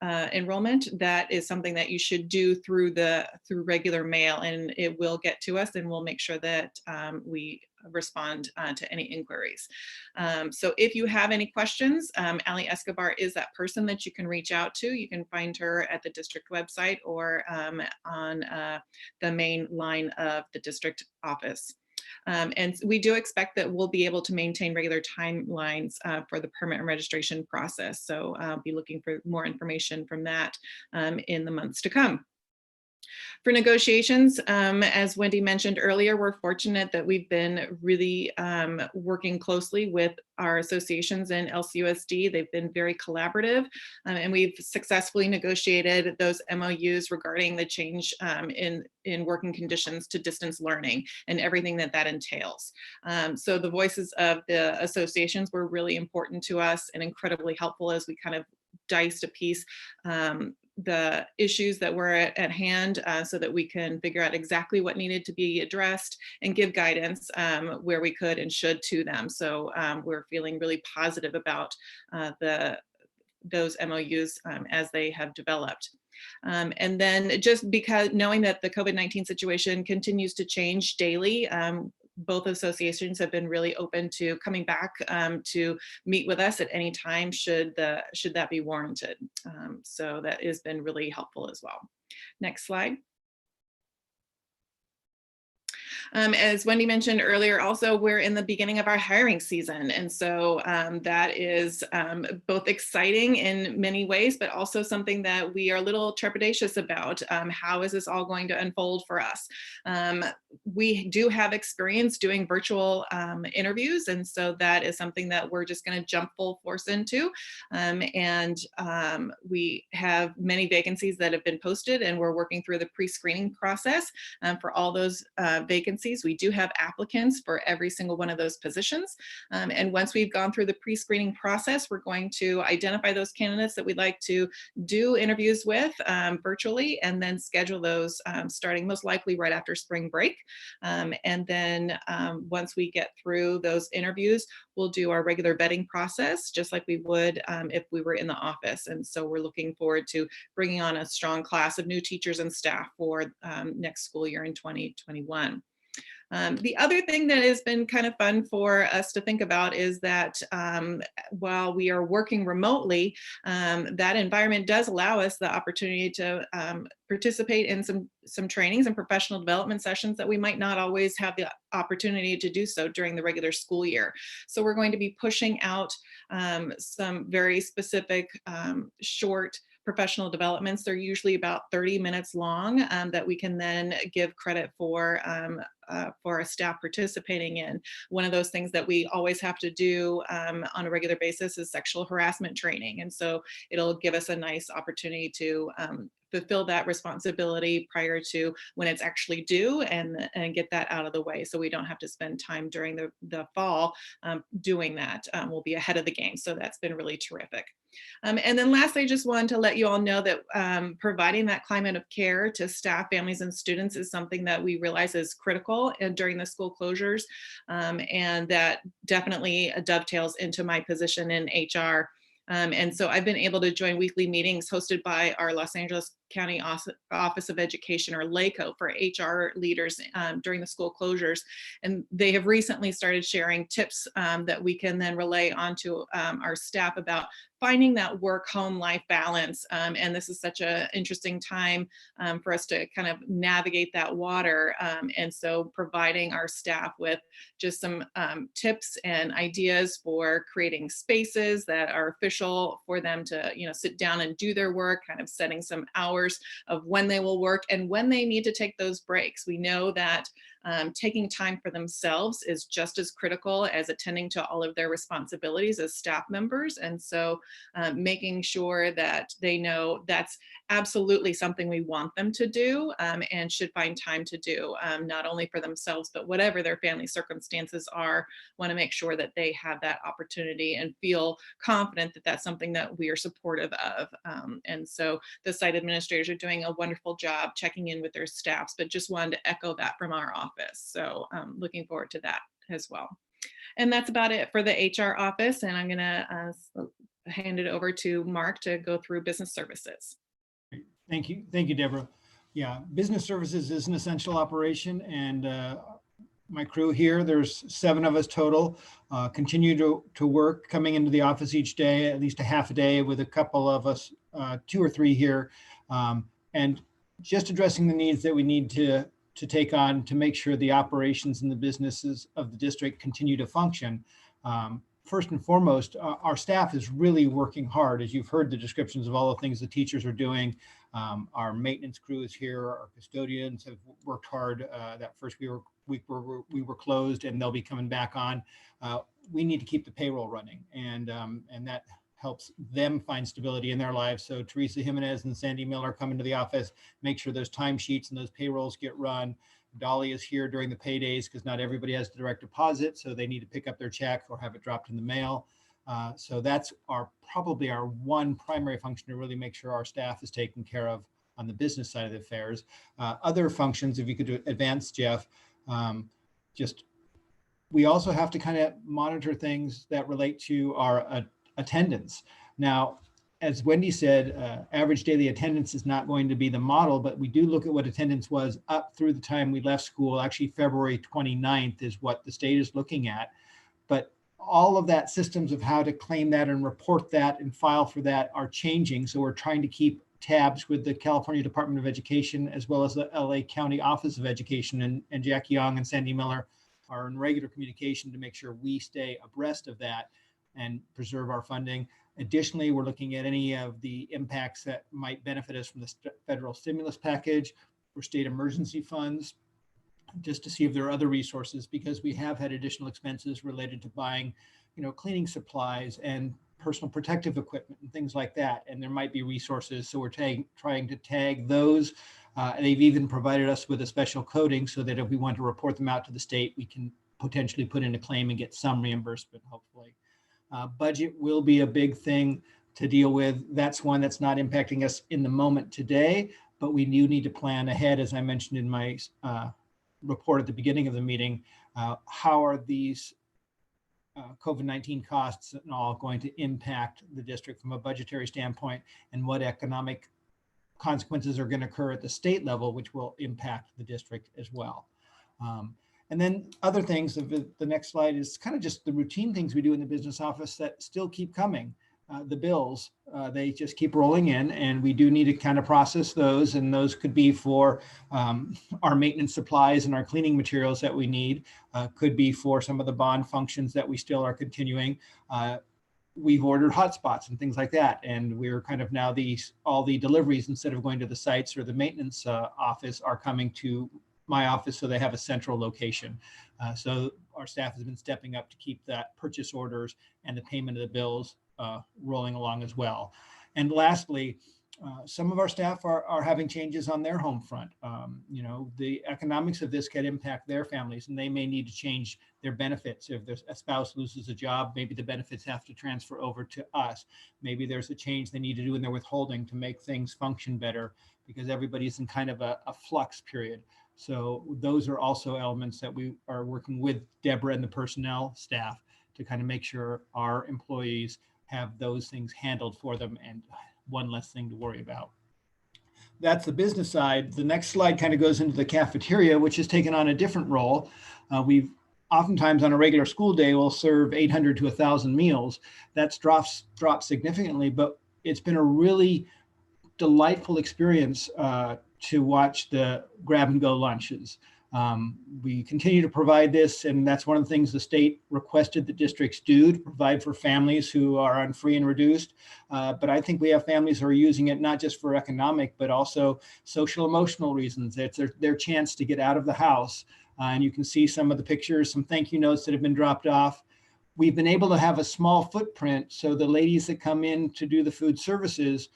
enrollment, that is something that you should do through regular mail, and it will get to us, and we'll make sure that we respond to any inquiries. So if you have any questions, Ali Escobar is that person that you can reach out to. You can find her at the district website or on the main line of the district office. And we do expect that we'll be able to maintain regular timelines for the permit and registration process. So I'll be looking for more information from that in the months to come. For negotiations, as Wendy mentioned earlier, we're fortunate that we've been really working closely with our associations and LCUSD. They've been very collaborative, and we've successfully negotiated those MOUs regarding the change in working conditions to distance learning and everything that entails. So the voices of the associations were really important to us and incredibly helpful as we kind of diced a piece the issues that were at hand so that we can figure out exactly what needed to be addressed and give guidance where we could and should to them. So we're feeling really positive about those MOUs as they have developed. And then just because knowing that the COVID-19 situation continues to change daily, both associations have been really open to coming back to meet with us at any time should that be warranted. So that has been really helpful as well. Next slide. As Wendy mentioned earlier, also we're in the beginning of our hiring season. And so that is both exciting in many ways, but also something that we are a little trepidatious about. How is this all going to unfold for us? We do have experience doing virtual interviews. And so that is something that we're just going to jump full force into. We have many vacancies that have been posted, and we're working through the pre-screening process for all those vacancies. We do have applicants for every single one of those positions. And once we've gone through the pre-screening process, we're going to identify those candidates that we'd like to do interviews with virtually, and then schedule those starting most likely right after spring break. And then once we get through those interviews, we'll do our regular vetting process, just like we would if we were in the office. And so we're looking forward to bringing on a strong class of new teachers and staff for next school year in 2021. The other thing that has been kind of fun for us to think about is that while we are working remotely, that environment does allow us the opportunity to participate in some trainings and professional development sessions that we might not always have the opportunity to do so during the regular school year. So we're going to be pushing out some very specific short professional developments. They're usually about 30 minutes long that we can then give credit for our staff participating in. One of those things that we always have to do on a regular basis is sexual harassment training. And so it'll give us a nice opportunity to fulfill that responsibility prior to when it's actually due and get that out of the way, so we don't have to spend time during the fall doing that. We'll be ahead of the game. So that's been really terrific. And then lastly, I just wanted to let you all know that providing that climate of care to staff, families, and students is something that we realize is critical during the school closures. And that definitely dovetails into my position in HR. And so I've been able to join weekly meetings hosted by our Los Angeles County Office of Education, or LACO, for HR leaders during the school closures. And they have recently started sharing tips that we can then relay onto our staff about finding that work-home life balance. And this is such an interesting time for us to kind of navigate that water. And so providing our staff with just some tips and ideas for creating spaces that are official for them to, sit down and do their work, kind of setting some hours of when they will work and when they need to take those breaks. We know that taking time for themselves is just as critical as attending to all of their responsibilities as staff members. And so making sure that they know that's absolutely something we want them to do and should find time to do, not only for themselves, but whatever their family circumstances are, want to make sure that they have that opportunity and feel confident that that's something that we are supportive of. And so the site administrators are doing a wonderful job checking in with their staffs, but just wanted to echo that from our office. So looking forward to that as well. And that's about it for the HR office. And I'm going to hand it over to Mark to go through business services. Thank you. Thank you, Deborah. Yeah, business services is an essential operation, and my crew here, there's 7 of us total, continue to work, coming into the office each day, at least a half a day, with a couple of us, 2 or 3 here, and just addressing the needs that we need to take on to make sure the operations and the businesses of the district continue to function. First and foremost, our staff is really working hard. As you've heard the descriptions of all the things the teachers are doing, our maintenance crew is here, our custodians have worked hard. That first week we were closed, and they'll be coming back on. We need to keep the payroll running, and that helps them find stability in their lives. So Teresa Jimenez and Sandy Miller come into the office, make sure those timesheets and those payrolls get run. Dolly is here during the paydays because not everybody has the direct deposit, so they need to pick up their check or have it dropped in the mail. So that's probably our one primary function, to really make sure our staff is taken care of on the business side of the affairs. Other functions, if you could advance, Jeff, we also have to kind of monitor things that relate to our attendance. Now, as Wendy said, average daily attendance is not going to be the model, but we do look at what attendance was up through the time we left school. Actually, February 29th is what the state is looking at. But all of that systems of how to claim that and report that and file for that are changing. So we're trying to keep tabs with the California Department of Education, as well as the LA County Office of Education, and Jack Young and Sandy Miller are in regular communication to make sure we stay abreast of that and preserve our funding. Additionally, we're looking at any of the impacts that might benefit us from the federal stimulus package or state emergency funds, just to see if there are other resources, because we have had additional expenses related to buying, cleaning supplies and personal protective equipment and things like that. And there might be resources. So we're trying to tag those. They've even provided us with a special coding so that if we want to report them out to the state, we can potentially put in a claim and get some reimbursement, hopefully. Budget will be a big thing to deal with. That's one that's not impacting us in the moment today, but we do need to plan ahead, as I mentioned in my report at the beginning of the meeting. How are these COVID-19 costs and all going to impact the district from a budgetary standpoint, and what economic consequences are going to occur at the state level, which will impact the district as well. And then other things, the next slide is kind of just the routine things we do in the business office that still keep coming. The bills, they just keep rolling in, and we do need to kind of process those. And those could be for our maintenance supplies and our cleaning materials that we need, could be for some of the bond functions that we still are continuing. We've ordered hotspots and things like that. And we're kind of now all the deliveries, instead of going to the sites or the maintenance office, are coming to my office, so they have a central location. So our staff has been stepping up to keep that purchase orders and the payment of the bills rolling along as well. And lastly, some of our staff are having changes on their home front. The economics of this can impact their families, and they may need to change their benefits. If a spouse loses a job, maybe the benefits have to transfer over to us. Maybe there's a change they need to do in their withholding to make things function better, because everybody's in kind of a flux period. So those are also elements that we are working with Deborah and the personnel staff to kind of make sure our employees have those things handled for them, and one less thing to worry about. That's the business side. The next slide kind of goes into the cafeteria, which has taken on a different role. We've oftentimes on a regular school day, we'll serve 800 to 1,000 meals. That's dropped significantly, but it's been a really delightful experience to watch the grab and go lunches. We continue to provide this, and that's one of the things the state requested the districts do, to provide for families who are on free and reduced. But I think we have families who are using it not just for economic, but also social emotional reasons. It's their chance to get out of the house. And you can see some of the pictures, some thank you notes that have been dropped off. We've been able to have a small footprint, so the ladies that come in to do the food services,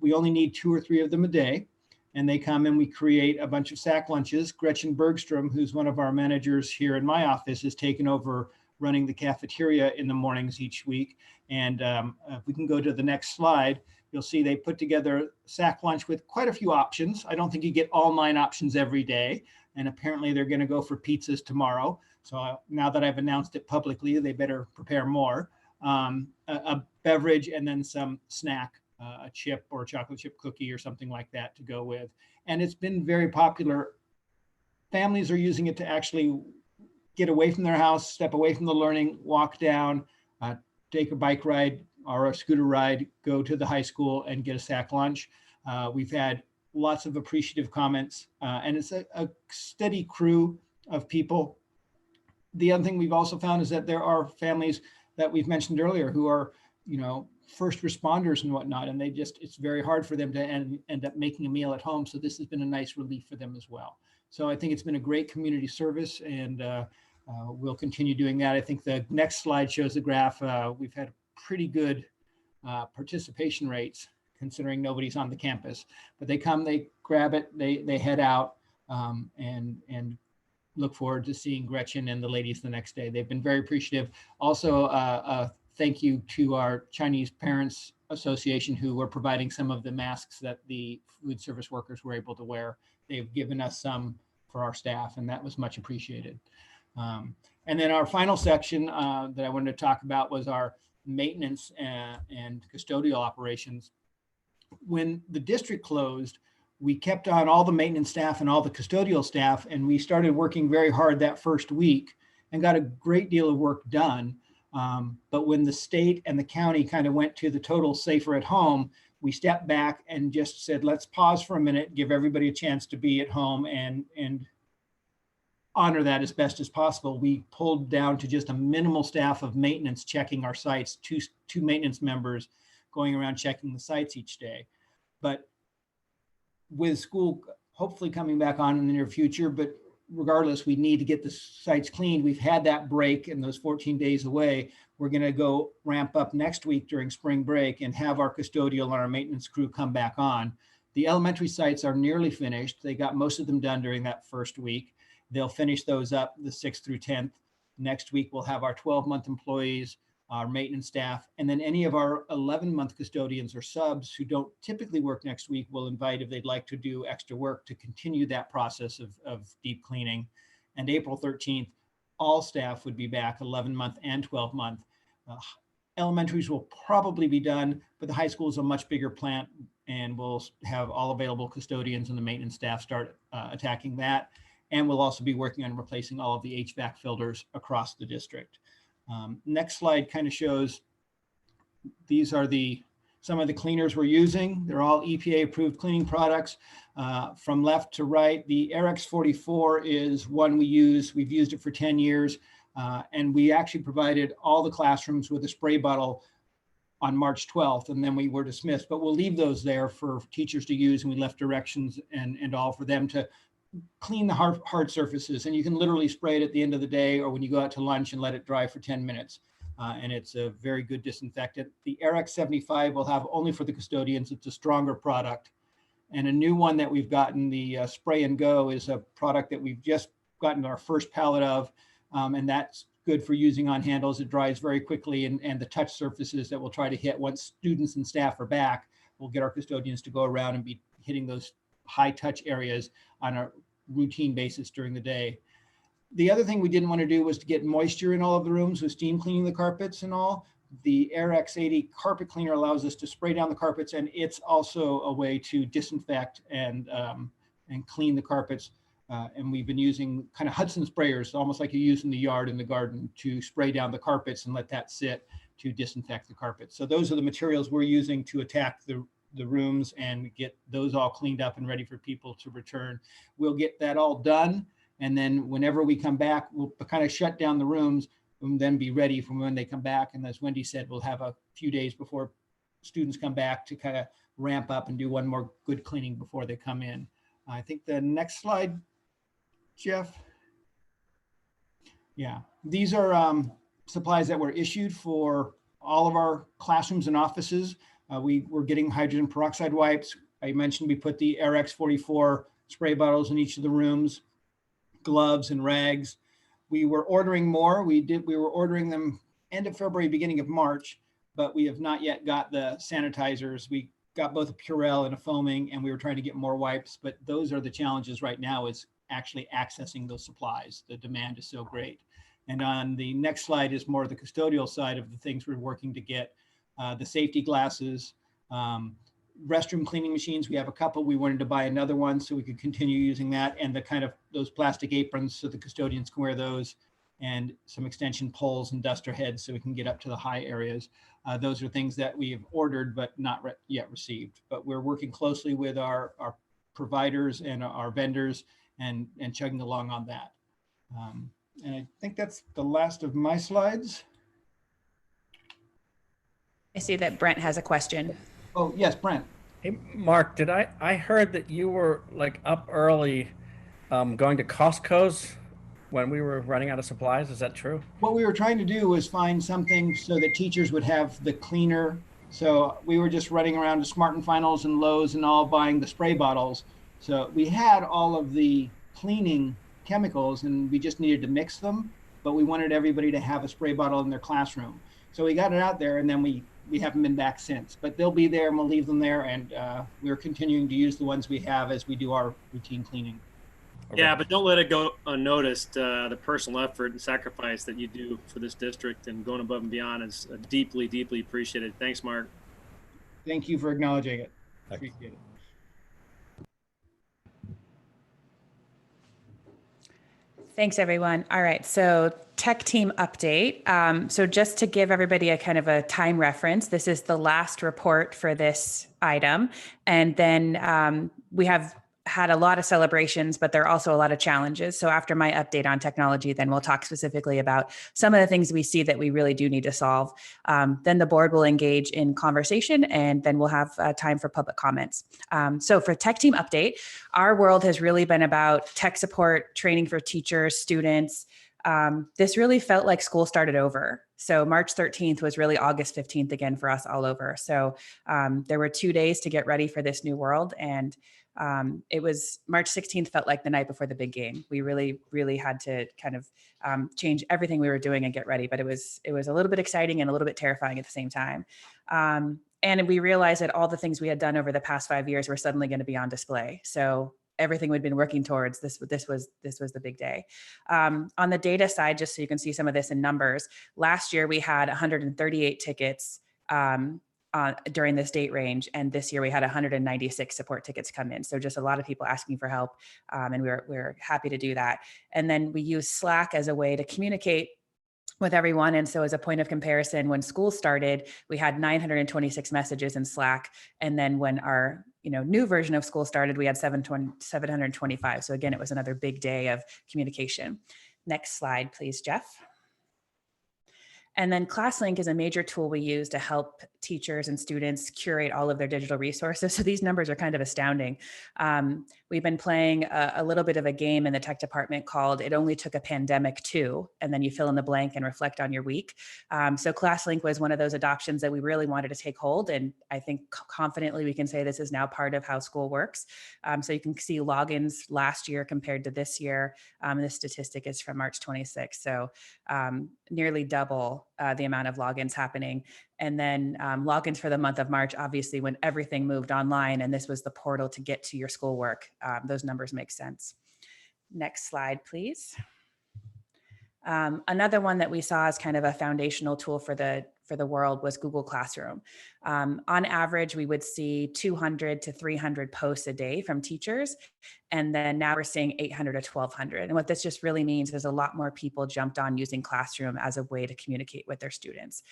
we only need 2 or 3 of them a day. And they come and we create a bunch of sack lunches. Gretchen Bergstrom, who's one of our managers here in my office, has taken over running the cafeteria in the mornings each week. And if we can go to the next slide, you'll see they put together sack lunch with quite a few options. I don't think you get all 9 options every day. And apparently they're going to go for pizzas tomorrow. So now that I've announced it publicly, they better prepare more. A beverage and then some snack. A chip or a chocolate chip cookie or something like that to go with. And it's been very popular. Families are using it to actually get away from their house, step away from the learning, walk down, take a bike ride or a scooter ride, go to the high school and get a sack lunch. We've had lots of appreciative comments, and it's a steady crew of people. The other thing we've also found is that there are families that we've mentioned earlier who are, first responders and whatnot, and it's very hard for them to end up making a meal at home. So this has been a nice relief for them as well. So I think it's been a great community service, and we'll continue doing that. I think the next slide shows the graph. We've had pretty good participation rates considering nobody's on the campus, but they come, they grab it, they head out, and look forward to seeing Gretchen and the ladies the next day. They've been very appreciative. Also, thank you to our Chinese Parents Association, who were providing some of the masks that the food service workers were able to wear. They've given us some for our staff, and that was much appreciated. And then our final section that I wanted to talk about was our maintenance and custodial operations. When the district closed, we kept on all the maintenance staff and all the custodial staff, and we started working very hard that first week and got a great deal of work done. But when the state and the county kind of went to the total safer at home, we stepped back and just said, let's pause for a minute, give everybody a chance to be at home and honor that as best as possible. We pulled down to just a minimal staff of maintenance checking our sites, two maintenance members going around checking the sites each day. But with school hopefully coming back on in the near future, but regardless, we need to get the sites cleaned. We've had that break and those 14 days away. We're going to go ramp up next week during spring break and have our custodial and our maintenance crew come back on. The elementary sites are nearly finished. They got most of them done during that first week. They'll finish those up the 6th through 10th. Next week, we'll have our 12-month employees, our maintenance staff, and then any of our 11-month custodians or subs who don't typically work next week will invite if they'd like to do extra work to continue that process of deep cleaning. And April 13th, all staff would be back, 11-month and 12-month. Elementaries will probably be done, but the high school is a much bigger plant, and we'll have all available custodians and the maintenance staff start attacking that. And we'll also be working on replacing all of the HVAC filters across the district. Next slide kind of shows these are some of the cleaners we're using. They're all EPA approved cleaning products. From left to right, the RX 44 is one we use. We've used it for 10 years. And we actually provided all the classrooms with a spray bottle on March 12th, and then we were dismissed. But we'll leave those there for teachers to use, and we left directions and all for them to clean the hard surfaces. And you can literally spray it at the end of the day or when you go out to lunch and let it dry for 10 minutes. And it's a very good disinfectant. The RX 75 will have only for the custodians. It's a stronger product. And a new one that we've gotten, the Spray and Go, is a product that we've just gotten our first pallet of. And that's good for using on handles. It dries very quickly, and the touch surfaces that we'll try to hit once students and staff are back, we'll get our custodians to go around and be hitting those high touch areas on a routine basis during the day. The other thing we didn't want to do was to get moisture in all of the rooms with steam cleaning the carpets and all. The RX 80 carpet cleaner allows us to spray down the carpets, and it's also a way to disinfect and clean the carpets. And we've been using kind of Hudson sprayers, almost like you use in the yard in the garden, to spray down the carpets and let that sit to disinfect the carpets. So those are the materials we're using to attack the rooms and get those all cleaned up and ready for people to return. We'll get that all done And then whenever we come back, we'll kind of shut down the rooms and then be ready for when they come back. And as Wendy said, we'll have a few days before students come back to kind of ramp up and do one more good cleaning before they come in. I think the next slide, Jeff. Yeah, these are supplies that were issued for all of our classrooms and offices. We were getting hydrogen peroxide wipes. I mentioned we put the RX44 spray bottles in each of the rooms, gloves and rags. We were ordering more. We were ordering them end of February, beginning of March, but we have not yet got the sanitizers. We got both a Purell and a foaming, and we were trying to get more wipes, but those are the challenges right now, is actually accessing those supplies. The demand is so great. And on the next slide is more of the custodial side of the things we're working to get. The safety glasses, restroom cleaning machines. We have a couple. We wanted to buy another one so we could continue using that, and the kind of those plastic aprons so the custodians can wear those, and some extension poles and duster heads so we can get up to the high areas. Those are things that we have ordered but not yet received. But we're working closely with our providers and our vendors and chugging along on that. And I think that's the last of my slides. I see that Brent has a question. Oh, yes, Brent. Hey, Mark, I heard that you were like up early going to Costco's when we were running out of supplies. Is that true? What we were trying to do was find something so that teachers would have the cleaner. So we were just running around to Smart and Finals and Lowe's and all buying the spray bottles. So we had all of the cleaning chemicals and we just needed to mix them, but we wanted everybody to have a spray bottle in their classroom. So we got it out there, and then we haven't been back since, but they'll be there and we'll leave them there. And we're continuing to use the ones we have as we do our routine cleaning. Okay. Yeah, but don't let it go unnoticed. The personal effort and sacrifice that you do for this district and going above and beyond is deeply, deeply appreciated. Thanks, Mark. Thank you for acknowledging it. Appreciate it. Thanks, everyone. All right, so tech team update. So just to give everybody a kind of a time reference, this is the last report for this item. And then we have had a lot of celebrations, but there are also a lot of challenges. So after my update on technology, then we'll talk specifically about some of the things we see that we really do need to solve. Then the board will engage in conversation, and then we'll have time for public comments. So for tech team update, our world has really been about tech support, training for teachers, students. This really felt like school started over. So March 13th was really August 15th again for us all over. So there were 2 days to get ready for this new world. And it was March 16th felt like the night before the big game. We really, really had to kind of change everything we were doing and get ready. But it was a little bit exciting and a little bit terrifying at the same time. And we realized that all the things we had done over the past 5 years were suddenly going to be on display. So everything we'd been working towards, this was the big day. On the data side, just so you can see some of this in numbers, last year we had 138 tickets during this date range. And this year we had 196 support tickets come in. So just a lot of people asking for help. And we're happy to do that. And then we use Slack as a way to communicate with everyone. And so as a point of comparison, when school started, we had 926 messages in Slack. And then when our new version of school started, we had 725. So again, it was another big day of communication. Next slide, please, Jeff. And then ClassLink is a major tool we use to help teachers and students curate all of their digital resources. So these numbers are kind of astounding. We've been playing a little bit of a game in the tech department called It Only Took a Pandemic To, and then you fill in the blank and reflect on your week. So ClassLink was one of those adoptions that we really wanted to take hold. And I think confidently we can say this is now part of how school works. So you can see logins last year compared to this year. This statistic is from March 26th. So nearly double the amount of logins happening. And then logins for the month of March, obviously when everything moved online and this was the portal to get to your schoolwork, those numbers make sense. Next slide, please. Another one that we saw as kind of a foundational tool for the world was Google Classroom. On average, we would see 200 to 300 posts a day from teachers. And then now we're seeing 800 to 1200. And what this just really means is a lot more people jumped on using Classroom as a way to communicate with their students.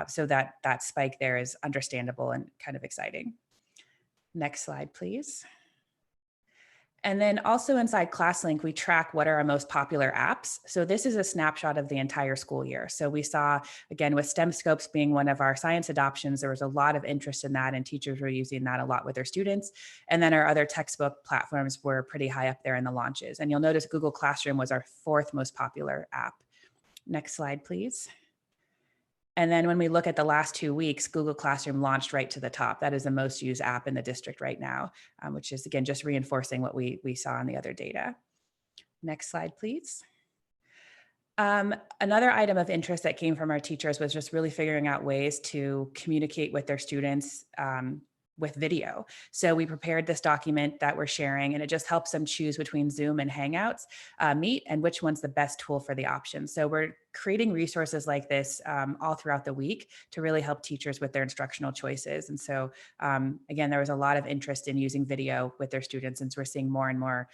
So that spike there is understandable and kind of exciting. Next slide, please. And then also inside ClassLink, we track what are our most popular apps. So this is a snapshot of the entire school year. So we saw, again, with STEM Scopes being one of our science adoptions, there was a lot of interest in that and teachers were using that a lot with their students. And then our other textbook platforms were pretty high up there in the launches. And you'll notice Google Classroom was our 4th most popular app. Next slide, please. And then when we look at the last 2 weeks, Google Classroom launched right to the top. That is the most used app in the district right now, which is, again, just reinforcing what we saw in the other data. Next slide, please. Another item of interest that came from our teachers was just really figuring out ways to communicate with their students with video. So we prepared this document that we're sharing, and it just helps them choose between Zoom and Hangouts, Meet, and which one's the best tool for the option. So we're creating resources like this all throughout the week to really help teachers with their instructional choices. And so again, there was a lot of interest in using video with their students, and so we're seeing more and more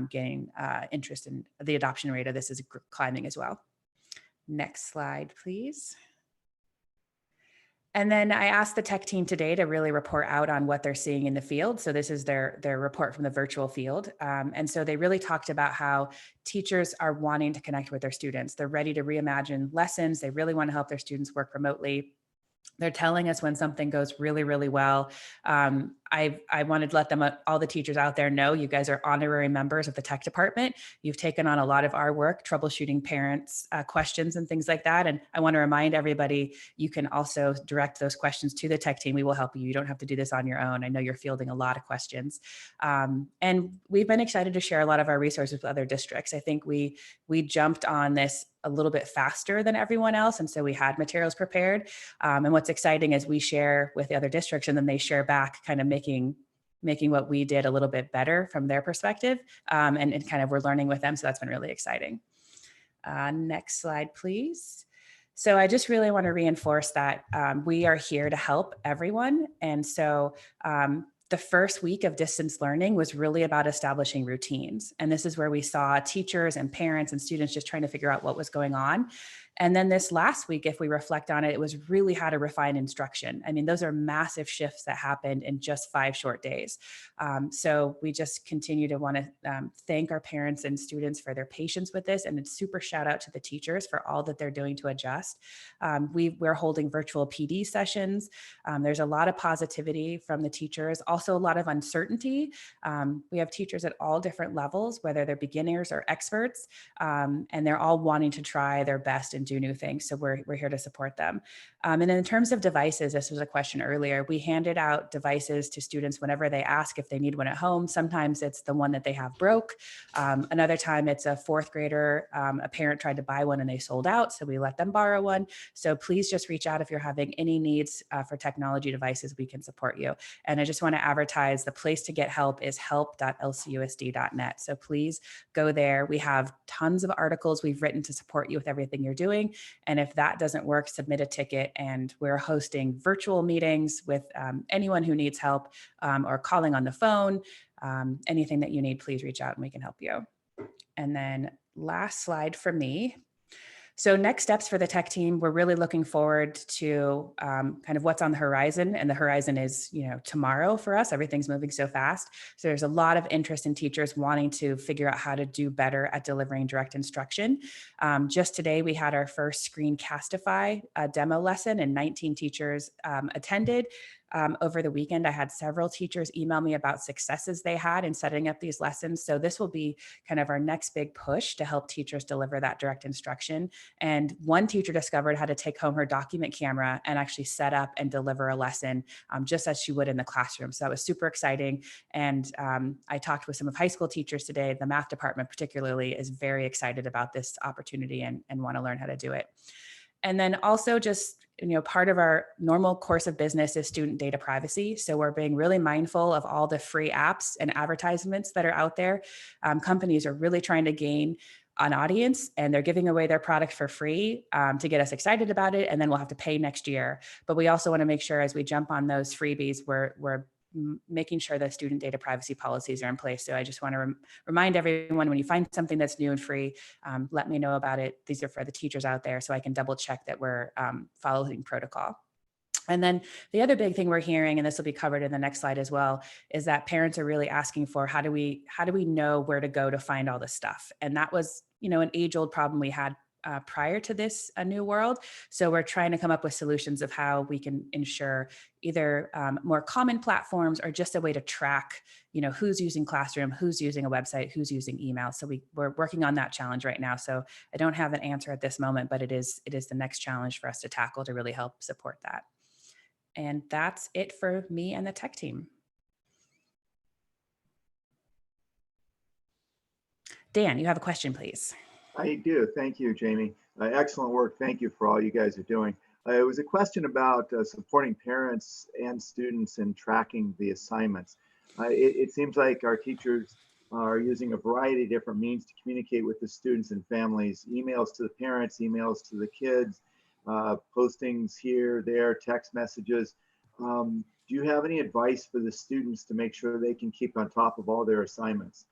getting interest in the adoption rate of this is climbing as well. Next slide, please. And then I asked the tech team today to really report out on what they're seeing in the field. So this is their report from the virtual field. And so they really talked about how teachers are wanting to connect with their students. They're ready to reimagine lessons. They really want to help their students work remotely. They're telling us when something goes really, really well. I wanted to let them, all the teachers out there know you guys are honorary members of the tech department. You've taken on a lot of our work, troubleshooting parents' questions and things like that. And I want to remind everybody, you can also direct those questions to the tech team. We will help you. You don't have to do this on your own. I know you're fielding a lot of questions. And we've been excited to share a lot of our resources with other districts. I think we jumped on this a little bit faster than everyone else. And so we had materials prepared. And what's exciting is we share with the other districts and then they share back, kind of making what we did a little bit better from their perspective. And kind of we're learning with them. So that's been really exciting. Next slide, please. So I just really want to reinforce that we are here to help everyone. And so the first week of distance learning was really about establishing routines. And this is where we saw teachers and parents and students just trying to figure out what was going on. And then this last week, if we reflect on it, it was really how to refine instruction. I mean, those are massive shifts that happened in just 5 short days. So we just continue to want to thank our parents and students for their patience with this. And a super shout out to the teachers for all that they're doing to adjust. We're holding virtual PD sessions. There's a lot of positivity from the teachers, also a lot of uncertainty. We have teachers at all different levels, whether they're beginners or experts, and they're all wanting to try their best and do new things. So we're here to support them. And in terms of devices, this was a question earlier, we handed out devices to students whenever they ask if they need one at home. Sometimes it's the one that they have broke. Another time it's a 4th grader, a parent tried to buy one and they sold out. So we let them borrow one. So please just reach out if you're having any needs for technology devices, we can support you. And I just want to advertise the place to get help is help.lcusd.net. So please go there. We have tons of articles we've written to support you with everything you're doing. And if that doesn't work, submit a ticket. And we're hosting virtual meetings with anyone who needs help or calling on the phone. Anything that you need, please reach out and we can help you. And then last slide for me. So next steps for the tech team, we're really looking forward to kind of what's on the horizon. And the horizon is, tomorrow for us. Everything's moving so fast. So there's a lot of interest in teachers wanting to figure out how to do better at delivering direct instruction. Just today, we had our first Screencastify demo lesson and 19 teachers attended. Over the weekend, I had several teachers email me about successes they had in setting up these lessons. So this will be kind of our next big push to help teachers deliver that direct instruction. And one teacher discovered how to take home her document camera and actually set up and deliver a lesson just as she would in the classroom. So that was super exciting. And I talked with some of high school teachers today. The math department particularly is very excited about this opportunity and want to learn how to do it. And then also just, part of our normal course of business is student data privacy. So we're being really mindful of all the free apps and advertisements that are out there. Companies are really trying to gain an audience and they're giving away their product for free to get us excited about it. And then we'll have to pay next year. But we also want to make sure as we jump on those freebies, we're making sure that student data privacy policies are in place. So I just want to remind everyone, when you find something that's new and free, let me know about it. These are for the teachers out there so I can double check that we're following protocol. And then the other big thing we're hearing, and this will be covered in the next slide as well, is that parents are really asking for how do we know where to go to find all this stuff? And that was, an age-old problem we had prior to this new world. So we're trying to come up with solutions of how we can ensure either more common platforms or just a way to track, who's using Classroom, who's using a website, who's using email. So we're working on that challenge right now. So I don't have an answer at this moment, but it is the next challenge for us to tackle to really help support that. And that's it for me and the tech team. Dan, you have a question, please. I do. Thank you, Jamie. Excellent work. Thank you for all you guys are doing. It was a question about supporting parents and students in tracking the assignments. It seems like our teachers are using a variety of different means to communicate with the students and families, emails to the parents, emails to the kids, postings here, there, text messages. Do you have any advice for the students to make sure they can keep on top of all their assignments?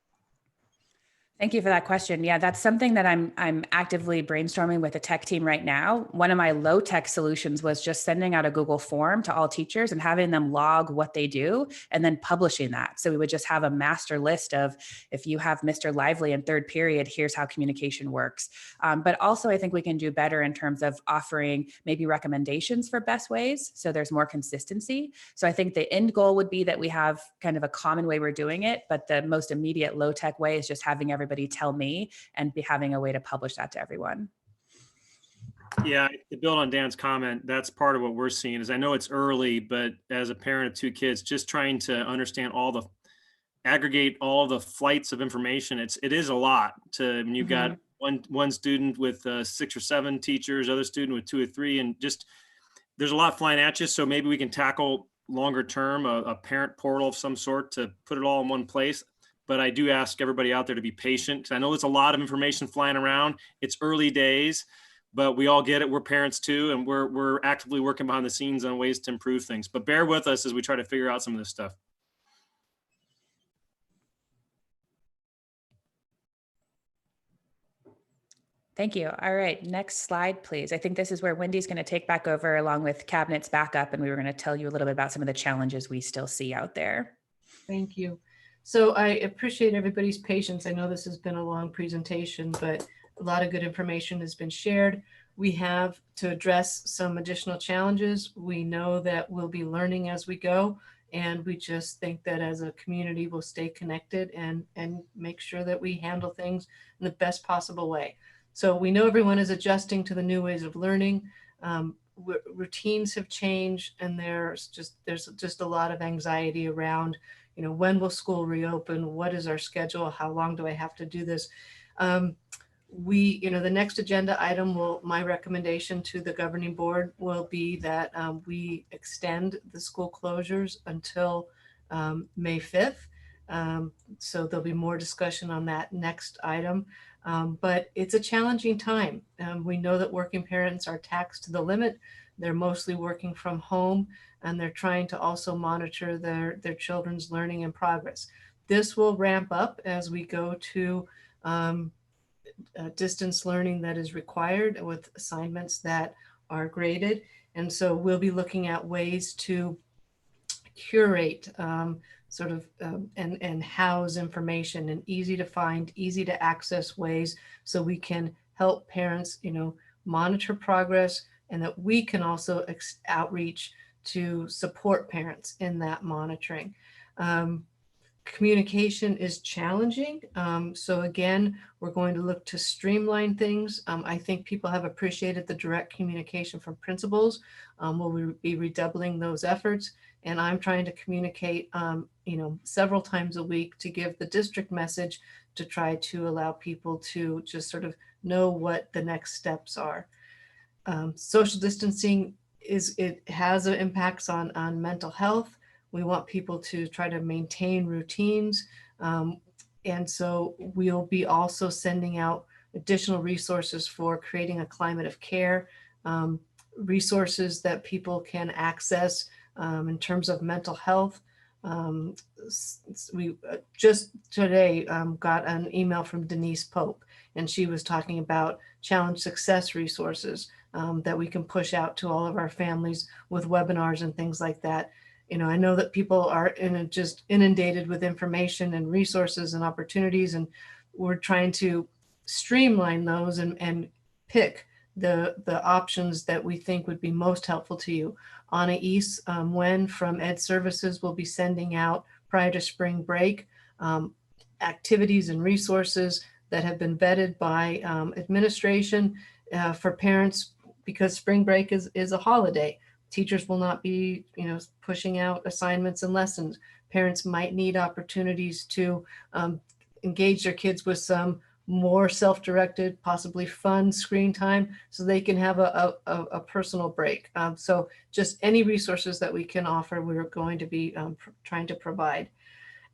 Thank you for that question. Yeah, that's something that I'm actively brainstorming with the tech team right now. One of my low tech solutions was just sending out a Google form to all teachers and having them log what they do and then publishing that. So we would just have a master list of, if you have Mr. Lively in third period, here's how communication works. But also I think we can do better in terms of offering maybe recommendations for best ways. So there's more consistency. So I think the end goal would be that we have kind of a common way we're doing it, but the most immediate low tech way is just having everybody tell me and be having a way to publish that to everyone. Yeah, to build on Dan's comment, that's part of what we're seeing. Is I know it's early, but as a parent of two kids, just trying to understand aggregate all the flights of information. It is a lot to when you've got one student with 6 or 7 teachers, other student with 2 or 3, and just there's a lot flying at you. So maybe we can tackle longer term a parent portal of some sort to put it all in one place. But I do ask everybody out there to be patient, because I know there's a lot of information flying around. It's early days, but we all get it. We're parents too, and we're actively working behind the scenes on ways to improve things. But bear with us as we try to figure out some of this stuff. Thank you. All right, next slide, please. I think this is where Wendy's going to take back over along with Cabinet's backup, and we were going to tell you a little bit about some of the challenges we still see out there. Thank you. So I appreciate everybody's patience. I know this has been a long presentation, but a lot of good information has been shared. We have to address some additional challenges. We know that we'll be learning as we go, and we just think that as a community, we'll stay connected and make sure that we handle things in the best possible way. So we know everyone is adjusting to the new ways of learning. Routines have changed, and there's just a lot of anxiety around, when will school reopen? What is our schedule? How long do I have to do this? The next agenda item my recommendation to the governing board will be that we extend the school closures until May 5th. So there'll be more discussion on that next item. But it's a challenging time. We know that working parents are taxed to the limit. They're mostly working from home, and they're trying to also monitor their children's learning and progress. This will ramp up as we go to distance learning that is required with assignments that are graded. And so we'll be looking at ways to curate and house information in easy to find, easy to access ways, so we can help parents, monitor progress, and that we can also outreach to support parents in that monitoring. Communication is challenging. So again, we're going to look to streamline things. I think people have appreciated the direct communication from principals. We'll be redoubling those efforts. And I'm trying to communicate, several times a week to give the district message to try to allow people to just sort of know what the next steps are. Social distancing has impacts on mental health. We want people to try to maintain routines. And so we'll be also sending out additional resources for creating a climate of care, resources that people can access in terms of mental health. We just today got an email from Denise Pope, and she was talking about challenge success resources that we can push out to all of our families with webinars and things like that. You know, I know that people are just inundated with information and resources and opportunities, and we're trying to streamline those and pick the options that we think would be most helpful to you. Anna East, Wen from Ed Services will be sending out prior to spring break activities and resources that have been vetted by administration for parents, because spring break is a holiday. Teachers will not be, you know, pushing out assignments and lessons. Parents might need opportunities to engage their kids with some more self-directed, possibly fun screen time, so they can have a personal break. So just any resources that we can offer, we're going to be trying to provide.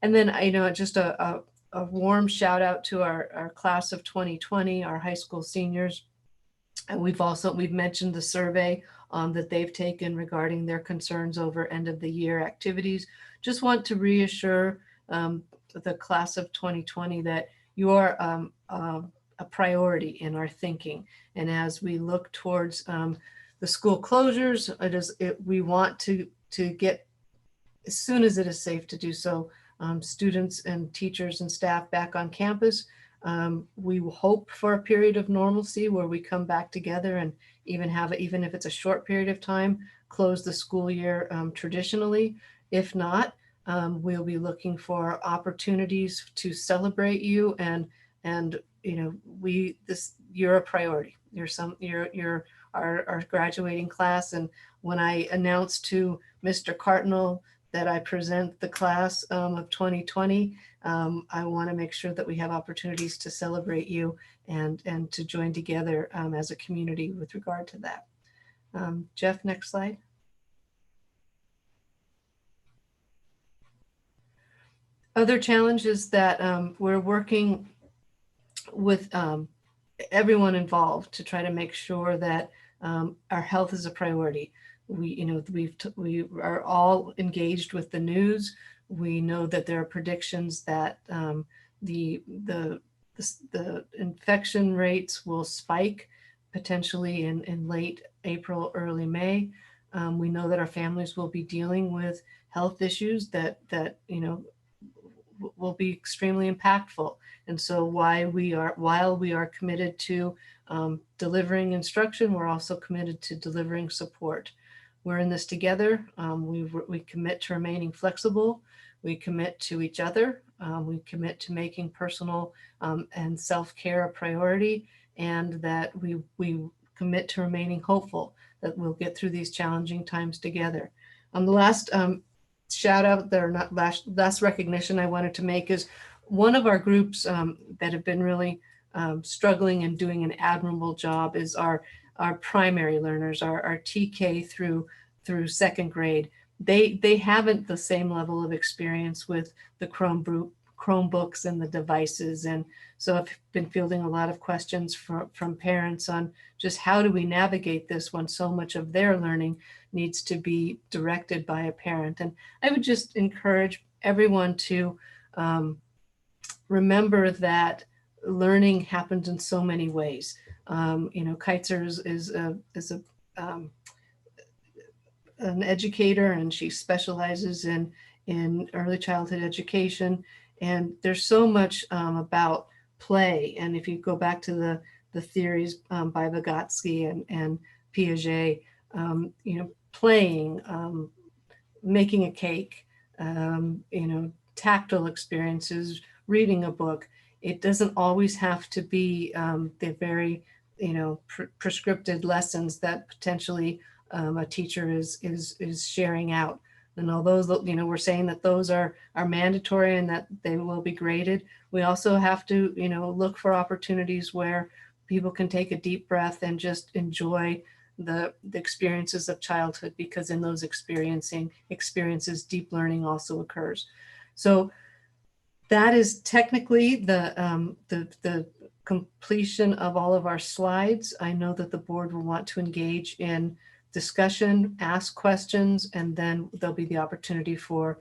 And then, you know, just a warm shout out to our class of 2020, our high school seniors. And we've mentioned the survey that they've taken regarding their concerns over end of the year activities. Just want to reassure the class of 2020 that you are a priority in our thinking. And as we look towards the school closures, we want to get, as soon as it is safe to do so, students and teachers and staff back on campus. We will hope for a period of normalcy where we come back together and even if it's a short period of time, close the school year traditionally. If not, we'll be looking for opportunities to celebrate you, and you know, you're a priority. You're our graduating class. And when I announced to Mr. Cardinal that I present the class of 2020, I want to make sure that we have opportunities to celebrate you and to join together as a community with regard to that. Jeff, next slide. Other challenges that we're working with everyone involved to try to make sure that our health is a priority. We are all engaged with the news. We know that there are predictions that the infection rates will spike potentially in late April, early May. We know that our families will be dealing with health issues that you know will be extremely impactful. And so while we are committed to delivering instruction, we're also committed to delivering support. We're in this together. We commit to remaining flexible. We commit to each other. We commit to making personal and self-care a priority, and that we commit to remaining hopeful that we'll get through these challenging times together. The last shout out there, not last recognition I wanted to make is one of our groups that have been really struggling and doing an admirable job is our primary learners, our TK through second grade. They haven't the same level of experience with the Chromebooks and the devices. And so I've been fielding a lot of questions from parents on just how do we navigate this when so much of their learning needs to be directed by a parent. And I would just encourage everyone to remember that learning happens in so many ways. You know, Keitzer is an educator, and she specializes in early childhood education. And there's so much about play. And if you go back to the theories by Vygotsky and Piaget, you know, playing, making a cake, you know, tactile experiences, reading a book. It doesn't always have to be the very, you know, prescripted lessons that potentially a teacher is sharing out. And although, you know, we're saying that those are mandatory and that they will be graded, we also have to, you know, look for opportunities where people can take a deep breath and just enjoy the experiences of childhood, because in those experiences, deep learning also occurs. So that is technically the completion of all of our slides. I know that the board will want to engage in discussion, ask questions, and then there'll be the opportunity for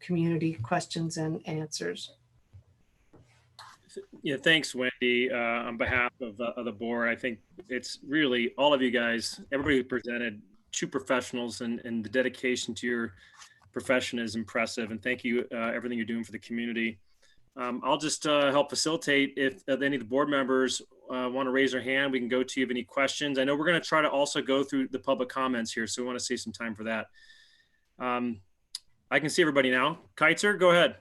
community questions and answers. Yeah, thanks, Wendy. On behalf of the board, I think it's really all of you guys, everybody who presented, true professionals, and the dedication to your profession is impressive. And thank you, everything you're doing for the community. I'll just help facilitate. If any of the board members want to raise their hand, we can go to you if any questions. I know we're going to try to also go through the public comments here, so we want to save some time for that. I can see everybody now. Kiteser, go ahead.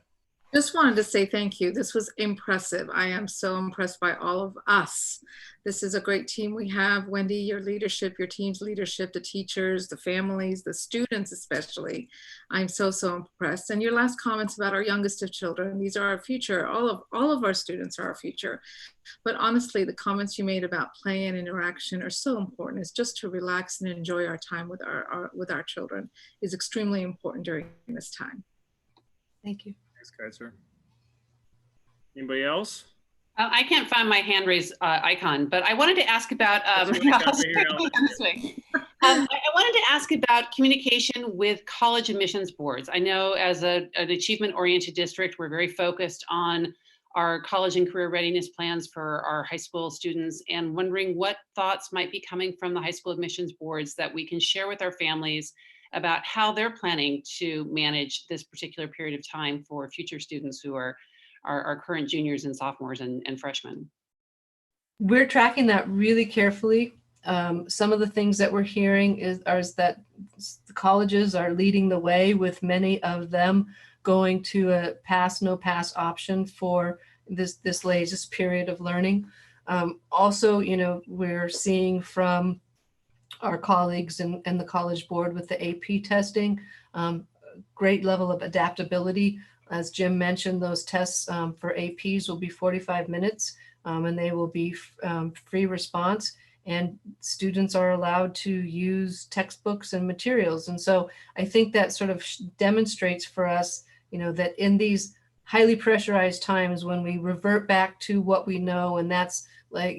Just wanted to say thank you. This was impressive. I am so impressed by all of us. This is a great team we have. Wendy, your leadership, your team's leadership, the teachers, the families, the students especially. I'm so impressed. And your last comments about our youngest of children, these are our future. All of our students are our future. But honestly, the comments you made about play and interaction are so important. It's just to relax and enjoy our time with our children is extremely important during this time. Thank you. Thanks, Kaiser. Anybody else? I can't find my hand raise icon, but I wanted to ask about. I wanted to ask about communication with college admissions boards. I know as an achievement-oriented district, we're very focused on our college and career readiness plans for our high school students, and wondering what thoughts might be coming from the high school admissions boards that we can share with our families about how they're planning to manage this particular period of time for future students who are our current juniors and sophomores and freshmen. We're tracking that really carefully. Some of the things that we're hearing is that the colleges are leading the way, with many of them going to a pass, no pass option for this latest period of learning. Also, we're seeing from our colleagues and the college board with the AP testing, great level of adaptability. As Jim mentioned, those tests for APs will be 45 minutes and they will be free response, and students are allowed to use textbooks and materials. And so I think that sort of demonstrates for us, that in these highly pressurized times when we revert back to what we know, and that's like,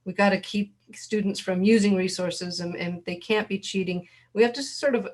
we got to keep students from using resources and they can't be cheating. We have to sort of,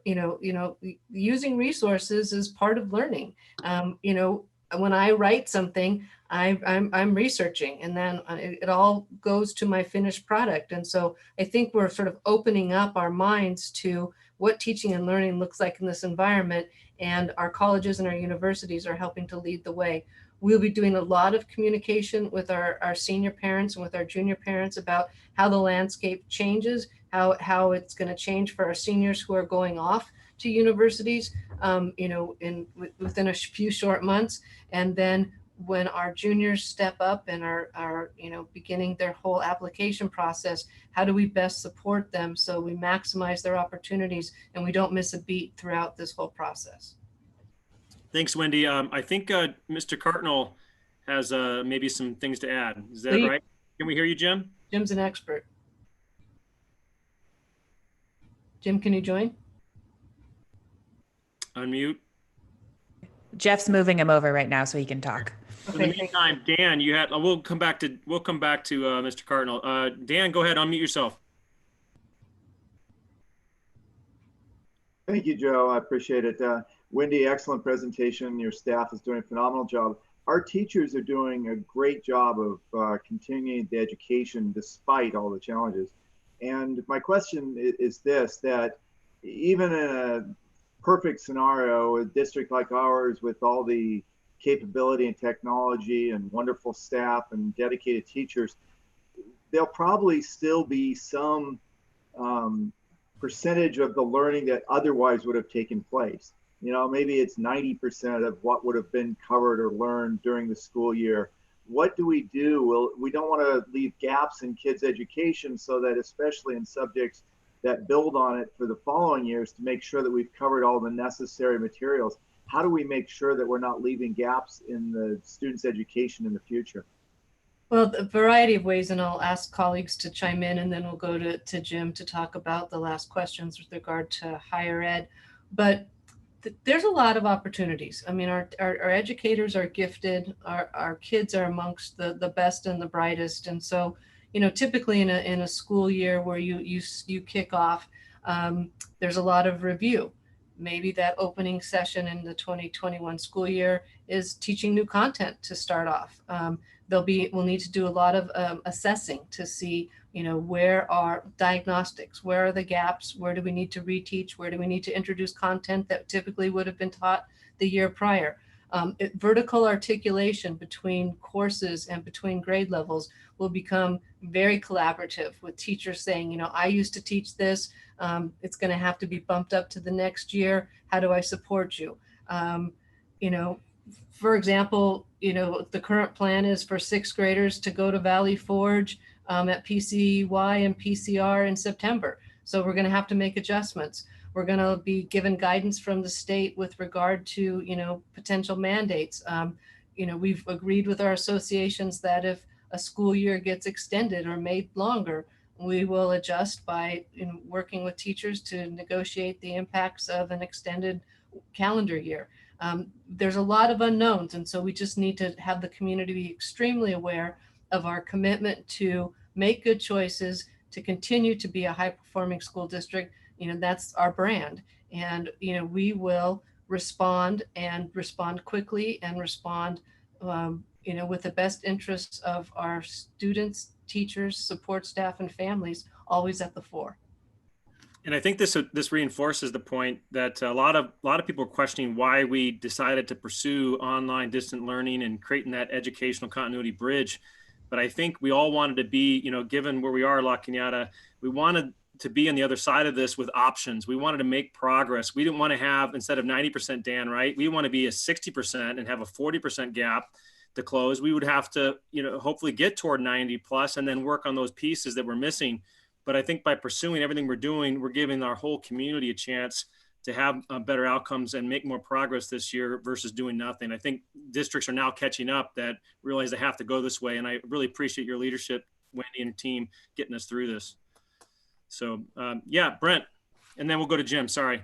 using resources is part of learning. When I write something, I'm researching, and then it all goes to my finished product. And so I think we're sort of opening up our minds to what teaching and learning looks like in this environment, and our colleges and our universities are helping to lead the way. We'll be doing a lot of communication with our senior parents and with our junior parents about how the landscape changes, how it's going to change for our seniors who are going off to universities, within a few short months. And then when our juniors step up and are beginning their whole application process, how do we best support them so we maximize their opportunities and we don't miss a beat throughout this whole process? Thanks, Wendy. I think Mr. Cardinal has maybe some things to add. Is that Please. right? Can we hear you, Jim? Jim's an expert. Jim, can you join? Unmute. Jeff's moving him over right now so he can talk. In the meantime, Dan, you had. We'll come back to Mr. Cardinal. Dan, go ahead. Unmute yourself. Thank you, Joe. I appreciate it. Wendy, excellent presentation. Your staff is doing a phenomenal job. Our teachers are doing a great job of continuing the education despite all the challenges. And my question is this, that even in a perfect scenario, a district like ours with all the capability and technology and wonderful staff and dedicated teachers, there'll probably still be some percentage of the learning that otherwise would have taken place. Maybe it's 90% of what would have been covered or learned during the school year. What do? Well, we don't want to leave gaps in kids' education, so that especially in subjects that build on it for the following years, to make sure that we've covered all the necessary materials. How do we make sure that we're not leaving gaps in the students' education in the future? Well, a variety of ways, and I'll ask colleagues to chime in, and then we'll go to Jim to talk about the last questions with regard to higher ed. But there's a lot of opportunities. I mean, our educators are gifted. Our kids are amongst the best and the brightest. And so, typically in a school year where you kick off, there's a lot of review. Maybe that opening session in the 2021 school year is teaching new content to start off. We'll need to do a lot of assessing to see, where are diagnostics, where are the gaps, where do we need to reteach, where do we need to introduce content that typically would have been taught the year prior. Vertical articulation between courses and between grade levels will become very collaborative, with teachers saying, I used to teach this, it's going to have to be bumped up to the next year. How do I support you? For example, the current plan is for sixth graders to go to Valley Forge at PCY and PCR in September. So we're going to have to make adjustments. We're going to be given guidance from the state with regard to, potential mandates. We've agreed with our associations that if a school year gets extended or made longer, we will adjust by working with teachers to negotiate the impacts of an extended calendar year. There's a lot of unknowns, and so we just need to have the community be extremely aware of our commitment to make good choices, to continue to be a high-performing school district. That's our brand, and we will respond quickly and respond with the best interests of our students, teachers, support staff, and families always at the fore. And I think this reinforces the point that a lot of people are questioning why we decided to pursue online distant learning and creating that educational continuity bridge. But I think we all wanted to be, given where we are, La Cañada, we wanted to be on the other side of this with options. We wanted to make progress. We didn't want to have, instead of 90%, Dan, right? We want to be a 60% and have a 40% gap to close. We would have to, hopefully get toward 90 plus and then work on those pieces that we're missing. But I think by pursuing everything we're doing, we're giving our whole community a chance to have better outcomes and make more progress this year versus doing nothing. I think districts are now catching up that realize they have to go this way. And I really appreciate your leadership, Wendy and team, getting us through this. So Brent, and then we'll go to Jim. Sorry,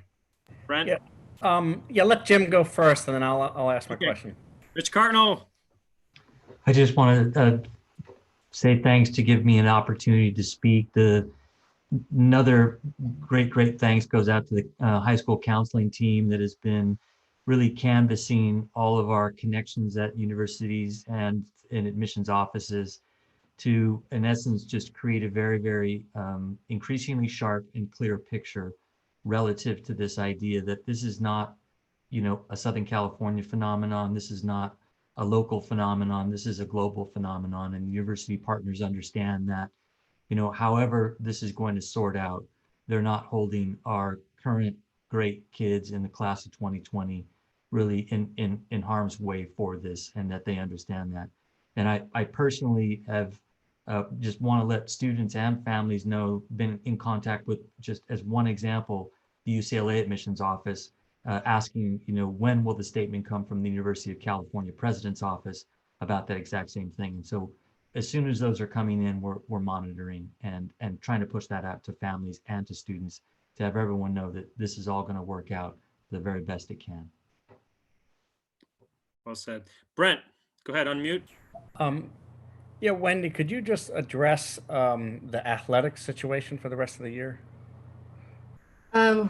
Brent. Yeah. Let Jim go first, and then I'll ask my question. Rich Cardinal. I just want to say thanks to give me an opportunity to speak. Another great thanks goes out to the high school counseling team that has been really canvassing all of our connections at universities and in admissions offices to, in essence, just create a very increasingly sharp and clear picture relative to this idea that this is not, a Southern California phenomenon. This is not a local phenomenon. This is a global phenomenon, and university partners understand that, however this is going to sort out, they're not holding our current great kids in the class of 2020 really in harm's way for this, and that they understand that. And I personally have just want to let students and families know, been in contact with, just as one example, the UCLA admissions office, asking, when will the statement come from the University of California President's office about that exact same thing. And so as soon as those are coming in, we're monitoring and trying to push that out to families and to students to have everyone know that this is all going to work out the very best it can. Well said. Brent, go ahead, unmute. Yeah, Wendy, could you just address the athletics situation for the rest of the year?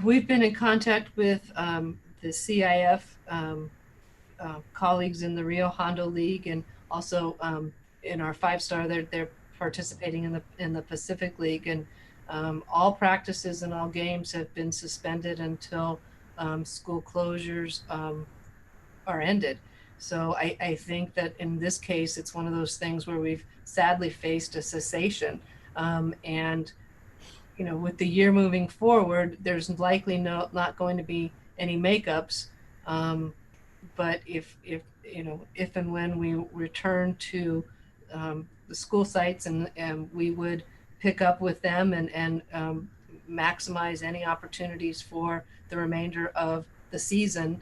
We've been in contact with the CIF colleagues in the Rio Hondo League, and also in our 5-star, they're participating in the Pacific League, and all practices and all games have been suspended until school closures are ended. So I think that in this case, it's one of those things where we've sadly faced a cessation, and with the year moving forward, there's likely not going to be any makeups. But if and when we return to the school sites, and we would pick up with them and maximize any opportunities for the remainder of the season.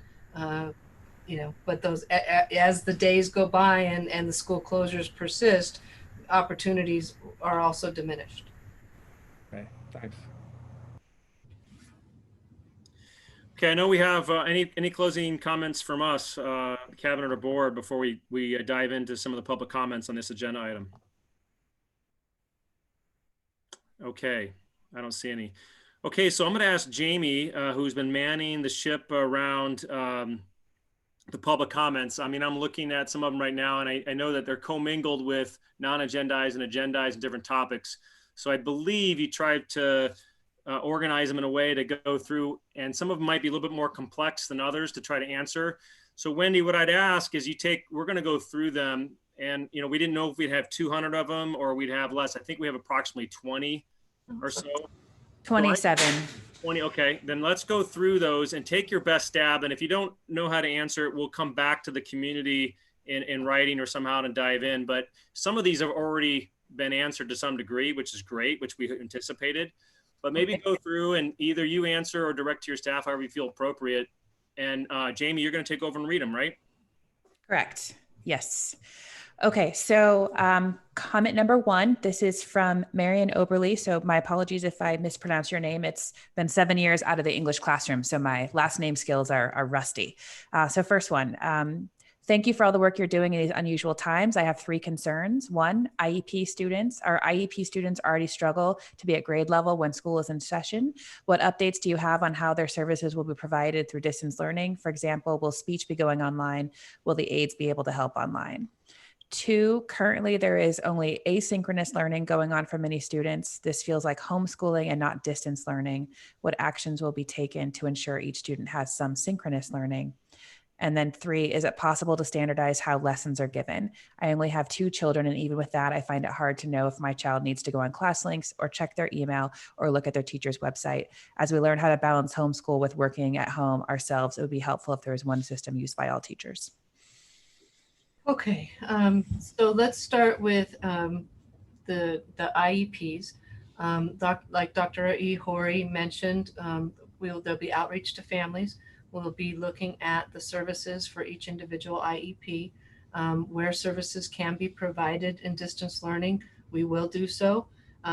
But those, as the days go by and the school closures persist, opportunities are also diminished. Okay, thanks. Okay, I know we have any closing comments from us, cabinet or board, before we dive into some of the public comments on this agenda item. Okay, I don't see any. Okay, so I'm going to ask Jamie, who's been manning the ship around the public comments. I mean, I'm looking at some of them right now, and I know that they're commingled with non-agendized and agendized and different topics. So I believe you tried to organize them in a way to go through, and some of them might be a little bit more complex than others to try to answer. So Wendy, what I'd ask is we're going to go through them, and we didn't know if we'd have 200 of them or we'd have less. I think we have approximately 20 or so. 27. 20, okay, then let's go through those and take your best stab. And if you don't know how to answer it, we'll come back to the community in writing or somehow to dive in. But some of these have already been answered to some degree, which is great, which we anticipated. But maybe go through and either you answer or direct to your staff, however you feel appropriate. And Jamie, you're going to take over and read them, right? Correct. Yes. Okay, so comment number 1, this is from Marion Oberly. So my apologies if I mispronounce your name. It's been 7 years out of the English classroom, so my last name skills are rusty. So first one, thank you for all the work you're doing in these unusual times. I have 3 concerns. 1, IEP students. Our IEP students already struggle to be at grade level when school is in session. What updates do you have on how their services will be provided through distance learning? For example, will speech be going online? Will the aides be able to help online? 2, currently there is only asynchronous learning going on for many students. This feels like homeschooling and not distance learning. What actions will be taken to ensure each student has some synchronous learning? And then 3, is it possible to standardize how lessons are given? I only have 2 children, and even with that, I find it hard to know if my child needs to go on class links or check their email or look at their teacher's website. As we learn how to balance homeschool with working at home ourselves, it would be helpful if there was one system used by all teachers. Okay, so let's start with the IEPs. Like Dr. Ihori mentioned, there'll be outreach to families. We'll be looking at the services for each individual IEP. Where services can be provided in distance learning, we will do so.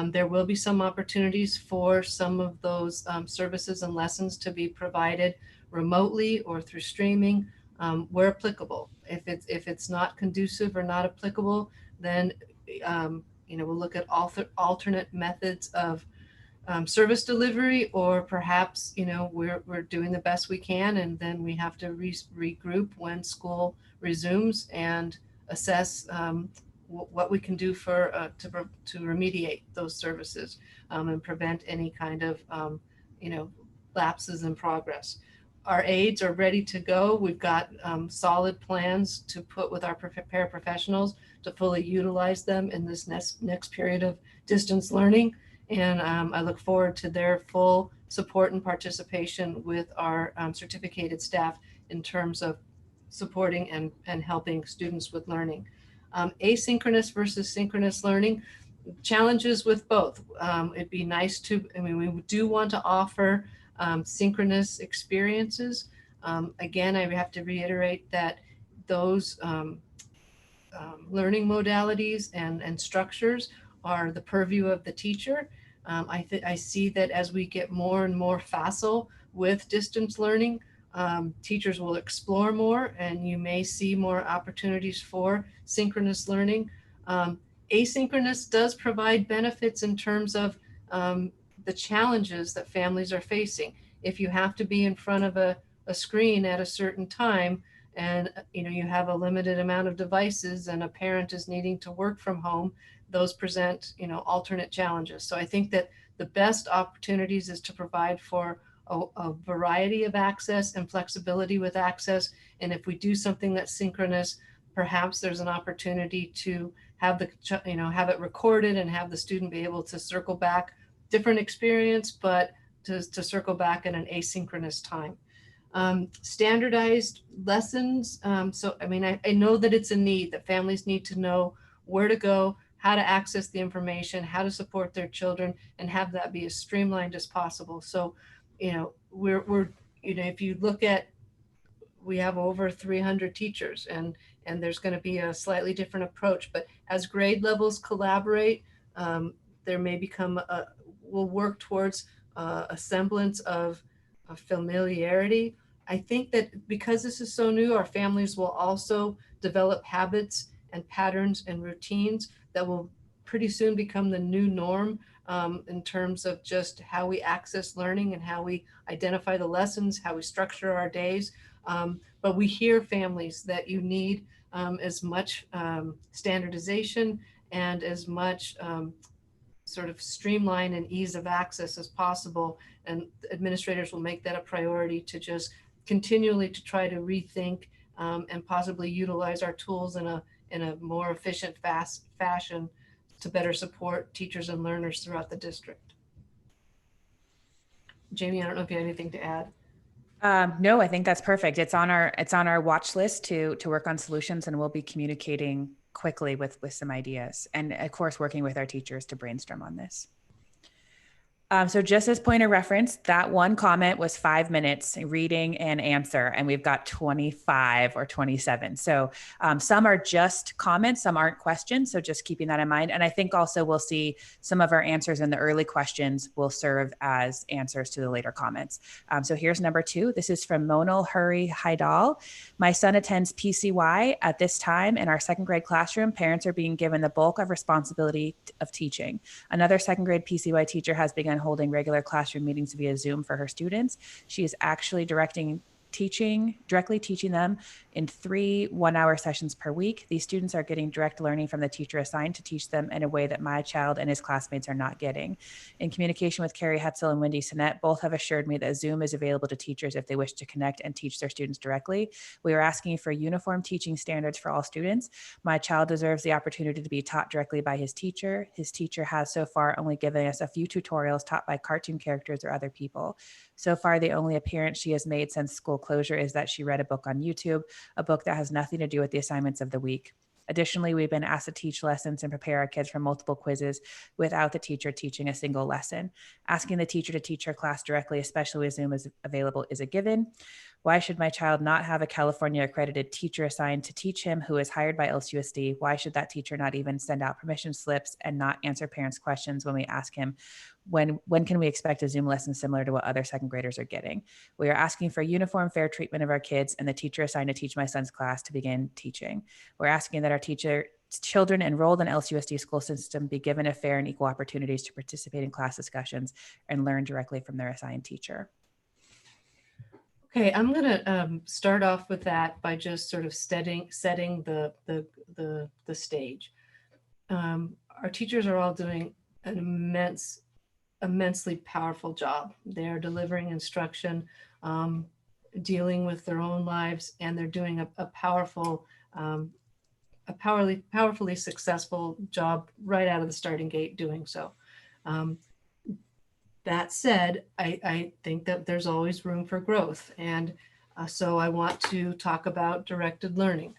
There will be some opportunities for some of those services and lessons to be provided remotely or through streaming. Where applicable. If it's not conducive or not applicable, then we'll look at alternate methods of service delivery, or perhaps we're doing the best we can, and then we have to regroup when school resumes and assess what we can do to remediate those services and prevent any kind of lapses in progress. Our aides are ready to go. We've got solid plans to put with our paraprofessionals to fully utilize them in this next period of distance learning. And I look forward to their full support and participation with our certificated staff in terms of supporting and helping students with learning. Asynchronous versus synchronous learning, challenges with both. It'd be nice we do want to offer synchronous experiences. Again, I have to reiterate that those learning modalities and structures are the purview of the teacher. I see that as we get more and more facile with distance learning, teachers will explore more, and you may see more opportunities for synchronous learning. Asynchronous does provide benefits in terms of the challenges that families are facing. If you have to be in front of a screen at a certain time, and you have a limited amount of devices, and a parent is needing to work from home, those present alternate challenges. So I think that the best opportunities is to provide for a variety of access and flexibility with access. And if we do something that's synchronous, perhaps there's an opportunity to have have it recorded and have the student be able to circle back. Different experience, but to circle back in an asynchronous time. Standardized lessons. So, I know that it's a need, that families need to know where to go, how to access the information, how to support their children, and have that be as streamlined as possible. So, if you look at, we have over 300 teachers, and there's going to be a slightly different approach, but as grade levels collaborate, there may become we'll work towards a semblance of familiarity. I think that because this is so new, our families will also develop habits and patterns and routines that will pretty soon become the new norm in terms of just how we access learning and how we identify the lessons, how we structure our days. But we hear families that you need as much standardization and as much sort of streamline and ease of access as possible. And administrators will make that a priority to just continually to try to rethink and possibly utilize our tools in a more efficient, fast fashion to better support teachers and learners throughout the district. Jamie, I don't know if you have anything to add. No, I think that's perfect. It's on our watch list to work on solutions, and we'll be communicating quickly with some ideas, and of course working with our teachers to brainstorm on this. So just as point of reference, that one comment was 5 minutes reading and answer, and we've got 25 or 27. So some are just comments, some aren't questions. So just keeping that in mind. And I think also we'll see some of our answers in the early questions will serve as answers to the later comments. So here's number 2. This is from Monal Hurry Haidal. My son attends PCY. At this time in our 2nd grade classroom, parents are being given the bulk of responsibility of teaching. Another 2nd grade PCY teacher has begun holding regular classroom meetings via Zoom for her students. She is actually directly teaching them in 3 one-hour sessions per week. These students are getting direct learning from the teacher assigned to teach them in a way that my child and his classmates are not getting. In communication with Carrie Hetzel and Wendy Sinnett, both have assured me that Zoom is available to teachers if they wish to connect and teach their students directly. We are asking for uniform teaching standards for all students. My child deserves the opportunity to be taught directly by his teacher. His teacher has so far only given us a few tutorials taught by cartoon characters or other people. So far, the only appearance she has made since school closure is that she read a book on YouTube, a book that has nothing to do with the assignments of the week. Additionally, we've been asked to teach lessons and prepare our kids for multiple quizzes without the teacher teaching a single lesson. Asking the teacher to teach her class directly, especially when Zoom is available, is a given. Why should my child not have a California accredited teacher assigned to teach him who is hired by LCUSD? Why should that teacher not even send out permission slips and not answer parents' questions when we ask him, when can we expect a Zoom lesson similar to what other 2nd graders are getting? We are asking for uniform, fair treatment of our kids and the teacher assigned to teach my son's class to begin teaching. We're asking that our children enrolled in LCUSD school system be given a fair and equal opportunities to participate in class discussions and learn directly from their assigned teacher. Okay, I'm going to start off with that by just sort of setting the stage. Our teachers are all doing an immensely powerful job. They are delivering instruction, dealing with their own lives, and they're doing a powerfully successful job right out of the starting gate doing so. That said, I think that there's always room for growth. And so I want to talk about directed learning.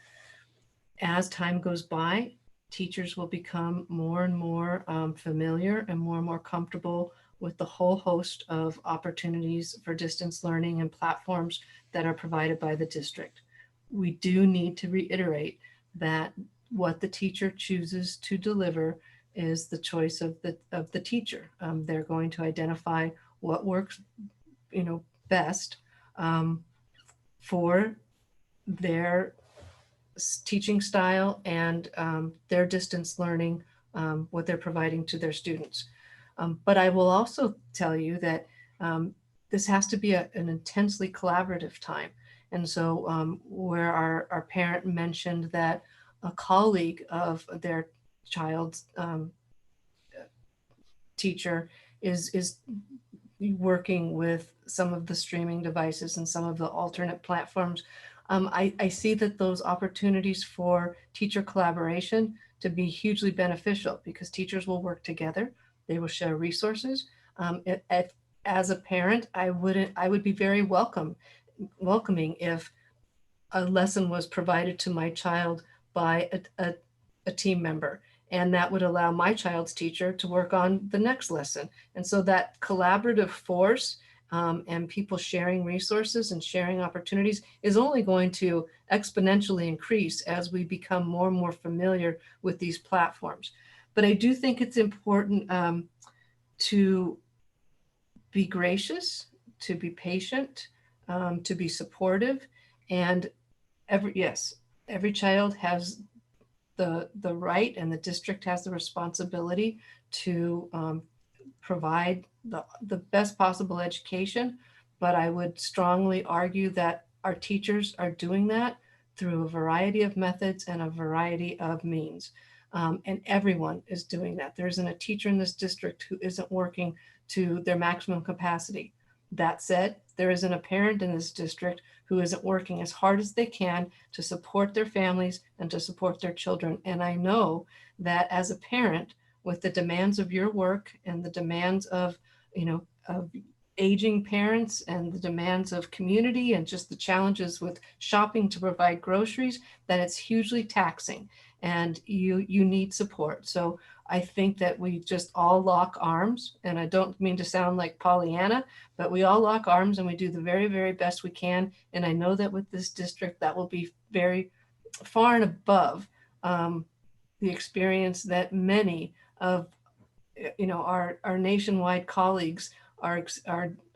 As time goes by, teachers will become more and more familiar and more comfortable with the whole host of opportunities for distance learning and platforms that are provided by the district. We do need to reiterate that what the teacher chooses to deliver is the choice of the teacher. They're going to identify what works, best for their teaching style and their distance learning, what they're providing to their students. But I will also tell you that this has to be an intensely collaborative time. And so where our parent mentioned that a colleague of their child's teacher is working with some of the streaming devices and some of the alternate platforms, I see that those opportunities for teacher collaboration to be hugely beneficial because teachers will work together. They will share resources. As a parent, I would be very welcoming if a lesson was provided to my child by a team member, and that would allow my child's teacher to work on the next lesson. And so that collaborative force and people sharing resources and sharing opportunities is only going to exponentially increase as we become more and more familiar with these platforms. But I do think it's important to be gracious, to be patient, to be supportive, and every child has the right, and the district has the responsibility to provide the best possible education. But I would strongly argue that our teachers are doing that through a variety of methods and a variety of means. And everyone is doing that. There isn't a teacher in this district who isn't working to their maximum capacity. That said, there isn't a parent in this district who isn't working as hard as they can to support their families and to support their children. And I know that as a parent, with the demands of your work and the demands of, of aging parents and the demands of community and just the challenges with shopping to provide groceries, that it's hugely taxing and you need support. So I think that we just all lock arms, and I don't mean to sound like Pollyanna, but we all lock arms and we do the very, very best we can. And I know that with this district, that will be very far and above the experience that many of our nationwide colleagues are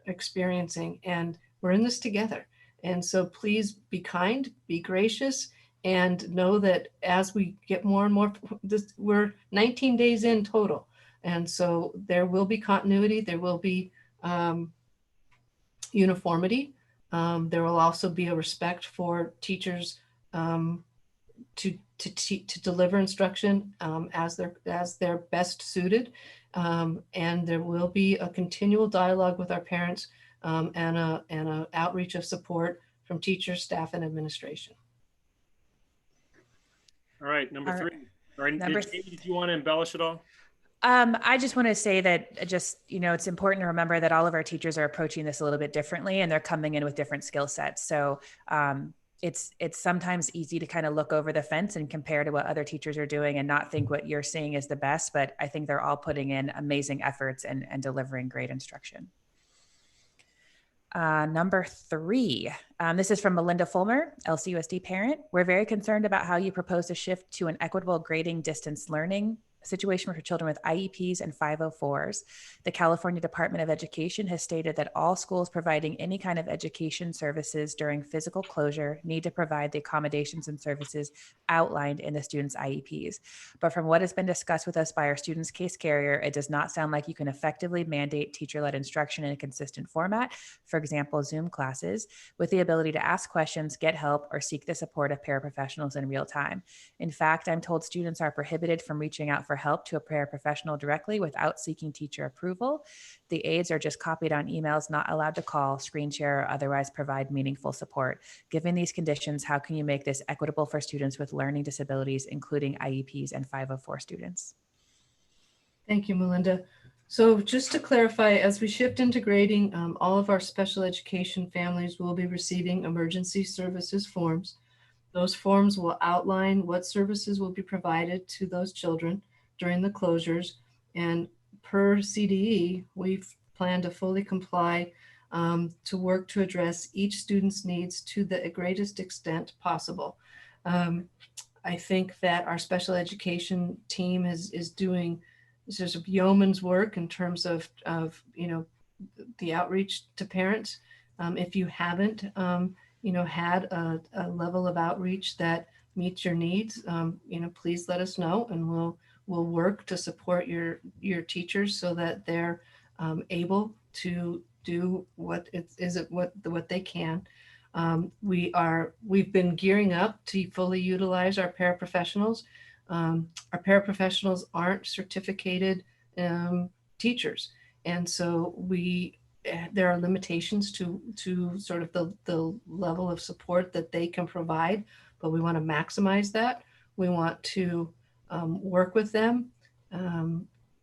experiencing, and we're in this together. And so please be kind, be gracious, and know that as we get more and more, we're 19 days in total. And so there will be continuity, there will be uniformity. There will also be a respect for teachers to deliver instruction as they're best suited. And there will be a continual dialogue with our parents and a outreach of support from teachers, staff, and administration. All right, number three. All right, Jamie, did you want to embellish at all? I just want to say that it's important to remember that all of our teachers are approaching this a little bit differently, and they're coming in with different skill sets. So it's sometimes easy to kind of look over the fence and compare to what other teachers are doing and not think what you're seeing is the best, but I think they're all putting in amazing efforts and delivering great instruction. Number three, this is from Melinda Fulmer, LCUSD parent. We're very concerned about how you propose to shift to an equitable grading distance learning situation for children with IEPs and 504s. The California Department of Education has stated that all schools providing any kind of education services during physical closure need to provide the accommodations and services outlined in the student's IEPs. But from what has been discussed with us by our student's case carrier, it does not sound like you can effectively mandate teacher-led instruction in a consistent format, for example, Zoom classes, with the ability to ask questions, get help, or seek the support of paraprofessionals in real time. In fact, I'm told students are prohibited from reaching out for help to a paraprofessional directly without seeking teacher approval. The aides are just copied on emails, not allowed to call, screen share, or otherwise provide meaningful support. Given these conditions, how can you make this equitable for students with learning disabilities, including IEPs and 504 students? Thank you, Melinda. So just to clarify, as we shift into grading, all of our special education families will be receiving emergency services forms. Those forms will outline what services will be provided to those children during the closures. And per CDE, we've planned to fully comply to work to address each student's needs to the greatest extent possible. I think that our special education team is doing sort of yeoman's work in terms of the outreach to parents. If you haven't had a level of outreach that meets your needs, please let us know, and we'll work to support your teachers so that they're able to do what they can. We've been gearing up to fully utilize our paraprofessionals. Our paraprofessionals aren't certificated teachers, and so there are limitations to sort of the level of support that they can provide, but we want to maximize that. We want to work with them.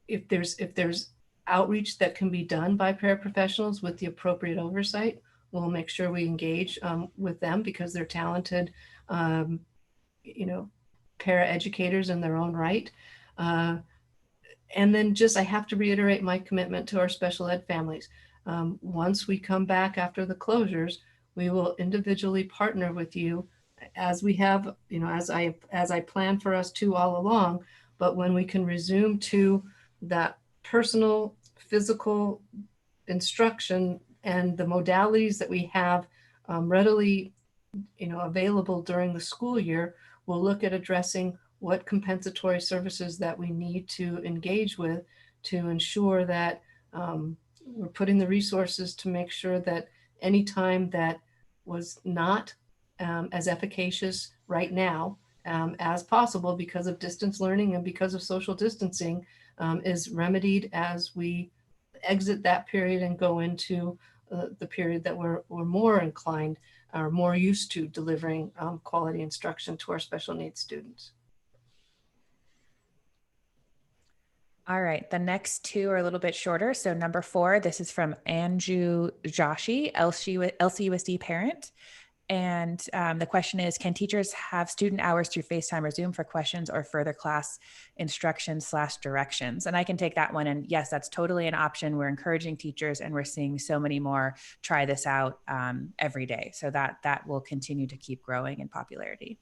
If there's outreach that can be done by paraprofessionals with the appropriate oversight, we'll make sure we engage with them, because they're talented, paraeducators in their own right. And then I have to reiterate my commitment to our special ed families. Once we come back after the closures, we will individually partner with you, as we have, as I plan for us to all along. But when we can resume to that personal, physical instruction and the modalities that we have readily available during the school year, we'll look at addressing what compensatory services that we need to engage with to ensure that we're putting the resources to make sure that any time that was not as efficacious right now as possible because of distance learning and because of social distancing is remedied as we exit that period and go into the period that we're more inclined or more used to delivering quality instruction to our special needs students. All right, the next two are a little bit shorter. So number 4, this is from Anju Joshi, LCUSD parent. And the question is, can teachers have student hours through FaceTime or Zoom for questions or further class instruction/directions? And I can take that one. And yes, that's totally an option. We're encouraging teachers and we're seeing so many more try this out every day. So that will continue to keep growing in popularity.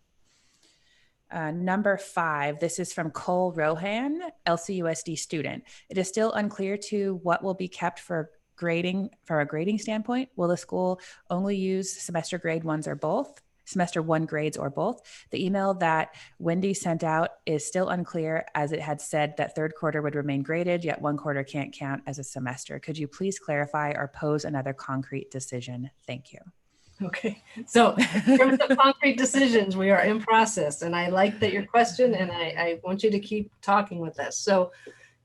Number 5, this is from Cole Rohan, LCUSD student. It is still unclear to what will be kept for grading, from a grading standpoint. Will the school only use semester grade ones or both? Semester 1 grades or both? The email that Wendy sent out is still unclear, as it had said that third quarter would remain graded, yet one quarter can't count as a semester. Could you please clarify or pose another concrete decision? Thank you. Okay, so in terms of concrete decisions, we are in process, and I like that your question, and I want you to keep talking with us. So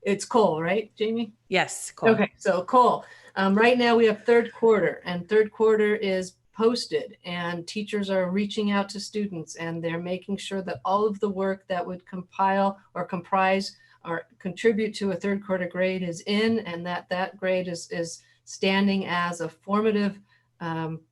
it's Cole, right, Jamie? Yes, Cole. Okay, so Cole, right now we have third quarter, and third quarter is posted, and teachers are reaching out to students, and they're making sure that all of the work that would compile or comprise or contribute to a third quarter grade is in, and that grade is standing as a formative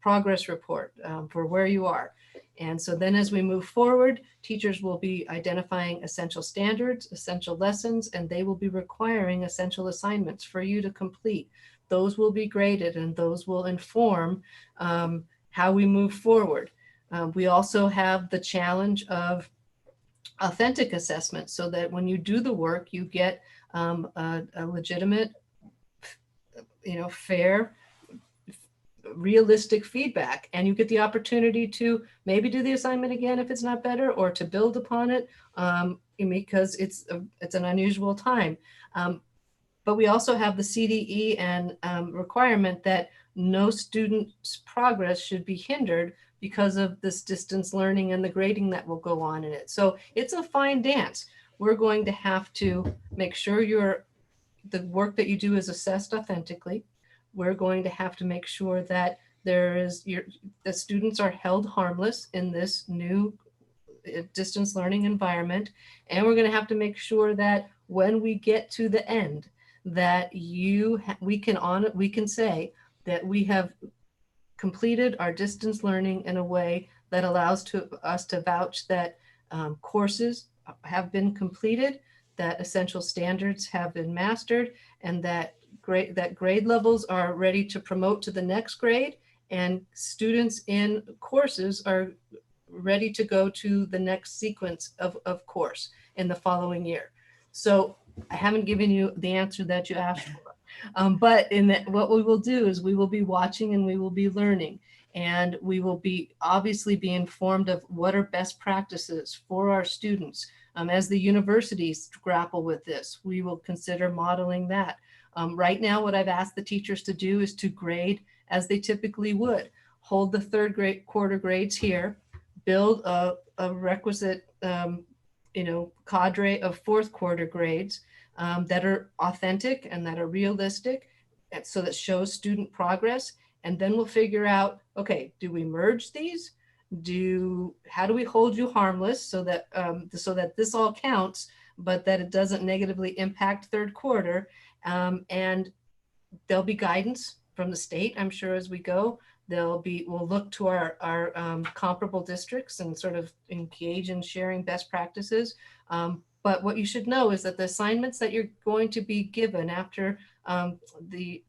progress report for where you are. And so then as we move forward, teachers will be identifying essential standards, essential lessons, and they will be requiring essential assignments for you to complete. Those will be graded and those will inform how we move forward. We also have the challenge of authentic assessment so that when you do the work, you get a legitimate, fair, realistic feedback, and you get the opportunity to maybe do the assignment again if it's not better, or to build upon it because it's an unusual time. But we also have the CDE and requirement that no student's progress should be hindered because of this distance learning and the grading that will go on in it. So it's a fine dance. We're going to have to make sure the work that you do is assessed authentically. We're going to have to make sure that the students are held harmless in this new distance learning environment. And we're going to have to make sure that when we get to the end, that we can say that we have completed our distance learning in a way that allows us to vouch that courses have been completed, that essential standards have been mastered, and that grade levels are ready to promote to the next grade, and students in courses are ready to go to the next sequence of course in the following year. So I haven't given you the answer that you asked for, but what we will do is we will be watching and we will be learning, and we will obviously be informed of what are best practices for our students. As the universities grapple with this, we will consider modeling that. Right now, what I've asked the teachers to do is to grade as they typically would. Hold the third quarter grades here, build a requisite cadre of fourth quarter grades that are authentic and that are realistic, and so that shows student progress. And then we'll figure out, okay, do we merge these? How do we hold you harmless so that this all counts, but that it doesn't negatively impact third quarter? And there'll be guidance from the state, I'm sure, as we go. We'll look to our comparable districts and sort of engage in sharing best practices. But what you should know is that the assignments that you're going to be given after the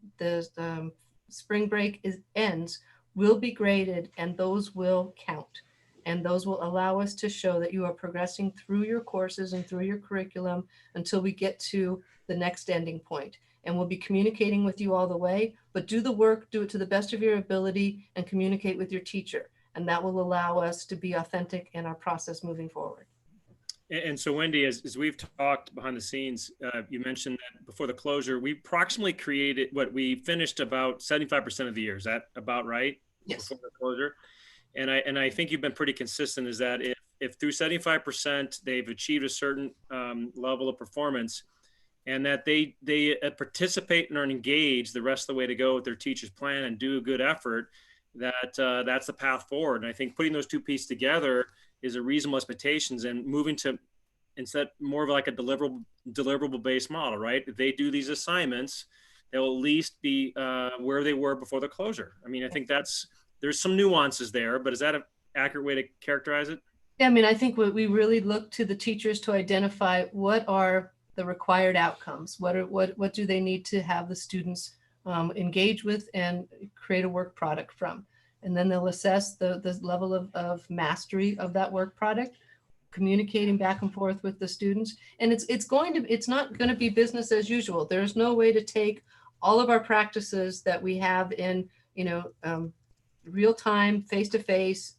spring break ends will be graded, and those will count. And those will allow us to show that you are progressing through your courses and through your curriculum until we get to the next ending point. And we'll be communicating with you all the way, but do the work, do it to the best of your ability, and communicate with your teacher. And that will allow us to be authentic in our process moving forward. And so, Wendy, as we've talked behind the scenes, you mentioned that before the closure, we approximately created we finished about 75% of the year. Is that about right? Yes. Before the closure. And I think you've been pretty consistent is that if through 75% they've achieved a certain level of performance, and that they participate and are engaged the rest of the way to go with their teacher's plan and do a good effort, that's the path forward. And I think putting those two pieces together is a reasonable expectations, and moving to instead more of like a deliverable based model, right? If they do these assignments, they'll at least be where they were before the closure. I mean, I think there's some nuances there, but is that an accurate way to characterize it? Yeah, I mean, I think we really look to the teachers to identify what are the required outcomes. What do they need to have the students engage with and create a work product from? And then they'll assess the level of mastery of that work product, communicating back and forth with the students. And it's not going to be business as usual. There's no way to take all of our practices that we have in, real time, face-to-face,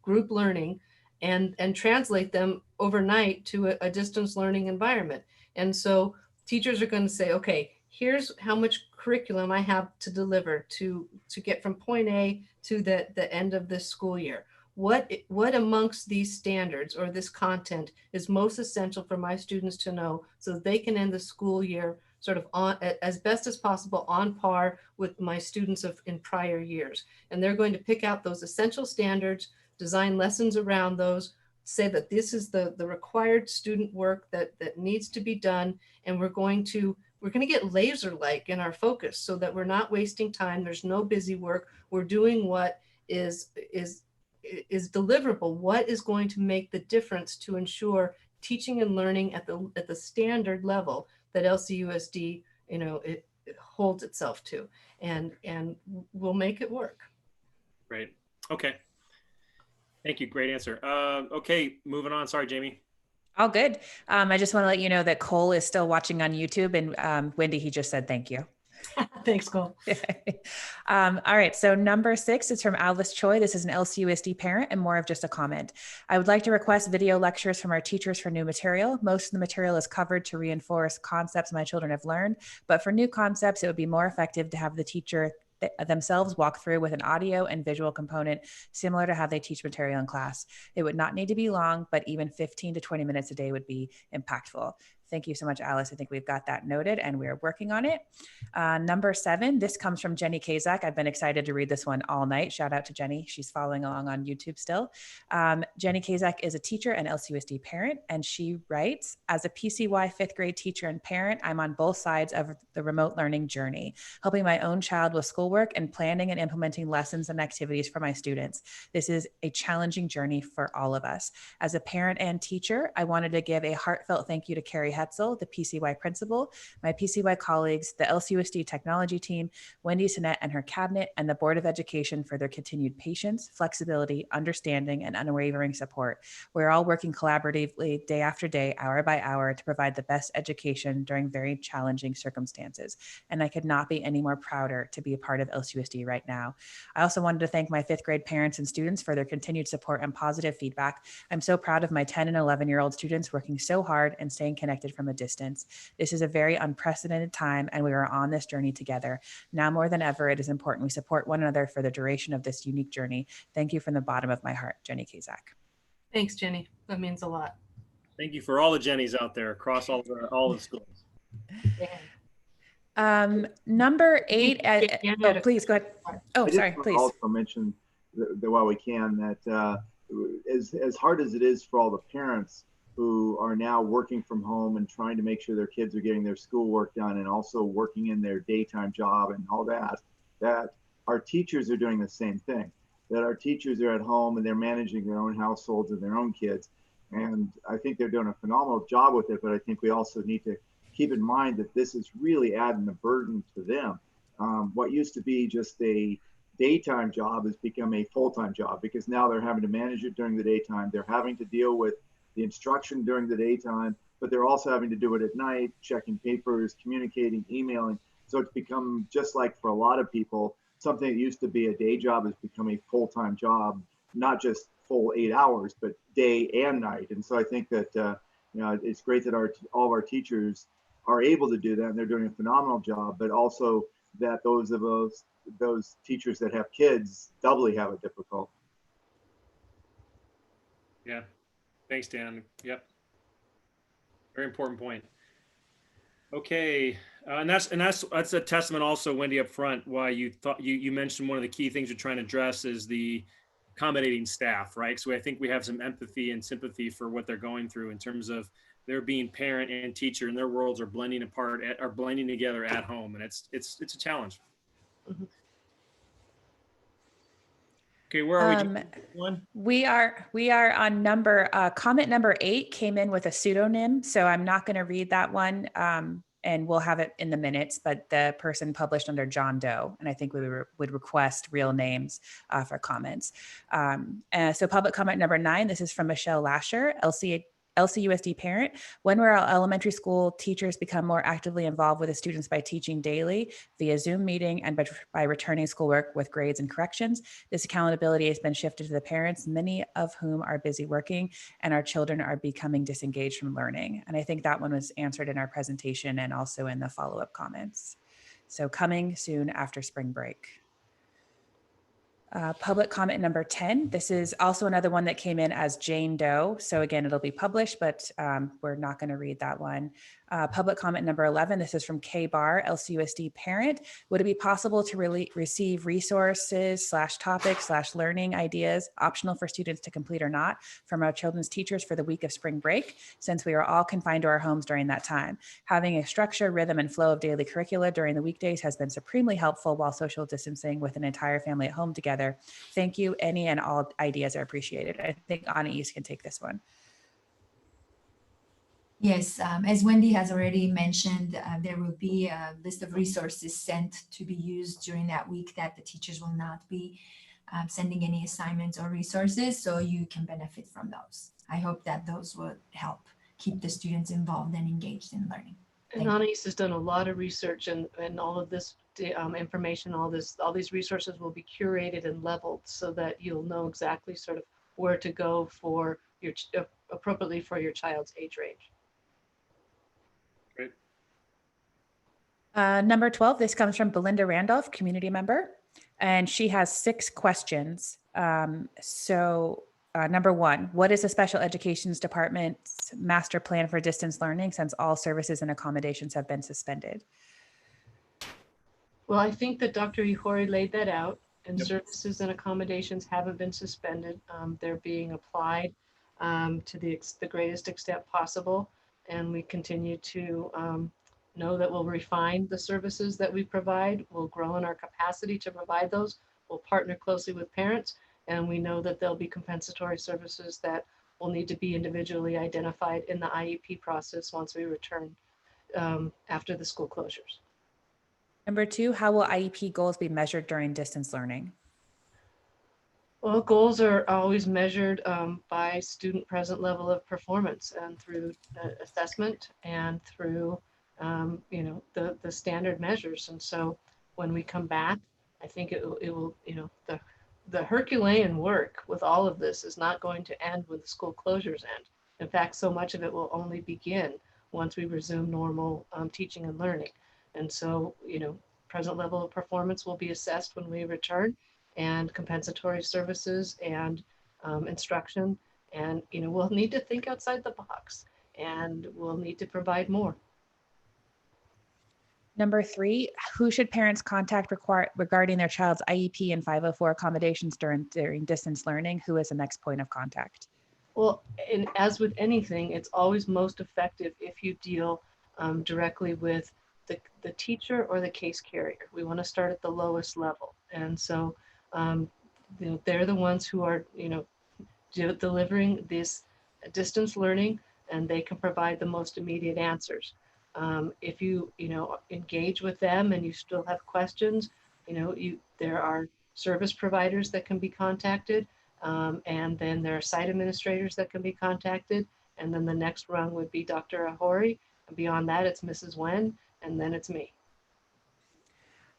group learning and translate them overnight to a distance learning environment. And so teachers are going to say, okay, here's how much curriculum I have to deliver to get from point A to the end of this school year. What amongst these standards or this content is most essential for my students to know so that they can end the school year sort of on as best as possible on par with my students in prior years. And they're going to pick out those essential standards, design lessons around those, say that this is the required student work that needs to be done. And we're going to get laser-like in our focus so that we're not wasting time. There's no busy work. We're doing what is deliverable, what is going to make the difference to ensure teaching and learning at the standard level that LCUSD, it holds itself to, and we'll make it work. Great. Okay. Thank you. Great answer. Okay, moving on. Sorry, Jamie. All good. I just want to let you know that Cole is still watching on YouTube, and Wendy, he just said thank you. Thanks, Cole. All right. So number 6 is from Alice Choi. This is an LCUSD parent and more of just a comment. I would like to request video lectures from our teachers for new material. Most of the material is covered to reinforce concepts my children have learned, but for new concepts, it would be more effective to have the teacher themselves walk through with an audio and visual component similar to how they teach material in class. It would not need to be long, but even 15 to 20 minutes a day would be impactful. Thank you so much, Alice. I think we've got that noted and we're working on it. Number 7, this comes from Jenny Kazak. I've been excited to read this one all night. Shout out to Jenny. She's following along on YouTube still. Jenny Kazak is a teacher and LCUSD parent, and she writes, as a PCY 5th grade teacher and parent, I'm on both sides of the remote learning journey, helping my own child with schoolwork and planning and implementing lessons and activities for my students. This is a challenging journey for all of us. As a parent and teacher, I wanted to give a heartfelt thank you to Carrie Hetzel, the PCY principal, my PCY colleagues, the LCUSD technology team, Wendy Sinnett and her cabinet, and the Board of Education for their continued patience, flexibility, understanding, and unwavering support. We're all working collaboratively day after day, hour by hour, to provide the best education during very challenging circumstances. And I could not be any more prouder to be a part of LCUSD right now. I also wanted to thank my 5th grade parents and students for their continued support and positive feedback. I'm so proud of my 10 and 11-year-old students working so hard and staying connected from a distance. This is a very unprecedented time, and we are on this journey together. Now more than ever, it is important we support one another for the duration of this unique journey. Thank you from the bottom of my heart, Jenny Kazak. Thanks, Jenny. That means a lot. Thank you for all the Jennies out there across all the schools. Number 8, oh, please go ahead. Oh, sorry, please. Also mention that while we can, that as hard as it is for all the parents who are now working from home and trying to make sure their kids are getting their schoolwork done and also working in their daytime job and all that, that our teachers are doing the same thing, that our teachers are at home and they're managing their own households and their own kids. And I think they're doing a phenomenal job with it, but I think we also need to keep in mind that this is really adding a burden to them. What used to be just a daytime job has become a full-time job because now they're having to manage it during the daytime. They're having to deal with the instruction during the daytime, but they're also having to do it at night, checking papers, communicating, emailing. So it's become, just like for a lot of people, something that used to be a day job has become a full-time job not just full 8 hours, but day and night. And so I think that it's great that all of our teachers are able to do that, and they're doing a phenomenal job. But also that those teachers that have kids doubly have it difficult. Yeah, thanks, Dan. Yep, very important point. Okay, and that's a testament also, Wendy, up front, why you mentioned one of the key things you're trying to address is the accommodating staff, right? So I think we have some empathy and sympathy for what they're going through in terms of their being parent and teacher, and their worlds are blending together at home, and it's a challenge. Mm-hmm. Okay, where are we? We are on comment number 8 came in with a pseudonym, so I'm not going to read that one, and we'll have it in the minutes. But the person published under John Doe, and I think we would request real names for comments. So public comment number 9. This is from Michelle Lasher, LCUSD parent. When will our elementary school teachers become more actively involved with the students by teaching daily via Zoom meeting and by returning schoolwork with grades and corrections? This accountability has been shifted to the parents, many of whom are busy working, and our children are becoming disengaged from learning. And I think that one was answered in our presentation and also in the follow-up comments. So coming soon after spring break. Public comment number 10. This is also another one that came in as Jane Doe. So again, it'll be published, but we're not going to read that one. Public comment number 11. This is from K Bar, LCUSD parent. Would it be possible to receive resources /topics /learning ideas, optional for students to complete or not, from our children's teachers for the week of spring break, since we are all confined to our homes during that time? Having a structure, rhythm, and flow of daily curricula during the weekdays has been supremely helpful while social distancing with an entire family at home together. Thank you. Any and all ideas are appreciated. I think Anais can take this one. Yes, as Wendy has already mentioned, there will be a list of resources sent to be used during that week that the teachers will not be sending any assignments or resources, so you can benefit from those. I hope that those will help keep the students involved and engaged in learning. And Anais has done a lot of research, and all of this information, all these resources will be curated and leveled so that you'll know exactly sort of where to go for your appropriately for your child's age range. Great. Number 12, this comes from Belinda Randolph, community member, and she has 6 questions. Number 1, what is the special education's department's master plan for distance learning since all services and accommodations have been suspended? Well, I think that Dr. Ihori laid that out, and services and accommodations haven't been suspended. They're being applied to the greatest extent possible, and we continue to know that we'll refine the services that we provide. We'll grow in our capacity to provide those. We'll partner closely with parents, and we know that there'll be compensatory services that will need to be individually identified in the IEP process once we return after the school closures. Number 2, how will IEP goals be measured during distance learning? Well, goals are always measured by student present level of performance, and through assessment and through the standard measures. And so when we come back, I think it will the Herculean work with all of this is not going to end when the school closures end. In fact, so much of it will only begin once we resume normal teaching and learning. And so, present level of performance will be assessed when we return, and compensatory services and instruction. And, we'll need to think outside the box, and we'll need to provide more. Number 3, who should parents contact regarding their child's IEP and 504 accommodations during distance learning? Who is the next point of contact? Well, and as with anything, it's always most effective if you deal directly with the teacher or the case carrier. We want to start at the lowest level. And so, they're the ones who are, delivering this distance learning, and they can provide the most immediate answers. If you engage with them and you still have questions, there are service providers that can be contacted, and then there are site administrators that can be contacted, and then the next rung would be Dr. Ihori, and beyond that it's Mrs. Wen, and then it's me.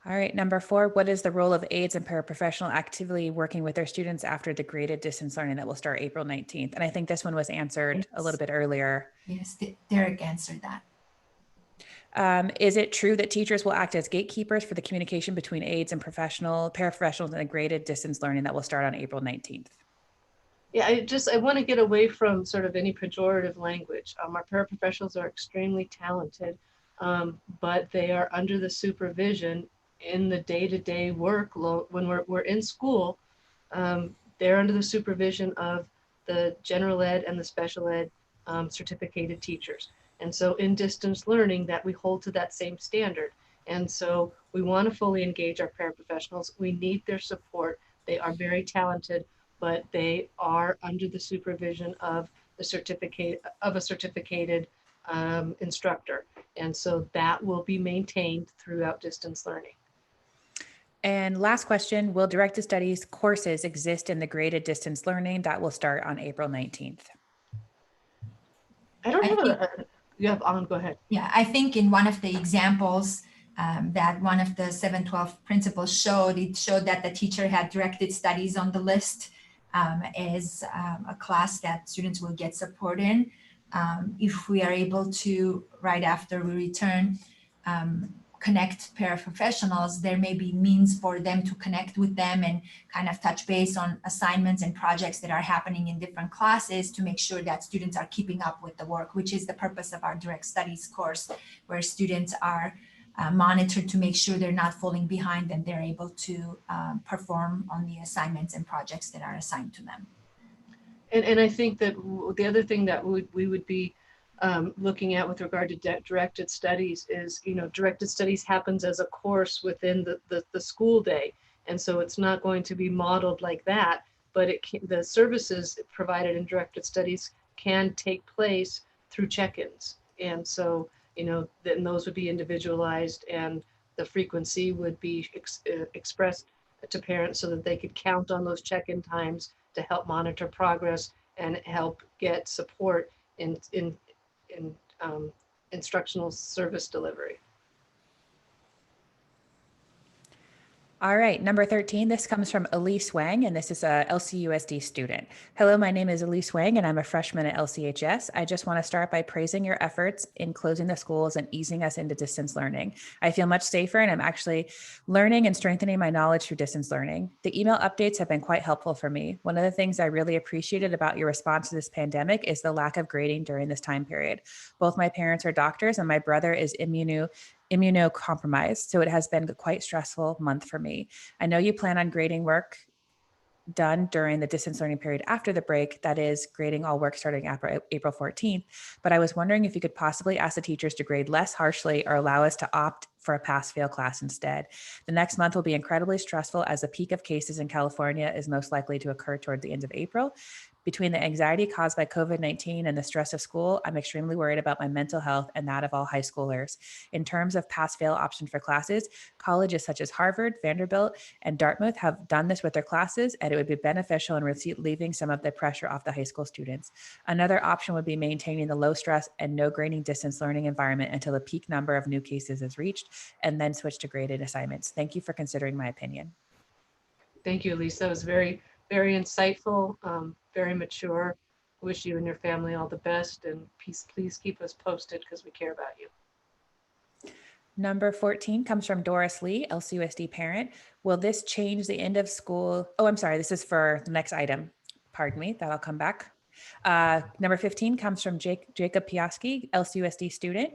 All right, number 4, what is the role of aides and paraprofessional actively working with their students after the graded distance learning that will start April 19th? And I think this one was answered a little bit earlier. Yes, Derek answered that. Is it true that teachers will act as gatekeepers for the communication between aides and paraprofessionals in the graded distance learning that will start on April 19th? Yeah, I want to get away from sort of any pejorative language. Our paraprofessionals are extremely talented, but they are under the supervision in the day-to-day workload. When we're in school, they're under the supervision of the general ed and the special ed certificated teachers. And so in distance learning, that we hold to that same standard. And so we want to fully engage our paraprofessionals. We need their support. They are very talented, but they are under the supervision of a certificated instructor. And so that will be maintained throughout distance learning. And last question, will directed studies courses exist in the graded distance learning that will start on April 19th? I don't have you have on, go ahead. Yeah, I think in one of the examples that one of the 712 principals showed, it showed that the teacher had directed studies on the list as a class that students will get support in. If we are able to, right after we return, connect paraprofessionals, there may be means for them to connect with them and kind of touch base on assignments and projects that are happening in different classes to make sure that students are keeping up with the work, which is the purpose of our direct studies course, where students are monitored to make sure they're not falling behind and they're able to perform on the assignments and projects that are assigned to them. And I think that the other thing that we would be looking at with regard to directed studies is, directed studies happens as a course within the school day. And so it's not going to be modeled like that, but the services provided in directed studies can take place through check-ins. And so, then those would be individualized and the frequency would be expressed to parents so that they could count on those check-in times to help monitor progress and help get support in instructional service delivery. All right, number 13, this comes from Elise Wang, and this is a LCUSD student. Hello, my name is Elise Wang, and I'm a freshman at LCHS. I just want to start by praising your efforts in closing the schools and easing us into distance learning. I feel much safer, and I'm actually learning and strengthening my knowledge through distance learning. The email updates have been quite helpful for me. One of the things I really appreciated about your response to this pandemic is the lack of grading during this time period. Both my parents are doctors, and my brother is immunocompromised, so it has been a quite stressful month for me. I know you plan on grading work done during the distance learning period after the break, that is grading all work starting April 14th, but I was wondering if you could possibly ask the teachers to grade less harshly or allow us to opt for a pass-fail class instead. The next month will be incredibly stressful as the peak of cases in California is most likely to occur toward the end of April. Between the anxiety caused by COVID-19 and the stress of school, I'm extremely worried about my mental health and that of all high schoolers. In terms of pass-fail option for classes, colleges such as Harvard, Vanderbilt, and Dartmouth have done this with their classes, and it would be beneficial in relieving some of the pressure off the high school students. Another option would be maintaining the low stress and no grading distance learning environment until the peak number of new cases is reached, and then switch to graded assignments. Thank you for considering my opinion. Thank you, Elise. That was very, very insightful, very mature. Wish you and your family all the best, and please keep us posted because we care about you. Number 14 comes from Doris Lee, LCUSD parent. Will this change the end of school? Oh, I'm sorry. This is for the next item. Pardon me, that'll come back. Number 15 comes from Jacob Piaski, LCUSD student.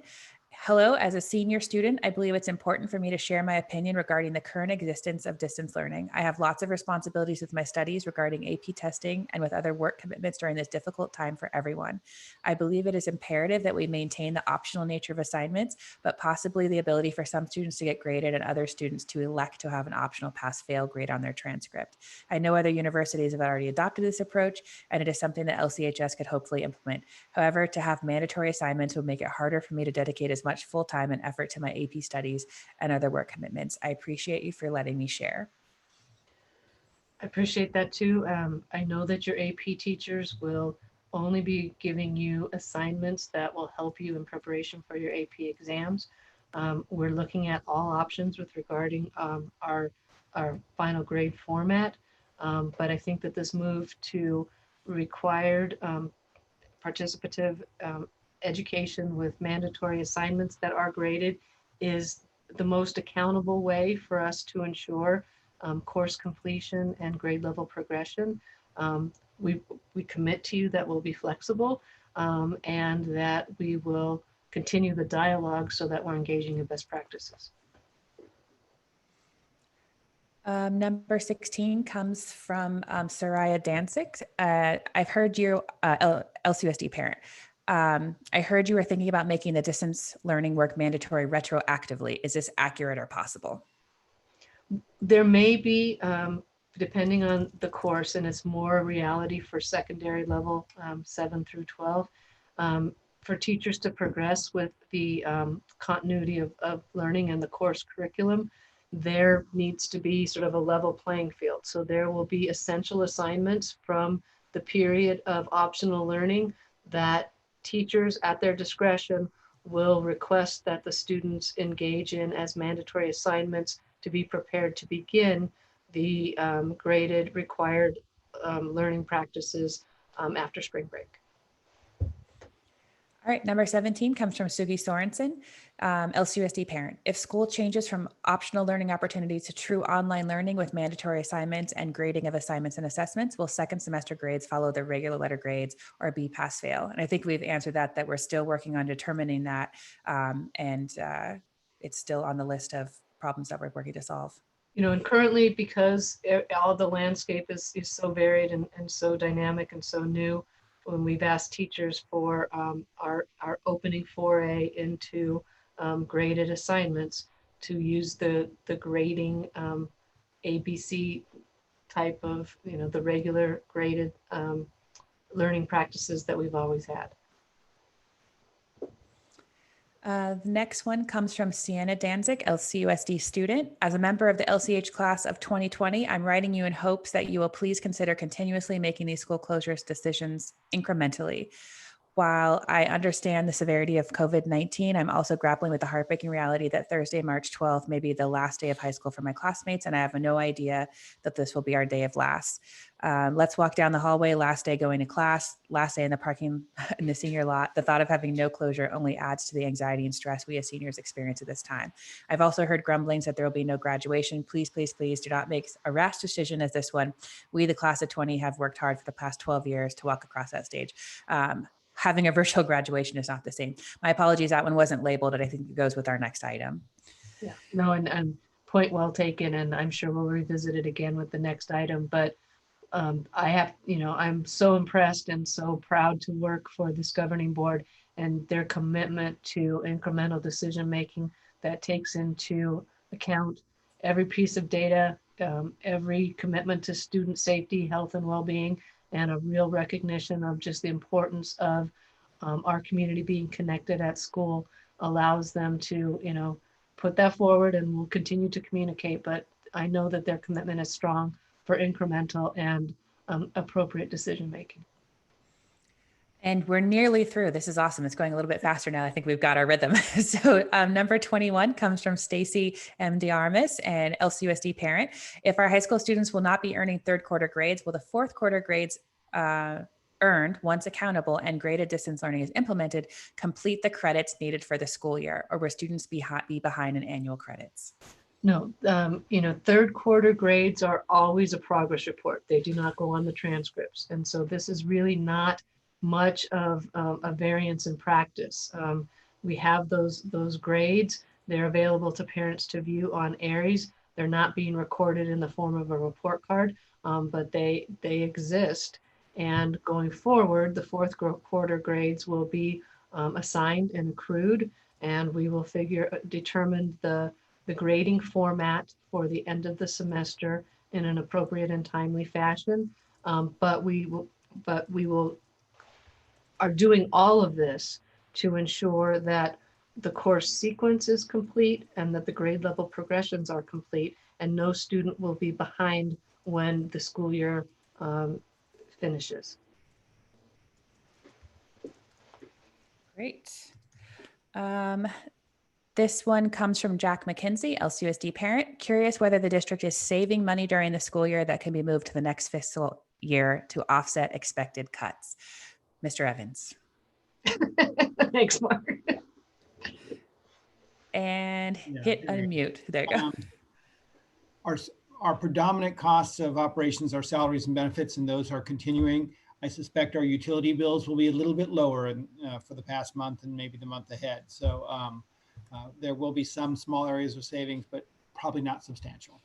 Hello, as a senior student, I believe it's important for me to share my opinion regarding the current existence of distance learning. I have lots of responsibilities with my studies regarding AP testing and with other work commitments during this difficult time for everyone. I believe it is imperative that we maintain the optional nature of assignments, but possibly the ability for some students to get graded and other students to elect to have an optional pass-fail grade on their transcript. I know other universities have already adopted this approach, and it is something that LCHS could hopefully implement. However, to have mandatory assignments would make it harder for me to dedicate as much full time and effort to my AP studies and other work commitments. I appreciate you for letting me share. I appreciate that too. I know that your AP teachers will only be giving you assignments that will help you in preparation for your AP exams. We're looking at all options with regarding our final grade format. But I think that this move to required participative education with mandatory assignments that are graded is the most accountable way for us to ensure course completion and grade level progression. We commit to you that we'll be flexible and that we will continue the dialogue so that we're engaging in best practices. Number 16 comes from Soraya Danzig. I've heard you, LCUSD parent. I heard you were thinking about making the distance learning work mandatory retroactively. Is this accurate or possible? There may be, depending on the course, and it's more a reality for secondary level 7 through 12, for teachers to progress with the continuity of learning and the course curriculum. There needs to be sort of a level playing field. So there will be essential assignments from the period of optional learning that teachers at their discretion will request that the students engage in as mandatory assignments to be prepared to begin the graded required learning practices after spring break. All right, number 17 comes from Sugi Sorensen, LCUSD parent. If school changes from optional learning opportunities to true online learning with mandatory assignments and grading of assignments and assessments, will second semester grades follow the regular letter grades or be pass fail? And I think we've answered that we're still working on determining that, and it's still on the list of problems that we're working to solve. You know, and currently, because all the landscape is so varied and so dynamic and so new, when we've asked teachers for our opening foray into graded assignments to use the grading ABC type of, you know, the regular graded learning practices that we've always had. The next one comes from Sienna Danzig, LCUSD student. As a member of the LCH class of 2020, I'm writing you in hopes that you will please consider continuously making these school closures decisions incrementally. While I understand the severity of COVID-19, I'm also grappling with the heartbreaking reality that Thursday, March 12th may be the last day of high school for my classmates, and I have no idea that this will be our day of last. Let's walk down the hallway, last day going to class, last day in the parking in the senior lot. The thought of having no closure only adds to the anxiety and stress we as seniors experience at this time. I've also heard grumblings that there will be no graduation. Please, please, please do not make a rash decision as this one. We, the class of 20, have worked hard for the past 12 years to walk across that stage. Having a virtual graduation is not the same. My apologies, that one wasn't labeled, and I think it goes with our next item. Yeah, no, and point well taken, and I'm sure we'll revisit it again with the next item, but I have, you know, I'm so impressed and so proud to work for this governing board and their commitment to incremental decision-making that takes into account every piece of data, every commitment to student safety, health, and well-being, and a real recognition of just the importance of our community being connected at school allows them to, you know, put that forward, and we'll continue to communicate. But I know that their commitment is strong for incremental and appropriate decision making. And we're nearly through. This is awesome. It's going a little bit faster now. I think we've got our rhythm. So number 21 comes from Stacy M. DeArmas, an LCUSD parent. If our high school students will not be earning third quarter grades, will the fourth quarter grades earned, once accountable and graded distance learning is implemented, complete the credits needed for the school year, or will students be behind in annual credits? No, you know, third quarter grades are always a progress report. They do not go on the transcripts. And so this is really not much of a variance in practice. We have those grades. They're available to parents to view on Aries. They're not being recorded in the form of a report card, but they exist. And going forward, the fourth quarter grades will be assigned and accrued, and we will determine the grading format for the end of the semester in an appropriate and timely fashion. But we are doing all of this to ensure that the course sequence is complete and that the grade level progressions are complete, and no student will be behind when the school year finishes. Great. This one comes from Jack McKenzie, LCUSD parent. Curious whether the district is saving money during the school year that can be moved to the next fiscal year to offset expected cuts. Mr. Evans. Thanks, Mark. And hit unmute. There you go. Our predominant costs of operations are salaries and benefits, and those are continuing. I suspect our utility bills will be a little bit lower for the past month and maybe the month ahead. So there will be some small areas of savings, but probably not substantial.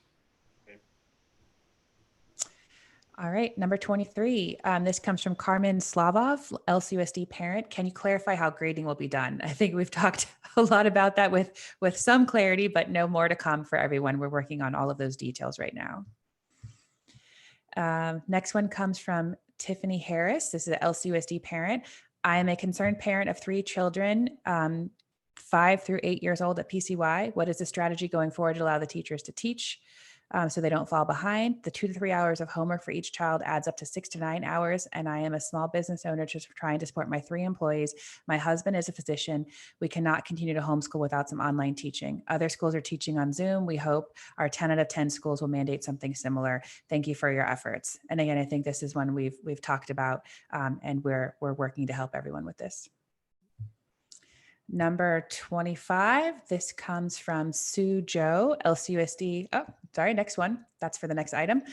All right, number 23. This comes from Carmen Slavov, LCUSD parent. Can you clarify how grading will be done? I think we've talked a lot about that with some clarity, but no more to come for everyone. We're working on all of those details right now. Next one comes from Tiffany Harris. This is an LCUSD parent. I am a concerned parent of 3 children, 5 through 8 years old at PCY. What is the strategy going forward to allow the teachers to teach so they don't fall behind? The 2 to 3 hours of homework for each child adds up to 6 to 9 hours. And I am a small business owner just trying to support my 3 employees. My husband is a physician. We cannot continue to homeschool without some online teaching. Other schools are teaching on Zoom. We hope our 10 out of 10 schools will mandate something similar. Thank you for your efforts. And again, I think this is one we've talked about, and we're working to help everyone with this. Number 25, this comes from Sue Joe, LCUSD. Oh, sorry, next one. That's for the next item.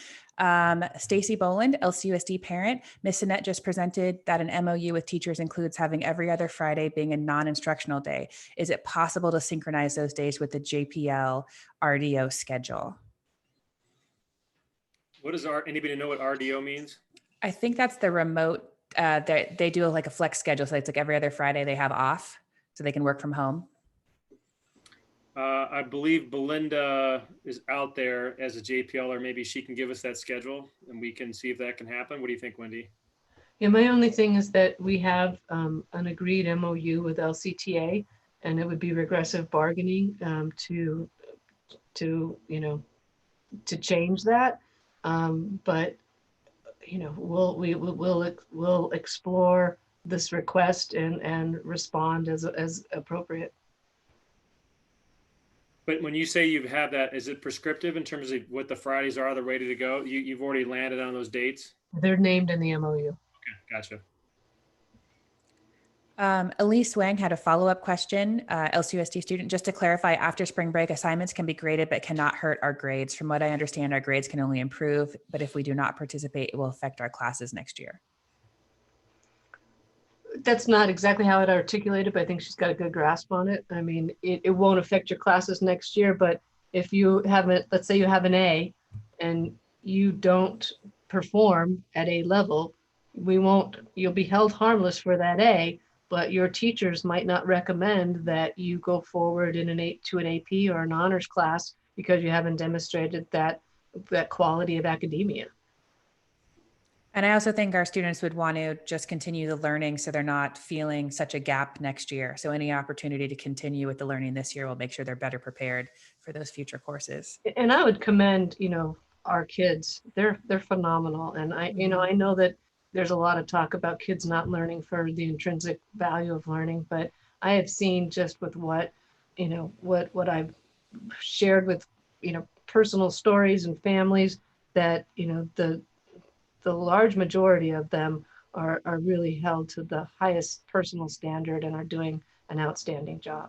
Stacy Boland, LCUSD parent. Ms. Annette just presented that an MOU with teachers includes having every other Friday being a non-instructional day. Is it possible to synchronize those days with the JPL RDO schedule? What does anybody know what RDO means? I think that's the remote, they do like a flex schedule. So it's like every other Friday they have off, so they can work from home. I believe Belinda is out there as a JPL, or maybe she can give us that schedule and we can see if that can happen. What do you think, Wendy? Yeah, my only thing is that we have an agreed MOU with LCTA, and it would be regressive bargaining to change that. But we'll explore this request and respond as appropriate. But when you say you have that, is it prescriptive in terms of what the Fridays are? They're ready to go. You've already landed on those dates? They're named in the MOU. Okay, gotcha. Elise Wang had a follow-up question, LCUSD student. Just to clarify, after spring break, assignments can be graded but cannot hurt our grades. From what I understand, our grades can only improve, but if we do not participate, it will affect our classes next year. That's not exactly how it articulated, but I think she's got a good grasp on it. I mean, it won't affect your classes next year, but if you have let's say you have an A and you don't perform at A level, you'll be held harmless for that A, but your teachers might not recommend that you go forward to an AP or an honors class because you haven't demonstrated that quality of academia. And I also think our students would want to just continue the learning so they're not feeling such a gap next year. So any opportunity to continue with the learning this year will make sure they're better prepared for those future courses. And I would commend, our kids. They're phenomenal. And I know that there's a lot of talk about kids not learning for the intrinsic value of learning, but I have seen just with what I've shared with, personal stories and families that, the large majority of them are really held to the highest personal standard and are doing an outstanding job.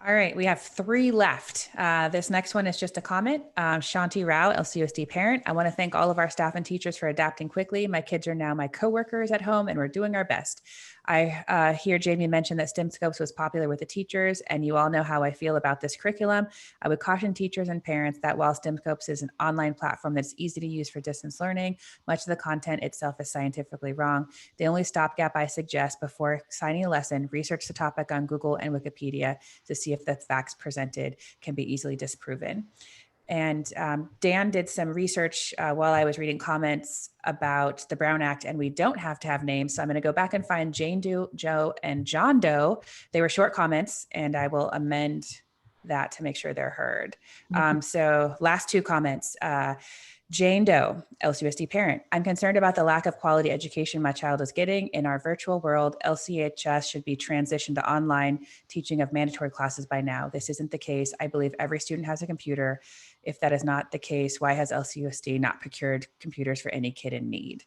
All right, we have 3 left. This next one is just a comment. Shanti Rao, LCUSD parent. I want to thank all of our staff and teachers for adapting quickly. My kids are now my coworkers at home and we're doing our best. I hear Jamie mention that STEM Scopes was popular with the teachers, and you all know how I feel about this curriculum. I would caution teachers and parents that while STEM Scopes is an online platform that's easy to use for distance learning, much of the content itself is scientifically wrong. The only stopgap I suggest before signing a lesson, research the topic on Google and Wikipedia to see if the facts presented can be easily disproven. And Dan did some research while I was reading comments about the Brown Act, and we don't have to have names. So I'm going to go back and find Jane Doe, Joe, and John Doe. They were short comments, and I will amend that to make sure they're heard. So last 2 comments. Jane Doe, LCUSD parent. I'm concerned about the lack of quality education my child is getting. In our virtual world, LCHS should be transitioned to online teaching of mandatory classes by now. This isn't the case. I believe every student has a computer. If that is not the case, why has LCUSD not procured computers for any kid in need?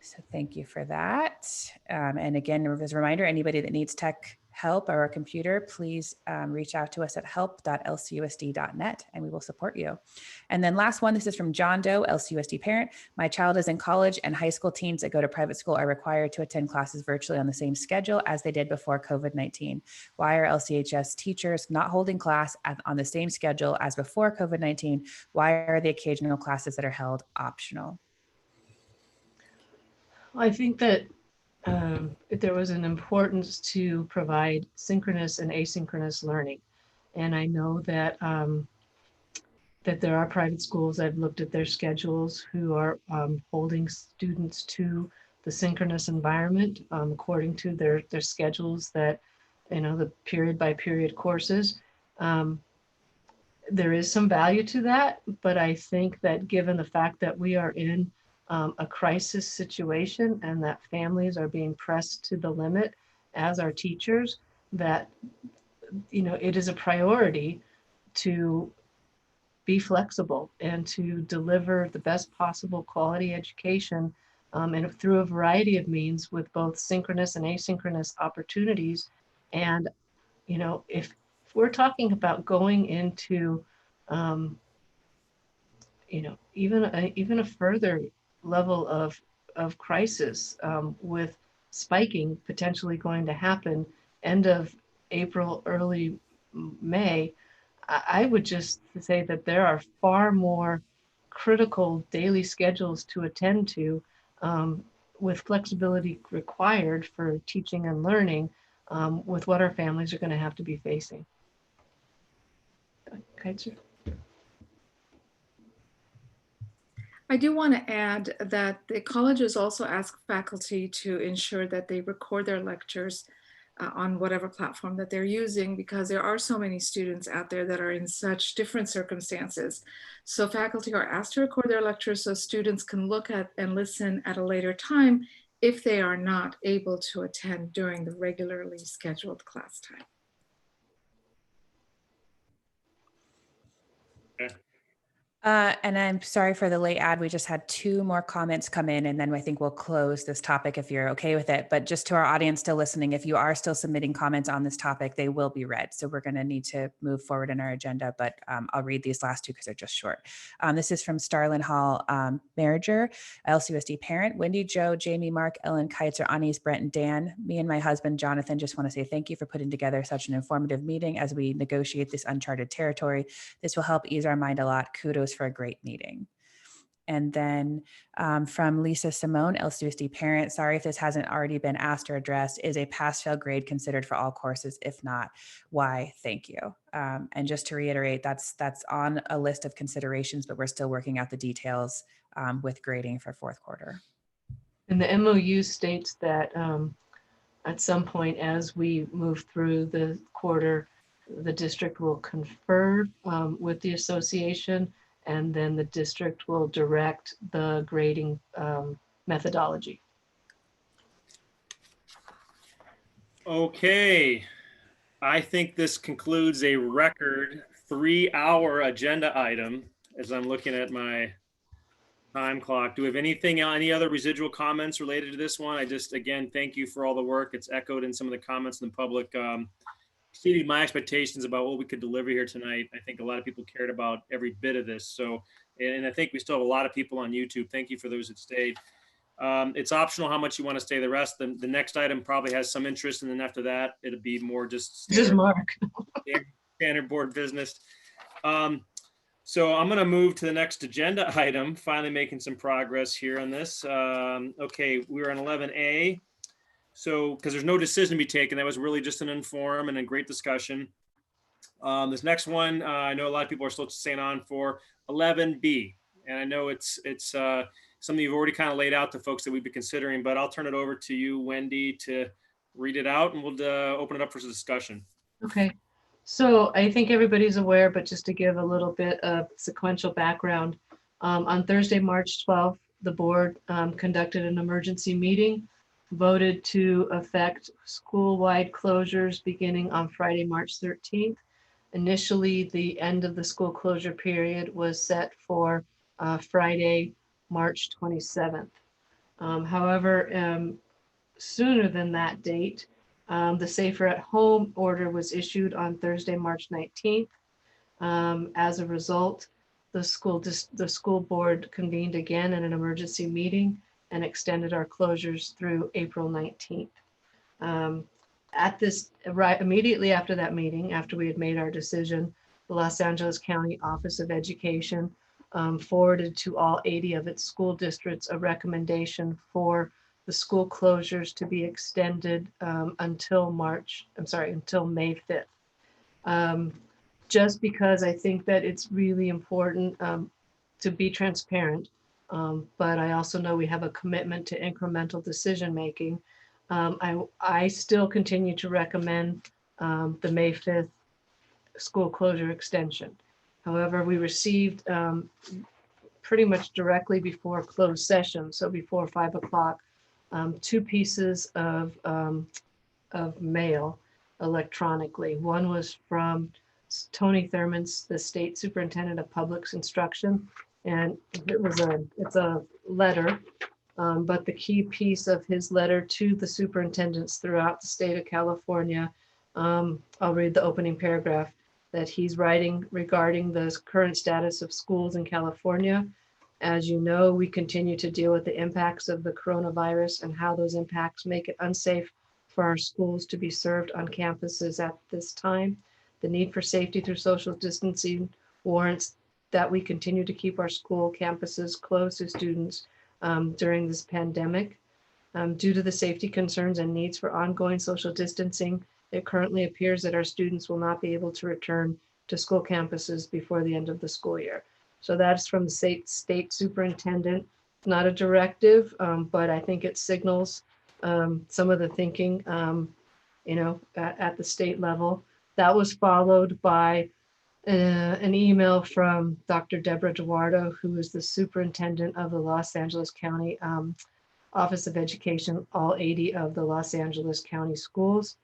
So thank you for that. And again, as a reminder, anybody that needs tech help or a computer, please reach out to us at help.lcusd.net and we will support you. And then last one, this is from John Doe, LCUSD parent. My child is in college and high school teens that go to private school are required to attend classes virtually on the same schedule as they did before COVID-19. Why are LCHS teachers not holding class on the same schedule as before COVID-19? Why are the occasional classes that are held optional? I think that there was an importance to provide synchronous and asynchronous learning. And I know that that there are private schools, I've looked at their schedules, who are holding students to the synchronous environment according to their schedules that, the period by period courses. There is some value to that, but I think that given the fact that we are in a crisis situation and that families are being pressed to the limit as our teachers, that it is a priority to be flexible and to deliver the best possible quality education and through a variety of means with both synchronous and asynchronous opportunities. And if we're talking about going into even a further level of crisis with spiking potentially going to happen end of April, early May, I would just say that there are far more critical daily schedules to attend to with flexibility required for teaching and learning with what our families are going to have to be facing. Kaiser? I do want to add that the colleges also ask faculty to ensure that they record their lectures on whatever platform that they're using, because there are so many students out there that are in such different circumstances. So faculty are asked to record their lectures so students can look at and listen at a later time if they are not able to attend during the regularly scheduled class time. Okay. And I'm sorry for the late ad. We just had 2 more comments come in, and then I think we'll close this topic if you're okay with it. But just to our audience still listening, if you are still submitting comments on this topic, they will be read. So we're going to need to move forward in our agenda, but I'll read these last 2 because they're just short. This is from Starlin Hall Marriager, LCUSD parent. Wendy, Joe, Jamie, Mark, Ellen, Keitzer, Anis, Brent, and Dan. Me and my husband, Jonathan, just want to say thank you for putting together such an informative meeting as we negotiate this uncharted territory. This will help ease our mind a lot. Kudos for a great meeting. And then from Lisa Simone, LCUSD parent, sorry if this hasn't already been asked or addressed, is a pass-fail grade considered for all courses? If not, why? Thank you. And just to reiterate, that's on a list of considerations, but we're still working out the details with grading for 4th quarter. And the MOU states that at some point as we move through the quarter, the district will confer with the association, and then the district will direct the grading methodology. Okay. I think this concludes a record 3-hour agenda item as I'm looking at my time clock. Do we have any other residual comments related to this one? I just, again, thank you for all the work. It's echoed in some of the comments in the public. Exceeded my expectations about what we could deliver here tonight. I think a lot of people cared about every bit of this. So, and I think we still have a lot of people on YouTube. Thank you for those that stayed. It's optional how much you want to stay. The rest, the next item probably has some interest, and then after that, it'll be more just Mark. standard board business. So I'm going to move to the next agenda item. Finally, making some progress here on this. Okay, we're on 11A. So, because there's no decision to be taken, that was really just an inform and a great discussion. This next one, I know a lot of people are still staying on for 11B, and I know it's something you've already kind of laid out to folks that we've been considering, but I'll turn it over to you, Wendy, to read it out, and we'll open it up for discussion. Okay, so I think everybody's aware, but just to give a little bit of sequential background, On Thursday, March 12th, the board conducted an emergency meeting, voted to effect school-wide closures beginning on Friday, March 13th. Initially, the end of the school closure period was set for Friday, March 27th. However, sooner than that date, the Safer at Home order was issued on Thursday, March 19th. As a result, the school board convened again in an emergency meeting and extended our closures through April 19th. Immediately after that meeting, after we had made our decision, the Los Angeles County Office of Education forwarded to all 80 of its school districts a recommendation for the school closures to be extended until May 5th. Just because I think that it's really important to be transparent, but I also know we have a commitment to incremental decision making. I still continue to recommend the May 5th school closure extension. However, we received pretty much directly before closed session, so before 5 o'clock, 2 pieces of mail electronically. One was from Tony Thurmans, the State Superintendent of Public Instruction, and it's a letter, but the key piece of his letter to the superintendents throughout the state of California, I'll read the opening paragraph, that he's writing regarding the current status of schools in California. As you know, we continue to deal with the impacts of the coronavirus and how those impacts make it unsafe for our schools to be served on campuses at this time. The need for safety through social distancing warrants that we continue to keep our school campuses closed to students during this pandemic. Due to the safety concerns and needs for ongoing social distancing, it currently appears that our students will not be able to return to school campuses before the end of the school year. So that's from the state superintendent, not a directive, but I think it signals some of the thinking, at the state level. That was followed by an email from Dr. Deborah Duardo, who is the superintendent of the Los Angeles County Office of Education, all 80 of the Los Angeles County schools.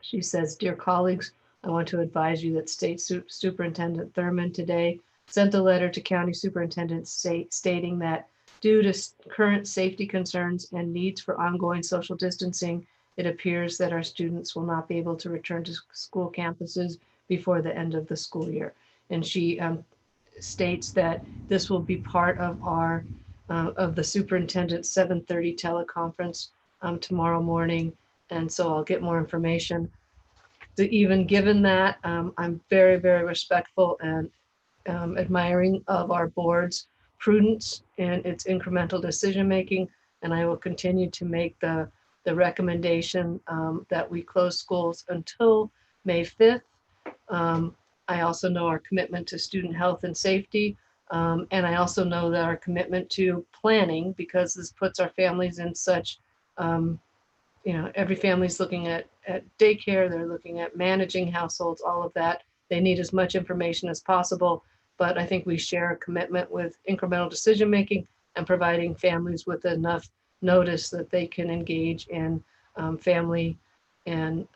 She says, "Dear colleagues, I want to advise you that State Superintendent Thurman today sent a letter to county superintendents stating that due to current safety concerns and needs for ongoing social distancing, it appears that our students will not be able to return to school campuses before the end of the school year." And she states that this will be part of our of the superintendent's 7:30 teleconference tomorrow morning. And so I'll get more information. Even given that, I'm very, very respectful and admiring of our board's prudence and its incremental decision making. And I will continue to make the recommendation that we close schools until May 5th. I also know our commitment to student health and safety. And I also know that our commitment to planning, because this puts our families in such, every family's looking at daycare, they're looking at managing households, all of that. They need as much information as possible. But I think we share a commitment with incremental decision making and providing families with enough notice that they can engage in family and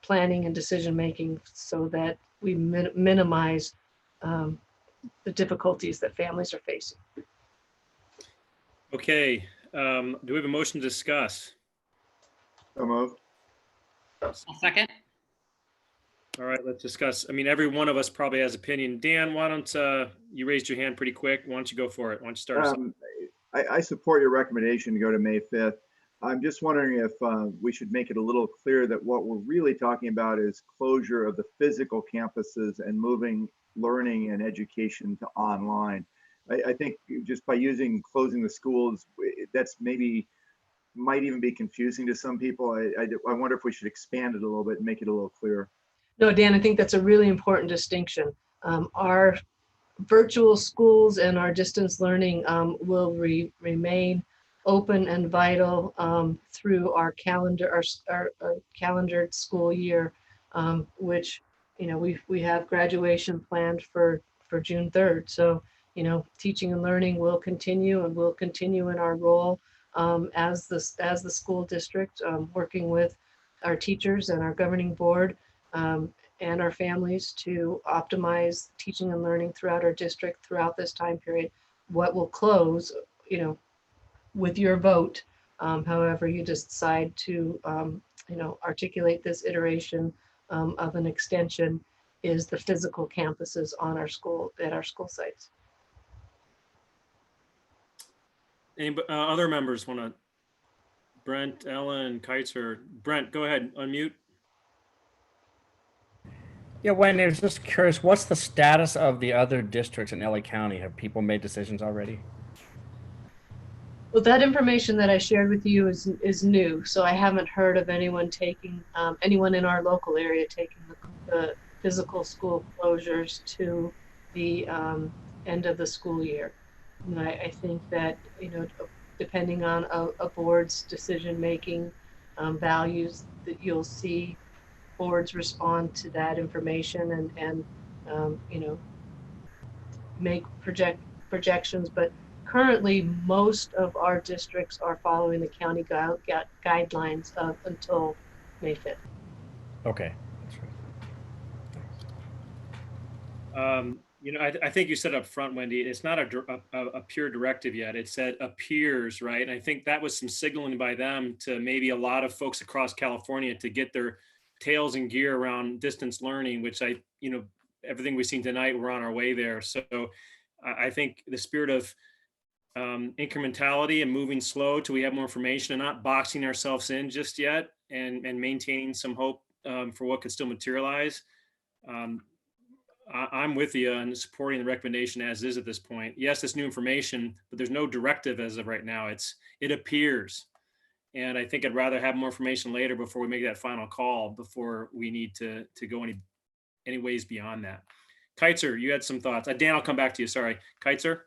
planning and decision making so that we minimize the difficulties that families are facing. Okay, do we have a motion to discuss? So moved. I'll second. All right, let's discuss. I mean, every one of us probably has opinion. Dan, why don't you raised your hand pretty quick? Why don't you go for it? Why don't you start us? I support your recommendation to go to May 5th. I'm just wondering if we should make it a little clear that what we're really talking about is closure of the physical campuses and moving learning and education to online. I think just by closing the schools, that's might even be confusing to some people. I wonder if we should expand it a little bit and make it a little clearer. No, Dan, I think that's a really important distinction. Our virtual schools and our distance learning will remain open and vital through our calendar, our calendared school year, which we have graduation planned for June 3rd. So teaching and learning will continue, and will continue in our role as the school district, working with our teachers and our governing board and our families to optimize teaching and learning throughout our district throughout this time period. What will close, with your vote, however you decide to, articulate this iteration of an extension, is the physical campuses on our school, at our school sites. Any other members want to? Brent, Ellen, Kaiser. Brent, go ahead, unmute. Yeah, Wendy, I was just curious, what's the status of the other districts in LA County? Have people made decisions already? Well, that information that I shared with you is new, so I haven't heard of anyone taking, anyone in our local area taking the physical school closures to the end of the school year. And I think that, depending on a board's decision-making values, that you'll see boards respond to that information and make projections. But currently, most of our districts are following the county guidelines until May 5th. Okay. I think you said up front, Wendy, it's not a pure directive yet. It said appears, right? And I think that was some signaling by them to maybe a lot of folks across California to get their tails in gear around distance learning, which everything we've seen tonight, we're on our way there. So I think the spirit of incrementality and moving slow till we have more information and not boxing ourselves in just yet, and maintaining some hope for what could still materialize. I'm with you on supporting the recommendation as is at this point. Yes, it's new information, but there's no directive as of right now. It appears. And I think I'd rather have more information later before we make that final call, before we need to go any ways beyond that. Keitzer, you had some thoughts. Dan, I'll come back to you. Sorry. Keitzer?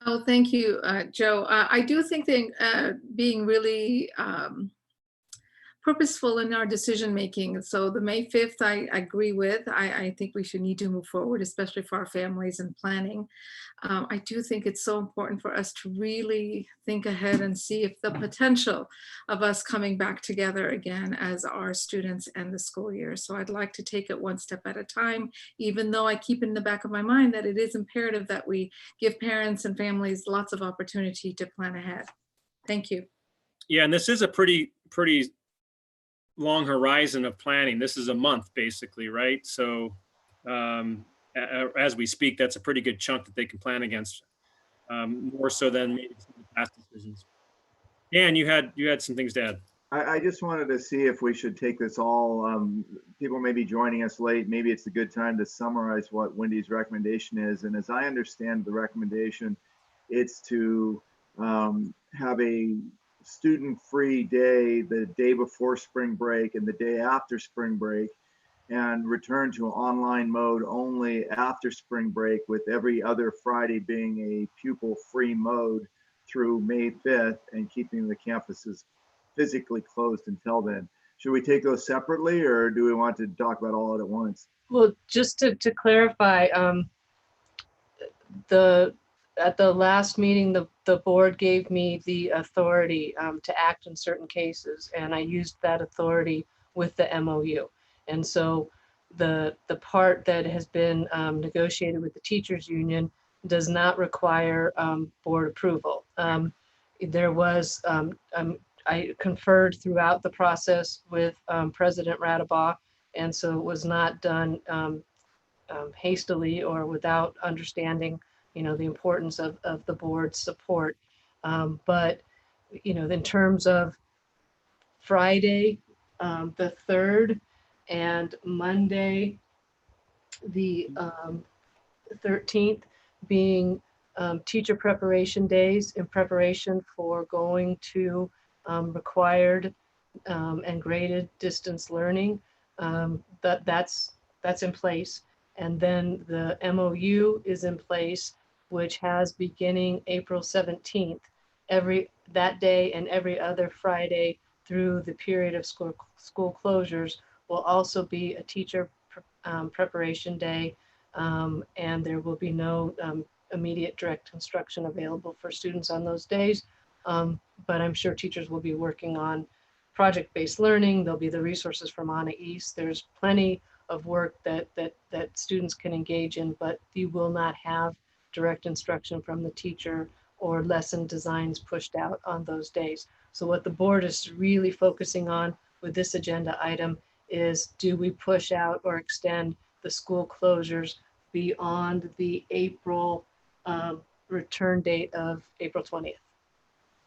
Oh, thank you, Joe. I do think that being really purposeful in our decision making. So the May 5th, I agree with. I think we should need to move forward, especially for our families and planning. I do think it's so important for us to really think ahead and see if the potential of us coming back together again as our students end the school year. So I'd like to take it one step at a time, even though I keep in the back of my mind that it is imperative that we give parents and families lots of opportunity to plan ahead. Thank you. Yeah, and this is a pretty long horizon of planning. This is a month basically, right? So as we speak, that's a pretty good chunk that they can plan against, more so than maybe some of the past decisions. Dan, you had some things to add. I just wanted to see if we should take this all, people may be joining us late, maybe it's a good time to summarize what Wendy's recommendation is. And as I understand the recommendation, it's to have a student-free day the day before spring break and the day after spring break, and return to online mode only after spring break, with every other Friday being a pupil-free mode through May 5th, and keeping the campuses physically closed until then. Should we take those separately, or do we want to talk about all at once? Well, just to clarify, at the last meeting, the board gave me the authority to act in certain cases, and I used that authority with the MOU. And so the part that has been negotiated with the teachers union does not require board approval. There was, I conferred throughout the process with President Radabaugh, and so it was not done hastily or without understanding the importance of the board's support. But, in terms of Friday, the 3rd, and Monday, the 13th, being teacher preparation days in preparation for going to required and graded distance learning, that's in place. And then the MOU is in place, which has beginning April 17th, that day and every other Friday through the period of school closures will also be a teacher preparation day, and there will be no immediate direct instruction available for students on those days. But I'm sure teachers will be working on project-based learning. There'll be the resources from Anna East. There's plenty of work that students can engage in, but you will not have direct instruction from the teacher or lesson designs pushed out on those days. So what the board is really focusing on with this agenda item is, do we push out or extend the school closures beyond the April return date of April 20th?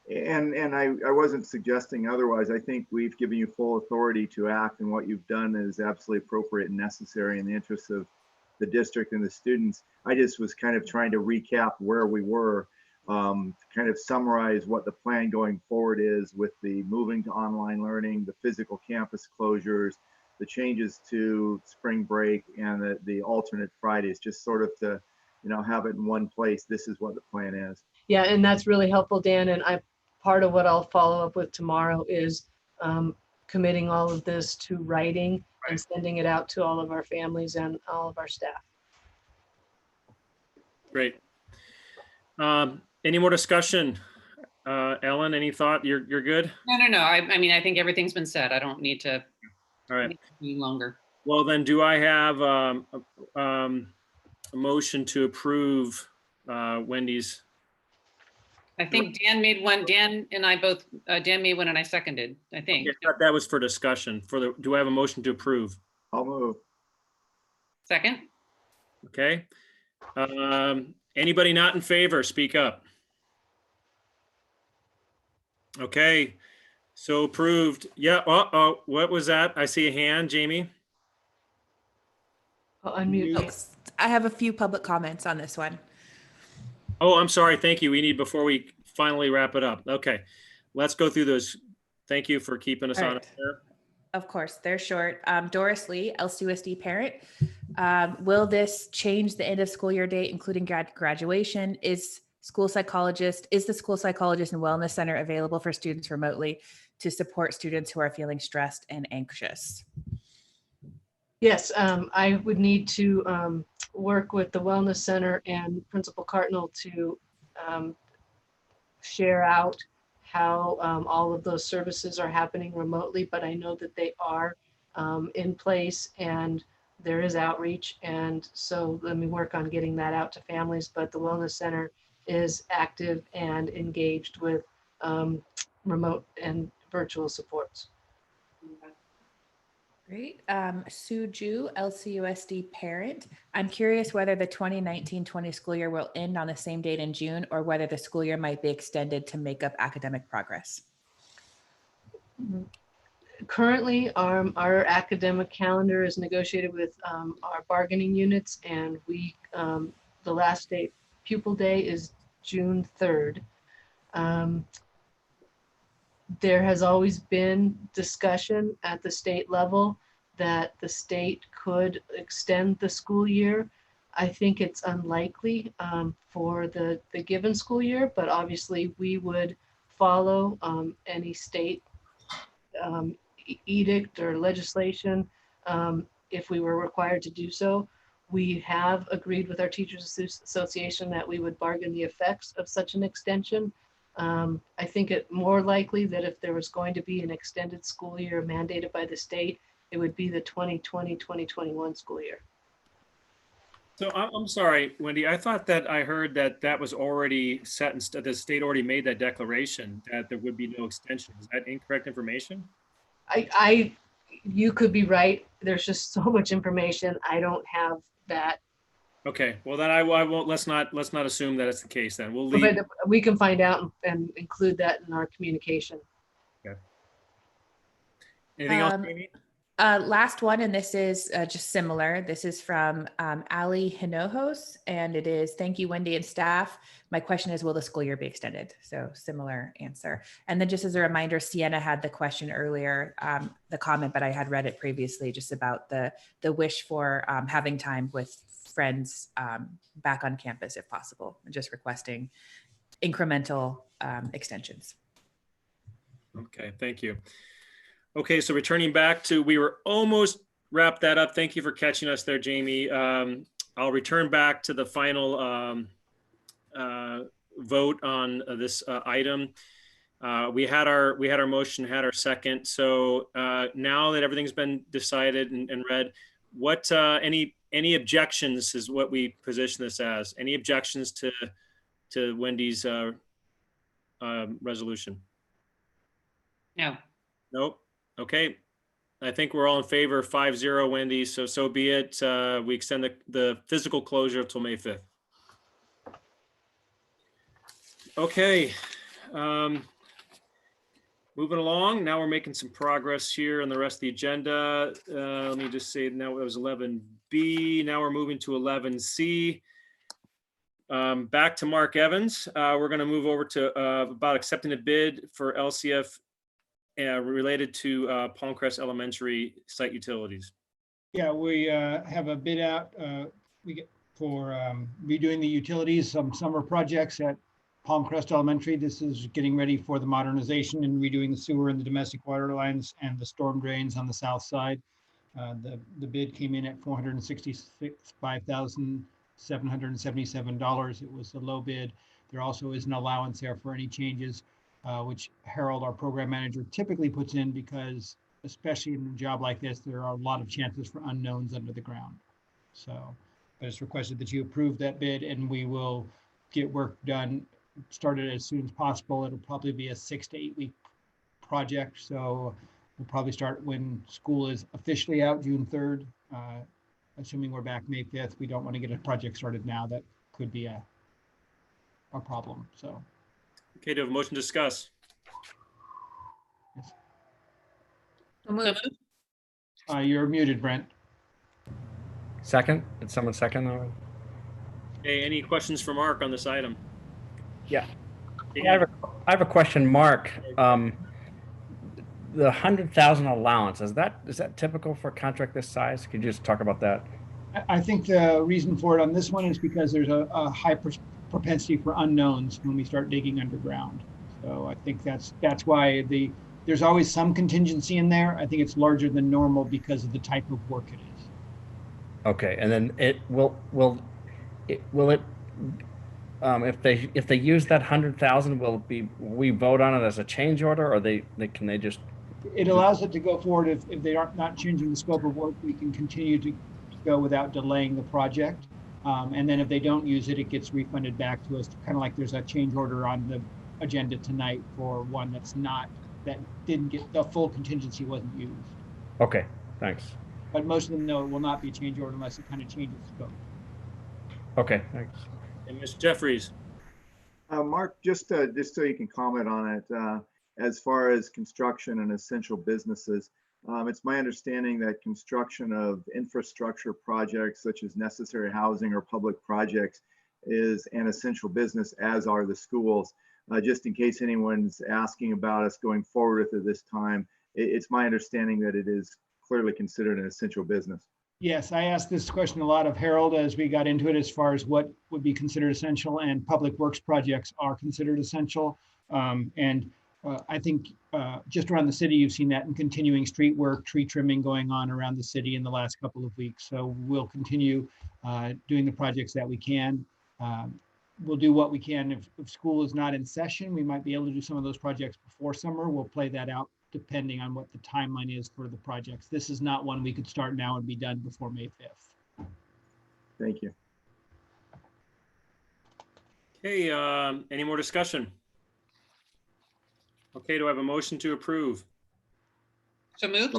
And I wasn't suggesting otherwise. I think we've given you full authority to act, and what you've done is absolutely appropriate and necessary in the interests of the district and the students. I just was kind of trying to recap where we were, kind of summarize what the plan going forward is with the moving to online learning, the physical campus closures, the changes to spring break, and the alternate Fridays, just sort of to, you know, have it in one place. This is what the plan is. Yeah, and that's really helpful, Dan. And part of what I'll follow up with tomorrow is committing all of this to writing and sending it out to all of our families and all of our staff. Great. Any more discussion? Ellen, any thought? You're good? No. I mean, I think everything's been said. I don't need to. All right. Any longer. Well, then, do I have a motion to approve Wendy's? I think Dan made one. Dan and I both. Dan made one, and I seconded. I think. Okay, that was for discussion. Do I have a motion to approve? I'll move. Second. Okay. Anybody not in favor, speak up. Okay. So approved. Yeah. Oh, what was that? I see a hand, Jamie. Unmute. I have a few public comments on this one. Oh, I'm sorry. Thank you. We need, before we finally wrap it up. Okay. Let's go through those. Thank you for keeping us on there. Of course, they're short. Doris Lee, LCUSD parent. Will this change the end of school year date, including graduation? Is the school psychologist and wellness center available for students remotely to support students who are feeling stressed and anxious? Yes, I would need to work with the Wellness Center and Principal Cardinal to share out how all of those services are happening remotely, but I know that they are in place and there is outreach. And so let me work on getting that out to families, but the Wellness Center is active and engaged with remote and virtual supports. Great. Sue Ju, LCUSD parent. I'm curious whether the 2019-20 school year will end on the same date in June, or whether the school year might be extended to make up academic progress. Currently, our academic calendar is negotiated with our bargaining units, and the last day, pupil day, is June 3rd. There has always been discussion at the state level that the state could extend the school year. I think it's unlikely for the given school year, but obviously we would follow any state edict or legislation if we were required to do so. We have agreed with our Teachers Association that we would bargain the effects of such an extension. I think it more likely that if there was going to be an extended school year mandated by the state, it would be the 2020-2021 school year. So I'm sorry, Wendy, I thought that I heard that was already set and the state already made that declaration that there would be no extension. Is that incorrect information? You could be right. There's just so much information. I don't have that. Okay, well then I won't. Let's not assume that it's the case. Then we'll leave. But we can find out and include that in our communication. Okay. Anything else, Amy? Last one, and this is just similar. This is from Ali Hinojos, and it is, thank you, Wendy and staff. My question is, will the school year be extended? So similar answer. And then just as a reminder, Sienna had the question earlier, the comment, but I had read it previously, just about the wish for having time with friends back on campus if possible, and just requesting incremental extensions. Okay, thank you. Okay, so returning back to, we were almost wrapped that up. Thank you for catching us there, Jamie. I'll return back to the final vote on this item. We had our motion, had our second. So now that everything's been decided and read, what any objections is what we position this as? Any objections to Wendy's resolution? No. Nope. Okay. I think we're all in favor, 5-0 Wendy. So be it. We extend the physical closure until May 5th. Okay. Moving along. Now we're making some progress here on the rest of the agenda. Let me just say now it was 11B. Now we're moving to 11C. Back to Mark Evans. We're going to move over to about accepting a bid for LCF related to Palmcrest Elementary site utilities. Yeah, we have a bid out for redoing the utilities, some summer projects at Palmcrest Elementary. This is getting ready for the modernization and redoing the sewer and the domestic water lines and the storm drains on the south side. The bid came in at $565,777. It was a low bid. There also is an allowance there for any changes, which Harold, our program manager, typically puts in because, especially in a job like this, there are a lot of chances for unknowns under the ground. So I just requested that you approve that bid, and we will get work done, started as soon as possible. It'll probably be a 6 to 8 week project. So we'll probably start when school is officially out, June 3rd. Assuming we're back May 5th, we don't want to get a project started now. That could be a problem. So. Okay, do we have a motion to discuss? Yes. You're muted, Brent. Second? Did someone second? Okay, any questions for Mark on this item? Yeah. I have a question, Mark. The 100,000 allowance, is that typical for a contract this size? Could you just talk about that? I think the reason for it on this one is because there's a high propensity for unknowns when we start digging underground. So I think that's why there's always some contingency in there. I think it's larger than normal because of the type of work it is. Okay, and then if they use that 100,000, will we vote on it as a change order, or can they just? It allows it to go forward if they are not changing the scope of work. We can continue to go without delaying the project, and then if they don't use it, it gets refunded back to us. Kind of like there's a change order on the agenda tonight for one that didn't get the full contingency, wasn't used. Okay, thanks. But most of them know it will not be a change order unless it kind of changes scope. Okay, thanks. And Mr. Jeffries. Mark, just so you can comment on it, as far as construction and essential businesses, it's my understanding that construction of infrastructure projects such as necessary housing or public projects is an essential business, as are the schools. Just in case anyone's asking about us going forward with it this time, it's my understanding that it is clearly considered an essential business. Yes, I asked this question a lot of Harold as we got into it, as far as what would be considered essential, and public works projects are considered essential. I think just around the city, you've seen that in continuing street work, tree trimming going on around the city in the last couple of weeks. So we'll continue doing the projects that we can. We'll do what we can. If school is not in session, we might be able to do some of those projects before summer. We'll play that out depending on what the timeline is for the projects. This is not one we could start now and be done before May 5th. Thank you. Okay, any more discussion? Okay, do I have a motion to approve? So moved.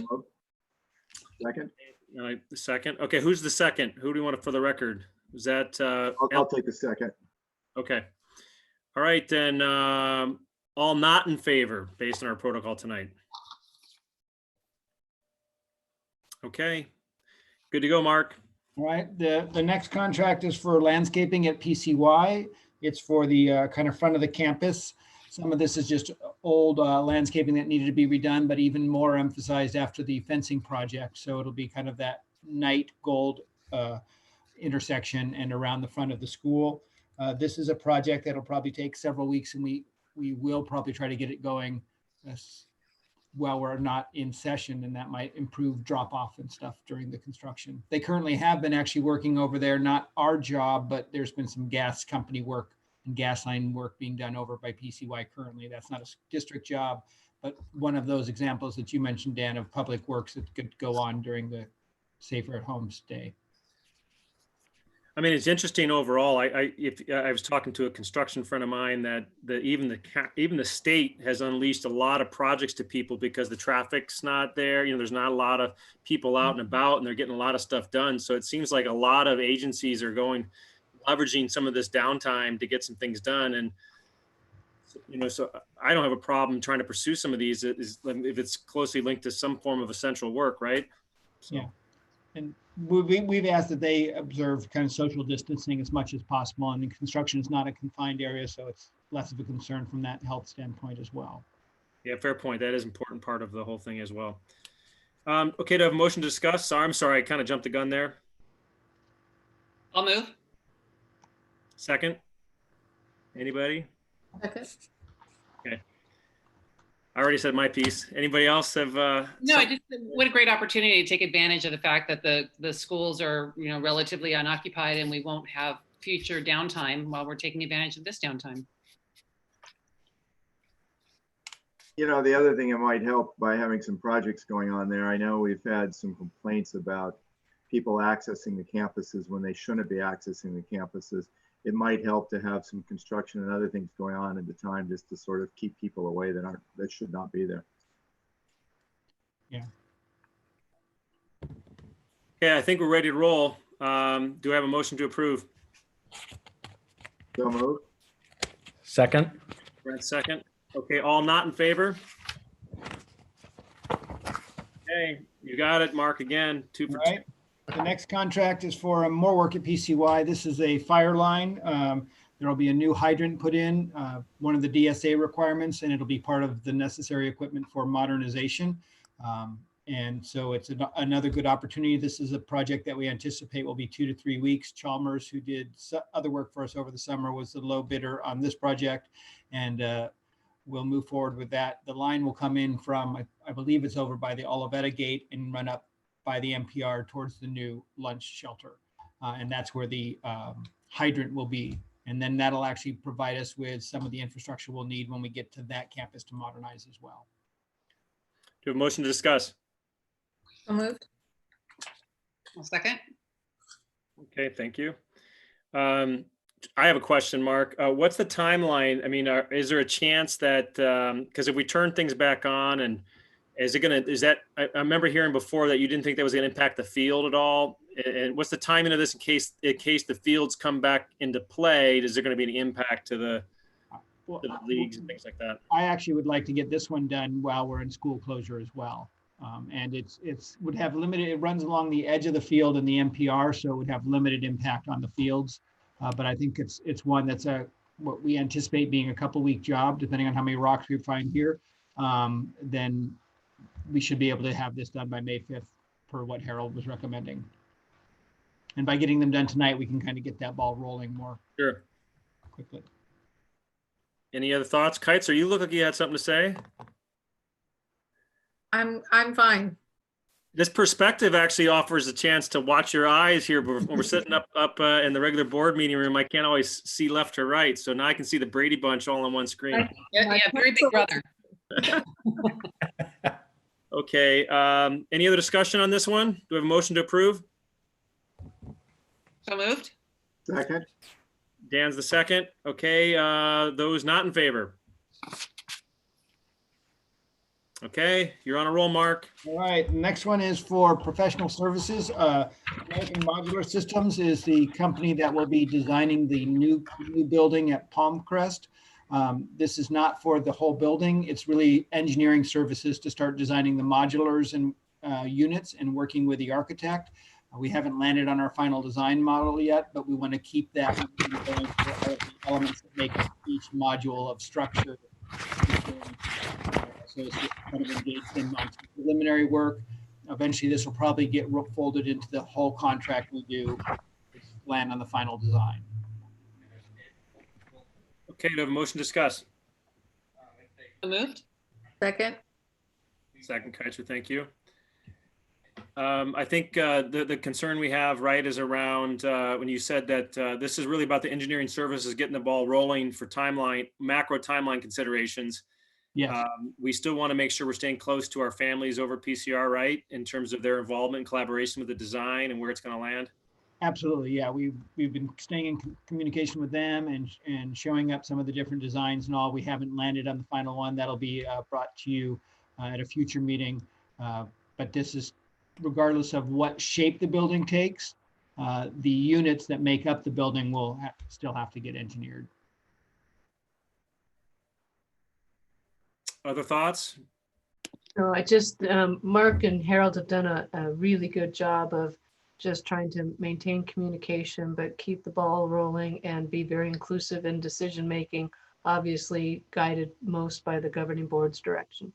Second. The second. Okay, who's the second? Who do you want for the record? Is that? I'll take the second. Okay. All right, then all not in favor based on our protocol tonight. Okay, good to go, Mark. All right, the next contract is for landscaping at PCY. It's for the kind of front of the campus. Some of this is just old landscaping that needed to be redone, but even more emphasized after the fencing project. So it'll be kind of that night gold intersection and around the front of the school. This is a project that'll probably take several weeks, and we will probably try to get it going while we're not in session, and that might improve drop off and stuff during the construction. They currently have been actually working over there, not our job, but there's been some gas company work and gas line work being done over by PCY currently. That's not a district job, but one of those examples that you mentioned, Dan, of public works that could go on during the Safer at Home stay. I mean, it's interesting overall. I was talking to a construction friend of mine that even the state has unleashed a lot of projects to people because the traffic's not there. You know, there's not a lot of people out and about, and they're getting a lot of stuff done. So it seems like a lot of agencies are leveraging some of this downtime to get some things done. And you know, so I don't have a problem trying to pursue some of these if it's closely linked to some form of essential work, right? So. Yeah. And we've asked that they observe kind of social distancing as much as possible. And construction is not a confined area, so it's less of a concern from that health standpoint as well. Yeah, fair point. That is an important part of the whole thing as well. Okay, to have a motion to discuss. Sorry, I'm sorry, I kind of jumped the gun there. I'll move. Second. Anybody? Okay. Okay. I already said my piece. Anybody else have? No, I just, what a great opportunity to take advantage of the fact that the schools are, you know, relatively unoccupied and we won't have future downtime while we're taking advantage of this downtime. You know, the other thing it might help by having some projects going on there. I know we've had some complaints about people accessing the campuses when they shouldn't be accessing the campuses. It might help to have some construction and other things going on at the time, just to sort of keep people away that should not be there. Yeah. Okay, I think we're ready to roll. Do I have a motion to approve? So moved. Second. Brent, second. Okay, all not in favor? Okay, you got it, Mark, again, 2 for 2. Right. The next contract is for more work at PCY. This is a fire line. There will be a new hydrant put in, one of the DSA requirements, and it'll be part of the necessary equipment for modernization. And so it's another good opportunity. This is a project that we anticipate will be 2 to 3 weeks. Chalmers, who did other work for us over the summer, was the low bidder on this project, and we'll move forward with that. The line will come in from, I believe it's over by the Olivetta Gate and run up by the NPR towards the new lunch shelter. And that's where the hydrant will be. And then that'll actually provide us with some of the infrastructure we'll need when we get to that campus to modernize as well. Do you have a motion to discuss? So moved. I'll second. Okay, thank you. I have a question, Mark. What's the timeline? I mean, is there a chance that, because if we turn things back on, and I remember hearing before that you didn't think that was going to impact the field at all. And what's the timing of this in case the fields come back into play? Is there going to be any impact to the leagues and things like that? I actually would like to get this one done while we're in school closure as well. And it would have limited, it runs along the edge of the field in the NPR, so it would have limited impact on the fields. But I think it's one that's what we anticipate being a couple-week job, depending on how many rocks we find here. Then we should be able to have this done by May 5th per what Harold was recommending. And by getting them done tonight, we can kind of get that ball rolling more quickly. Any other thoughts? Kites, you look like you had something to say. I'm fine. This perspective actually offers a chance to watch your eyes here. When we're sitting up in the regular board meeting room, I can't always see left or right. So now I can see the Brady Bunch all on one screen. Yeah, very big brother. Okay, any other discussion on this one? Do we have a motion to approve? So moved. Second. Dan's the second. Okay, those not in favor? Okay, you're on a roll, Mark. All right, next one is for professional services. American Modular Systems is the company that will be designing the new building at Palmcrest. This is not for the whole building. It's really engineering services to start designing the modulars and units and working with the architect. We haven't landed on our final design model yet, but we want to keep that going for elements that make each module of structure. So it's kind of engaged in preliminary work. Eventually, this will probably get folded into the whole contract we do, land on the final design. Okay, do we have a motion to discuss? So moved. Second. Second, Kaiser, thank you. I think the concern we have, right, is around when you said that this is really about the engineering services getting the ball rolling for macro timeline considerations. Yes. We still want to make sure we're staying close to our families over PCR, right, in terms of their involvement and collaboration with the design and where it's going to land. Absolutely, yeah. We've been staying in communication with them and showing up some of the different designs and all. We haven't landed on the final one. That'll be brought to you at a future meeting. But this is regardless of what shape the building takes. The units that make up the building will still have to get engineered. Other thoughts? No, I just, Mark and Harold have done a really good job of just trying to maintain communication, but keep the ball rolling and be very inclusive in decision-making, obviously guided most by the governing board's direction.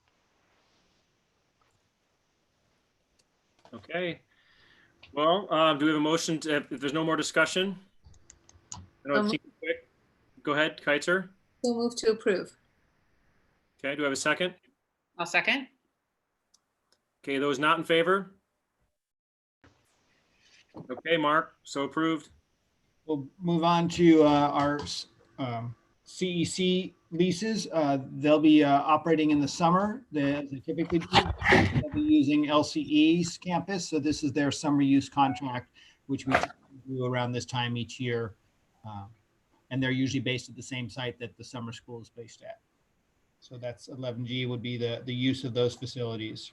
Okay. Well, do we have a motion to, if there's no more discussion? I know it seems quick. Go ahead, Kaiser. So move to approve. Okay, do I have a second? I'll second. Okay, those not in favor? Okay, Mark, so approved. We'll move on to our CEC leases. They'll be operating in the summer. They typically do. They'll be using LCE's campus. So this is their summer use contract, which we do around this time each year. And they're usually based at the same site that the summer school is based at. So that's 11G would be the use of those facilities.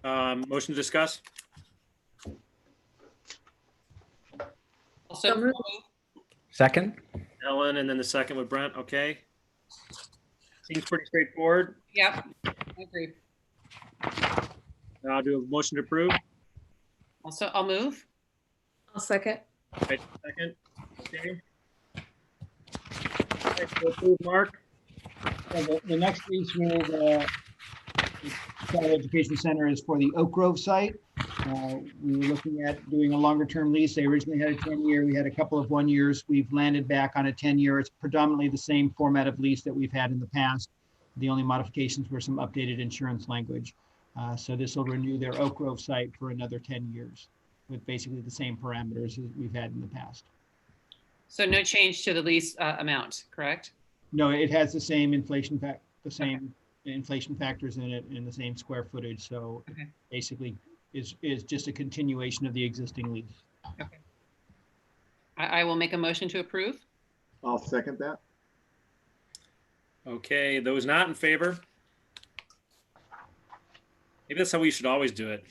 Motion to discuss? Also, Second? Ellen, and then the second with Brent, okay. Seems pretty straightforward. Yep, I agree. I'll do a motion to approve. Also, I'll move. I'll second. Okay, second. Okay. Okay, so approve, Mark. The next lease with the Education Center is for the Oak Grove site. We were looking at doing a longer term lease. They originally had a 10-year. We had a couple of 1 years. We've landed back on a 10-year. It's predominantly the same format of lease that we've had in the past. The only modifications were some updated insurance language. So this will renew their Oak Grove site for another 10 years with basically the same parameters as we've had in the past. So no change to the lease amount, correct? No, it has the same inflation inflation factors in it and the same square footage. So basically is just a continuation of the existing lease. Okay. I will make a motion to approve. I'll second that. Okay, those not in favor? Maybe that's how we should always do it.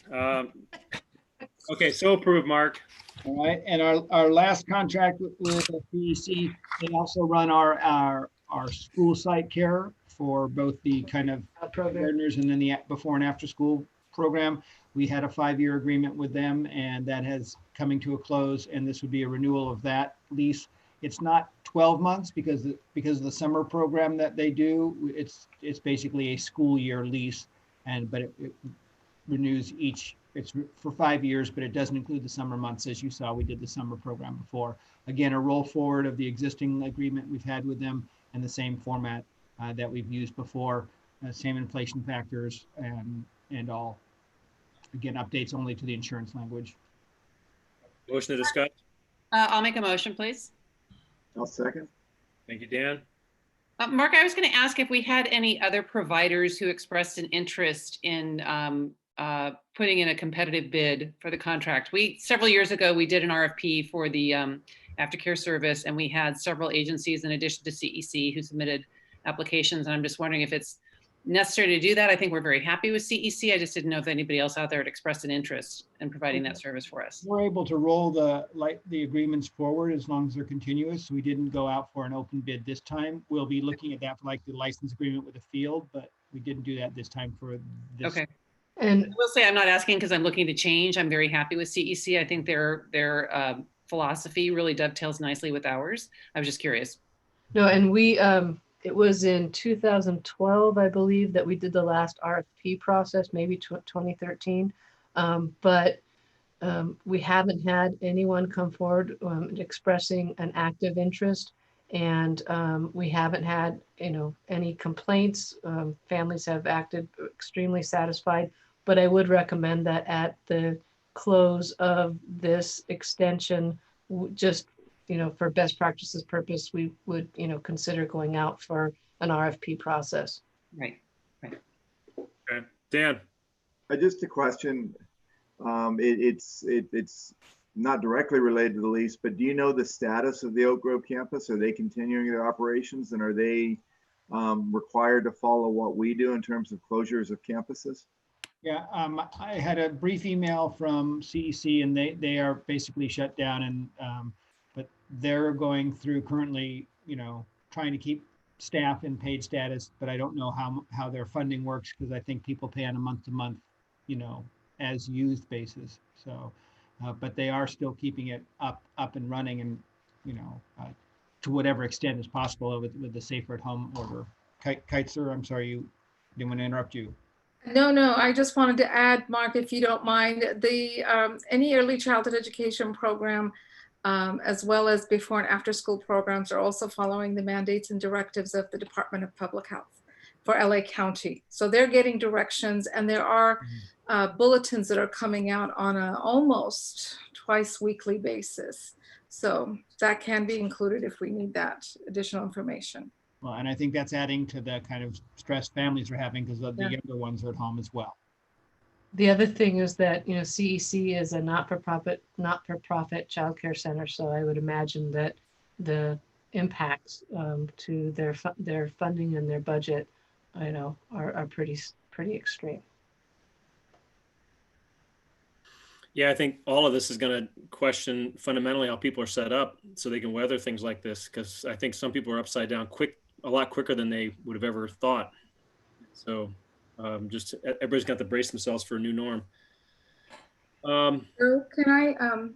Okay, so approved, Mark. All right, and our last contract with the CEC, they also run our school site care for both the kind of gardeners and then the before and after school program. We had a 5-year agreement with them, and that has coming to a close, and this would be a renewal of that lease. It's not 12 months because of the summer program that they do. It's basically a school year lease, but it renews it's for 5 years, but it doesn't include the summer months. As you saw, we did the summer program before. Again, a roll forward of the existing agreement we've had with them in the same format that we've used before, same inflation factors and all. Again, updates only to the insurance language. Motion to discuss? I'll make a motion, please. I'll second. Thank you, Dan. Mark, I was going to ask if we had any other providers who expressed an interest in putting in a competitive bid for the contract. Several years ago, we did an RFP for the aftercare service, and we had several agencies in addition to CEC who submitted applications. And I'm just wondering if it's necessary to do that. I think we're very happy with CEC. I just didn't know if anybody else out there had expressed an interest in providing that service for us. We're able to roll the agreements forward as long as they're continuous. We didn't go out for an open bid this time. We'll be looking at that for like the license agreement with the field, but we didn't do that this time for this. Okay. And I will say I'm not asking because I'm looking to change. I'm very happy with CEC. I think their philosophy really dovetails nicely with ours. I was just curious. No, and we it was in 2012, I believe, that we did the last RFP process, maybe 2013. But we haven't had anyone come forward expressing an active interest, and we haven't had any complaints. Families have acted extremely satisfied. but I would recommend that at the close of this extension, just, for best practices purpose, we would, consider going out for an RFP process. Right, right. Okay, Dan. Just a question. It's not directly related to the lease, but do you know the status of the Oak Grove campus? Are they continuing their operations, and are they required to follow what we do in terms of closures of campuses? Yeah, I had a brief email from CEC, and they are basically shut down, and but they're going through currently, trying to keep staff in paid status, but I don't know how their funding works, because I think people pay on a month-to-month, as used basis. So, but they are still keeping it up and running, and to whatever extent is possible with the safer at home order. Keitzer, I'm sorry, you didn't want to interrupt you. No, I just wanted to add, Mark, if you don't mind, any early childhood education program, as well as before and after school programs, are also following the mandates and directives of the Department of Public Health for LA County. So they're getting directions, and there are bulletins that are coming out on a almost twice weekly basis. So that can be included if we need that additional information. Well, and I think that's adding to the kind of stress families are having, because the younger ones are at home as well. The other thing is that, CEC is a not-for-profit childcare center. So I would imagine that the impacts to their funding and their budget, are pretty extreme. Yeah, I think all of this is going to question fundamentally how people are set up so they can weather things like this, because I think some people are upside down a lot quicker than they would have ever thought. So just everybody's got to brace themselves for a new norm. So can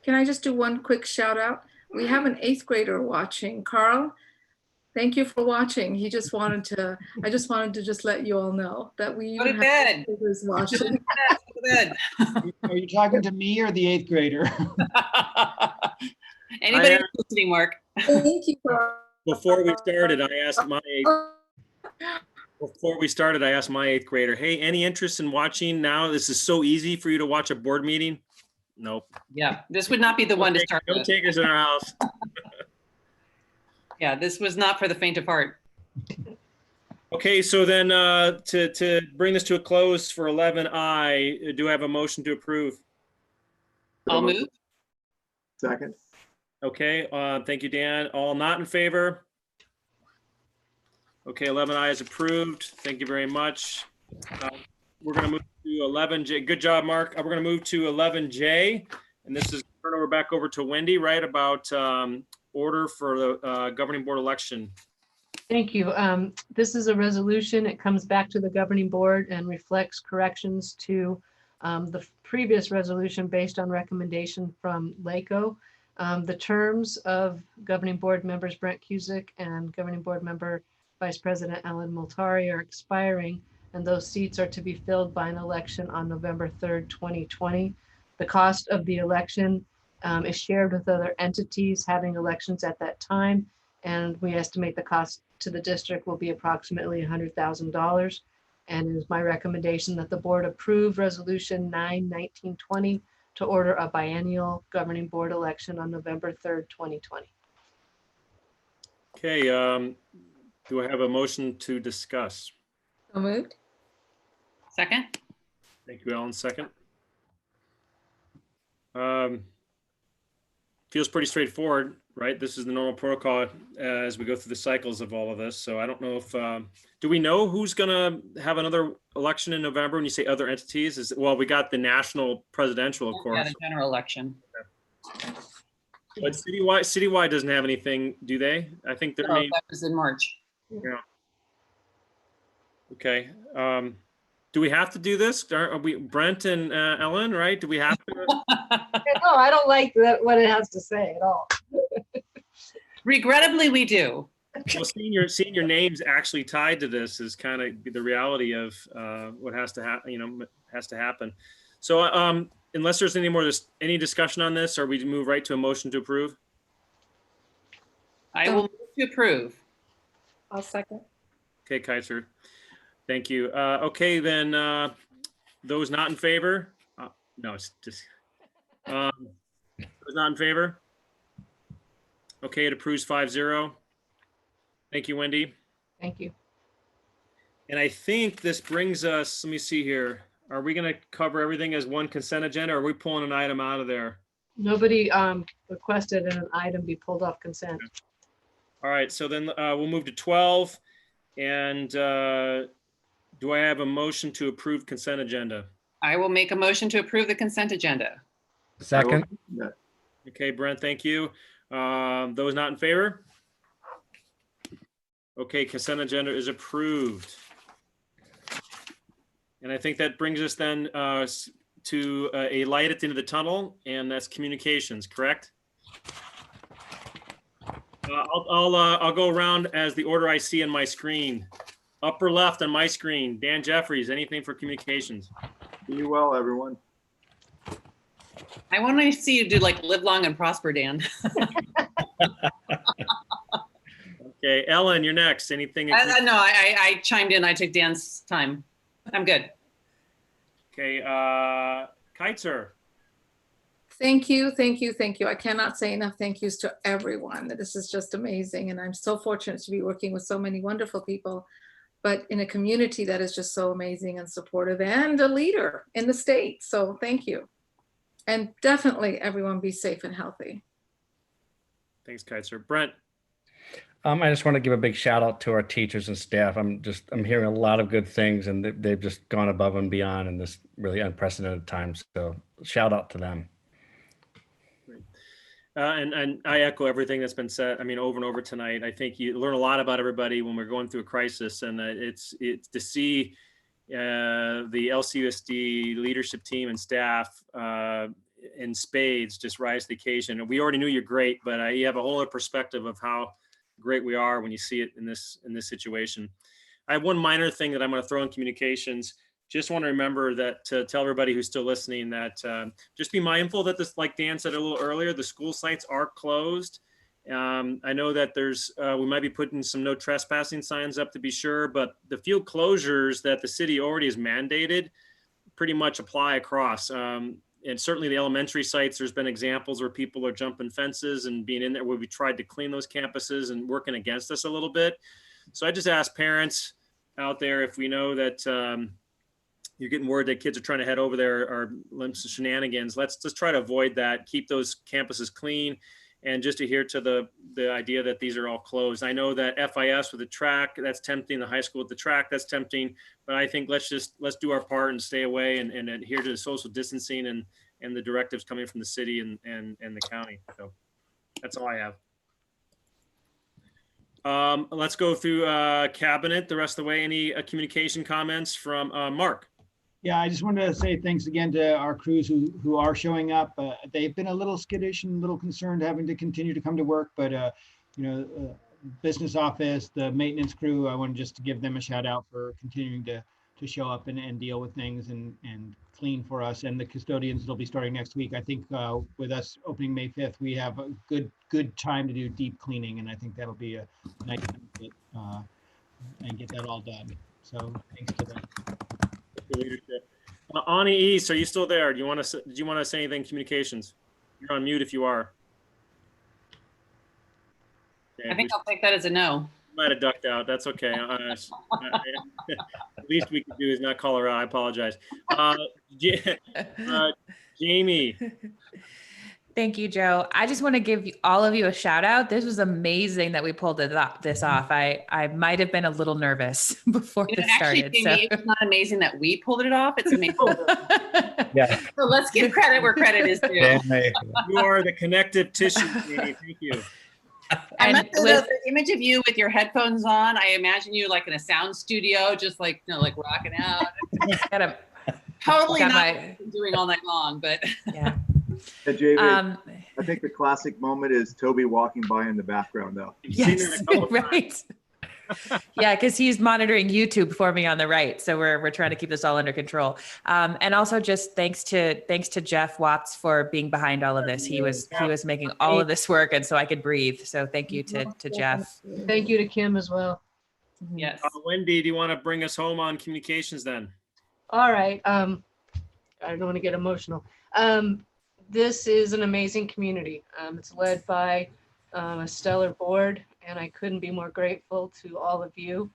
I just do one quick shout out? We have an 8th grader watching. Carl, thank you for watching. I just wanted to just let you all know that we even have watching. Are you talking to me or the 8th grader? Anybody listening, Mark? Thank you, Carl. Before we started, I asked my 8th grader, hey, any interest in watching now? This is so easy for you to watch a board meeting. Nope. Yeah, this would not be the one to start with. No takers in our house. Yeah, this was not for the faint of heart. Okay, so then to bring this to a close for 11I, do I have a motion to approve? I'll move. Second. Okay, thank you, Dan. All not in favor? Okay, 11I is approved. Thank you very much. We're going to move to 11J. Good job, Mark. We're going to move to 11J, and this is turn over back over to Wendy, right, about order for the governing board election. Thank you. This is a resolution. It comes back to the governing board and reflects corrections to the previous resolution based on recommendation from LACO. The terms of governing board members Brent Cusick and governing board member Vice President Ellen Multari are expiring, and those seats are to be filled by an election on November 3rd, 2020. The cost of the election is shared with other entities having elections at that time, and we estimate the cost to the district will be approximately $100,000. And it is my recommendation that the board approve Resolution 9/1920 to order a biennial governing board election on November 3rd, 2020. Okay, do I have a motion to discuss? So moved. Second. Thank you, Ellen. Second. Feels pretty straightforward, right? This is the normal protocol as we go through the cycles of all of this. So I don't know if, do we know who's gonna have another election in November? When you say other entities, well, we got the national presidential, of course. Yeah, the general election. Okay. But citywide doesn't have anything, do they? I think their name. That was in March. Yeah. Okay. Do we have to do this? Are we Brent and Ellen, right? Do we have to? No, I don't like what it has to say at all. Regrettably, we do. Well, seeing your names actually tied to this is kind of the reality of what has to happen. Has to happen. So, unless there's any discussion on this, or we move right to a motion to approve. I will move to approve. I'll second. Okay, Kaiser. Thank you. Okay, then Those not in favor? No, it's just, those not in favor? Okay, it approves 5-0. Thank you, Wendy. Thank you. And I think this brings us, let me see here. Are we going to cover everything as one consent agenda, or are we pulling an item out of there? Nobody requested an item be pulled off consent. All right, so then we'll move to 12. And do I have a motion to approve consent agenda? I will make a motion to approve the consent agenda. Second. Okay, Brent, thank you. Those not in favor? Okay, consent agenda is approved. And I think that brings us then to a light at the end of the tunnel, and that's communications, correct? I'll go around as the order I see on my screen. Upper left on my screen, Dan Jeffries, anything for communications? Be well, everyone. I want to see you do like live long and prosper, Dan. Okay, Ellen, you're next. Anything? No, I chimed in. I took Dan's time. I'm good. Okay, Kiteser. Thank you, thank you, thank you. I cannot say enough thank yous to everyone. This is just amazing. And I'm so fortunate to be working with so many wonderful people, but in a community that is just so amazing and supportive, and a leader in the state. So thank you. And definitely everyone be safe and healthy. Thanks, Kiteser. Brent. I just want to give a big shout out to our teachers and staff. I'm hearing a lot of good things, and they've just gone above and beyond in this really unprecedented time. So shout out to them. And I echo everything that's been said. I mean, over and over tonight. I think you learn a lot about everybody when we're going through a crisis, and it's to see the LCUSD leadership team and staff in spades just rise to the occasion. And we already knew you're great, but you have a whole other perspective of how great we are when you see it in this situation. I have one minor thing that I'm going to throw in communications. Just want to remember that to tell everybody who's still listening that just be mindful that this, like Dan said a little earlier, the school sites are closed. I know that there's we might be putting some no trespassing signs up to be sure, but the few closures that the city already has mandated pretty much apply across. And certainly the elementary sites, there's been examples where people are jumping fences and being in there where we tried to clean those campuses and working against us a little bit. So I just ask parents out there, if we know that you're getting word that kids are trying to head over there or some shenanigans, let's just try to avoid that, keep those campuses clean, and just adhere to the idea that these are all closed. I know that FIS with the track, that's tempting, the high school with the track, that's tempting, but I think let's do our part and stay away and adhere to the social distancing and the directives coming from the city and the county. So that's all I have. Let's go through cabinet the rest of the way. Any communication comments from Mark? Yeah, I just wanted to say thanks again to our crews who are showing up. They've been a little skittish and a little concerned having to continue to come to work, but business office, the maintenance crew, I wanted just to give them a shout out for continuing to show up and deal with things and clean for us. And the custodians that'll be starting next week. I think with us opening May 5th, we have a good time to do deep cleaning, and I think that'll be a nice and get that all done. So thanks to them. Leadership. Ani East, are you still there? Did you want to say anything? Communications. You're on mute if you are. Okay, I think I'll take that as a no. Might have ducked out. That's okay. At least we can do is not call her out. I apologize. Jamie. Thank you, Joe. I just want to give all of you a shout out. This was amazing that we pulled this off. I might have been a little nervous before this started. Actually, Jamie, it was not amazing that we pulled it off. It's amazing. Yeah. So let's give credit where credit is due. You are the connective tissue, Jamie. Thank you. I meant the image of you with your headphones on. I imagine you like in a sound studio, just like like rocking out. Totally not doing all night long, but yeah. Hey, Jamie, I think the classic moment is Toby walking by in the background, though. Yes, right. Yeah, because he's monitoring YouTube for me on the right, so we're trying to keep this all under control. And also, just thanks to Jeff Watts for being behind all of this. He was making all of this work, and so I could breathe. So thank you to Jeff. Thank you to Kim as well. Yes. Wendy, do you want to bring us home on communications then? All right. I don't want to get emotional. This is an amazing community. It's led by a stellar board, and I couldn't be more grateful to all of you.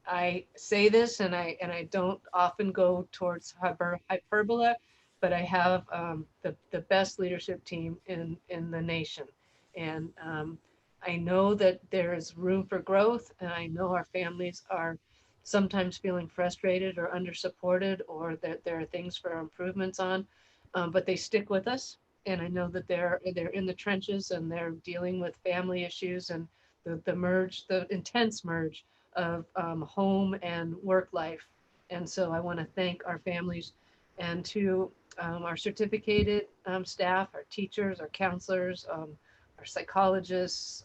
I say this, and I don't often go towards hyperbole, but I have the best leadership team in the nation, and I know that there is room for growth, and I know our families are sometimes feeling frustrated or under supported, or that there are things for improvements on, but they stick with us. And I know that they're in the trenches and they're dealing with family issues and the intense merge of home and work life. And so I want to thank our families, and to our certificated staff, our teachers, our counselors, our psychologists,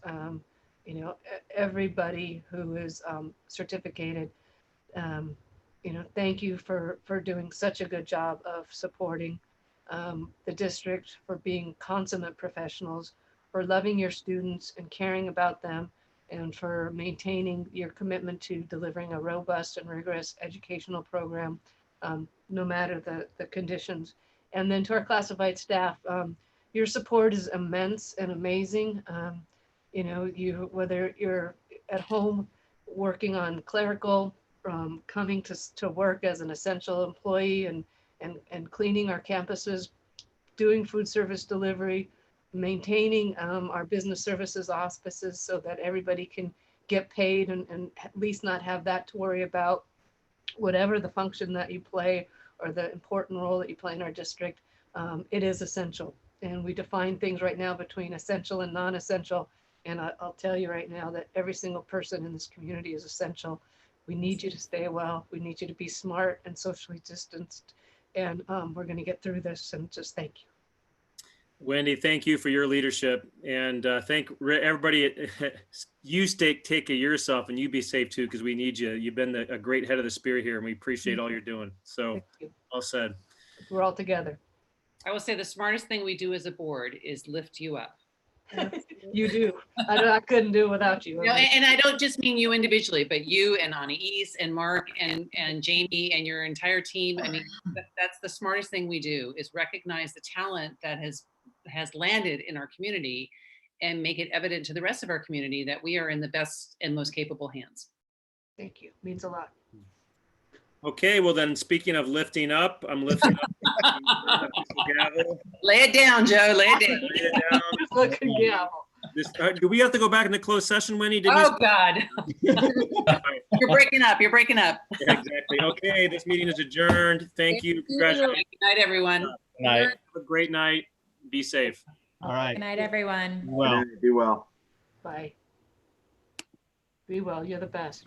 everybody who is certificated. Thank you for doing such a good job of supporting the district, for being consummate professionals, for loving your students and caring about them, and for maintaining your commitment to delivering a robust and rigorous educational program, no matter the conditions. And then to our classified staff, your support is immense and amazing. Whether you're at home working on clerical, coming to work as an essential employee and cleaning our campuses, doing food service delivery, maintaining our business services auspices so that everybody can get paid and at least not have that to worry about, whatever the function that you play or the important role that you play in our district. It is essential. And we define things right now between essential and non-essential. And I'll tell you right now that every single person in this community is essential. We need you to stay well. We need you to be smart and socially distanced. And we're going to get through this, and just thank you. Wendy, thank you for your leadership, and thank everybody. You take care of yourself, and you be safe too, because we need you. You've been a great head of the spear here, and we appreciate all you're doing. So, well said. We're all together. I will say the smartest thing we do as a board is lift you up. You do. I couldn't do it without you. And I don't just mean you individually, but you and Anais and Mark and Jamie and your entire team. I mean, that's the smartest thing we do, is recognize the talent that has landed in our community and make it evident to the rest of our community that we are in the best and most capable hands. Thank you. Means a lot. Okay, well then, speaking of lifting up, I'm lifting up the gavel. Lay it down, Joe. Lay it down. Lay it down. Look at gavel. Do we have to go back in the closed session, Wendy? Oh, God. You're breaking up. You're breaking up. Yeah, exactly. Okay, this meeting is adjourned. Thank you. Congratulations. Good night, everyone. Good night. Have a great night. Be safe. All right. Good night, everyone. Be well. Bye. Be well. You're the best.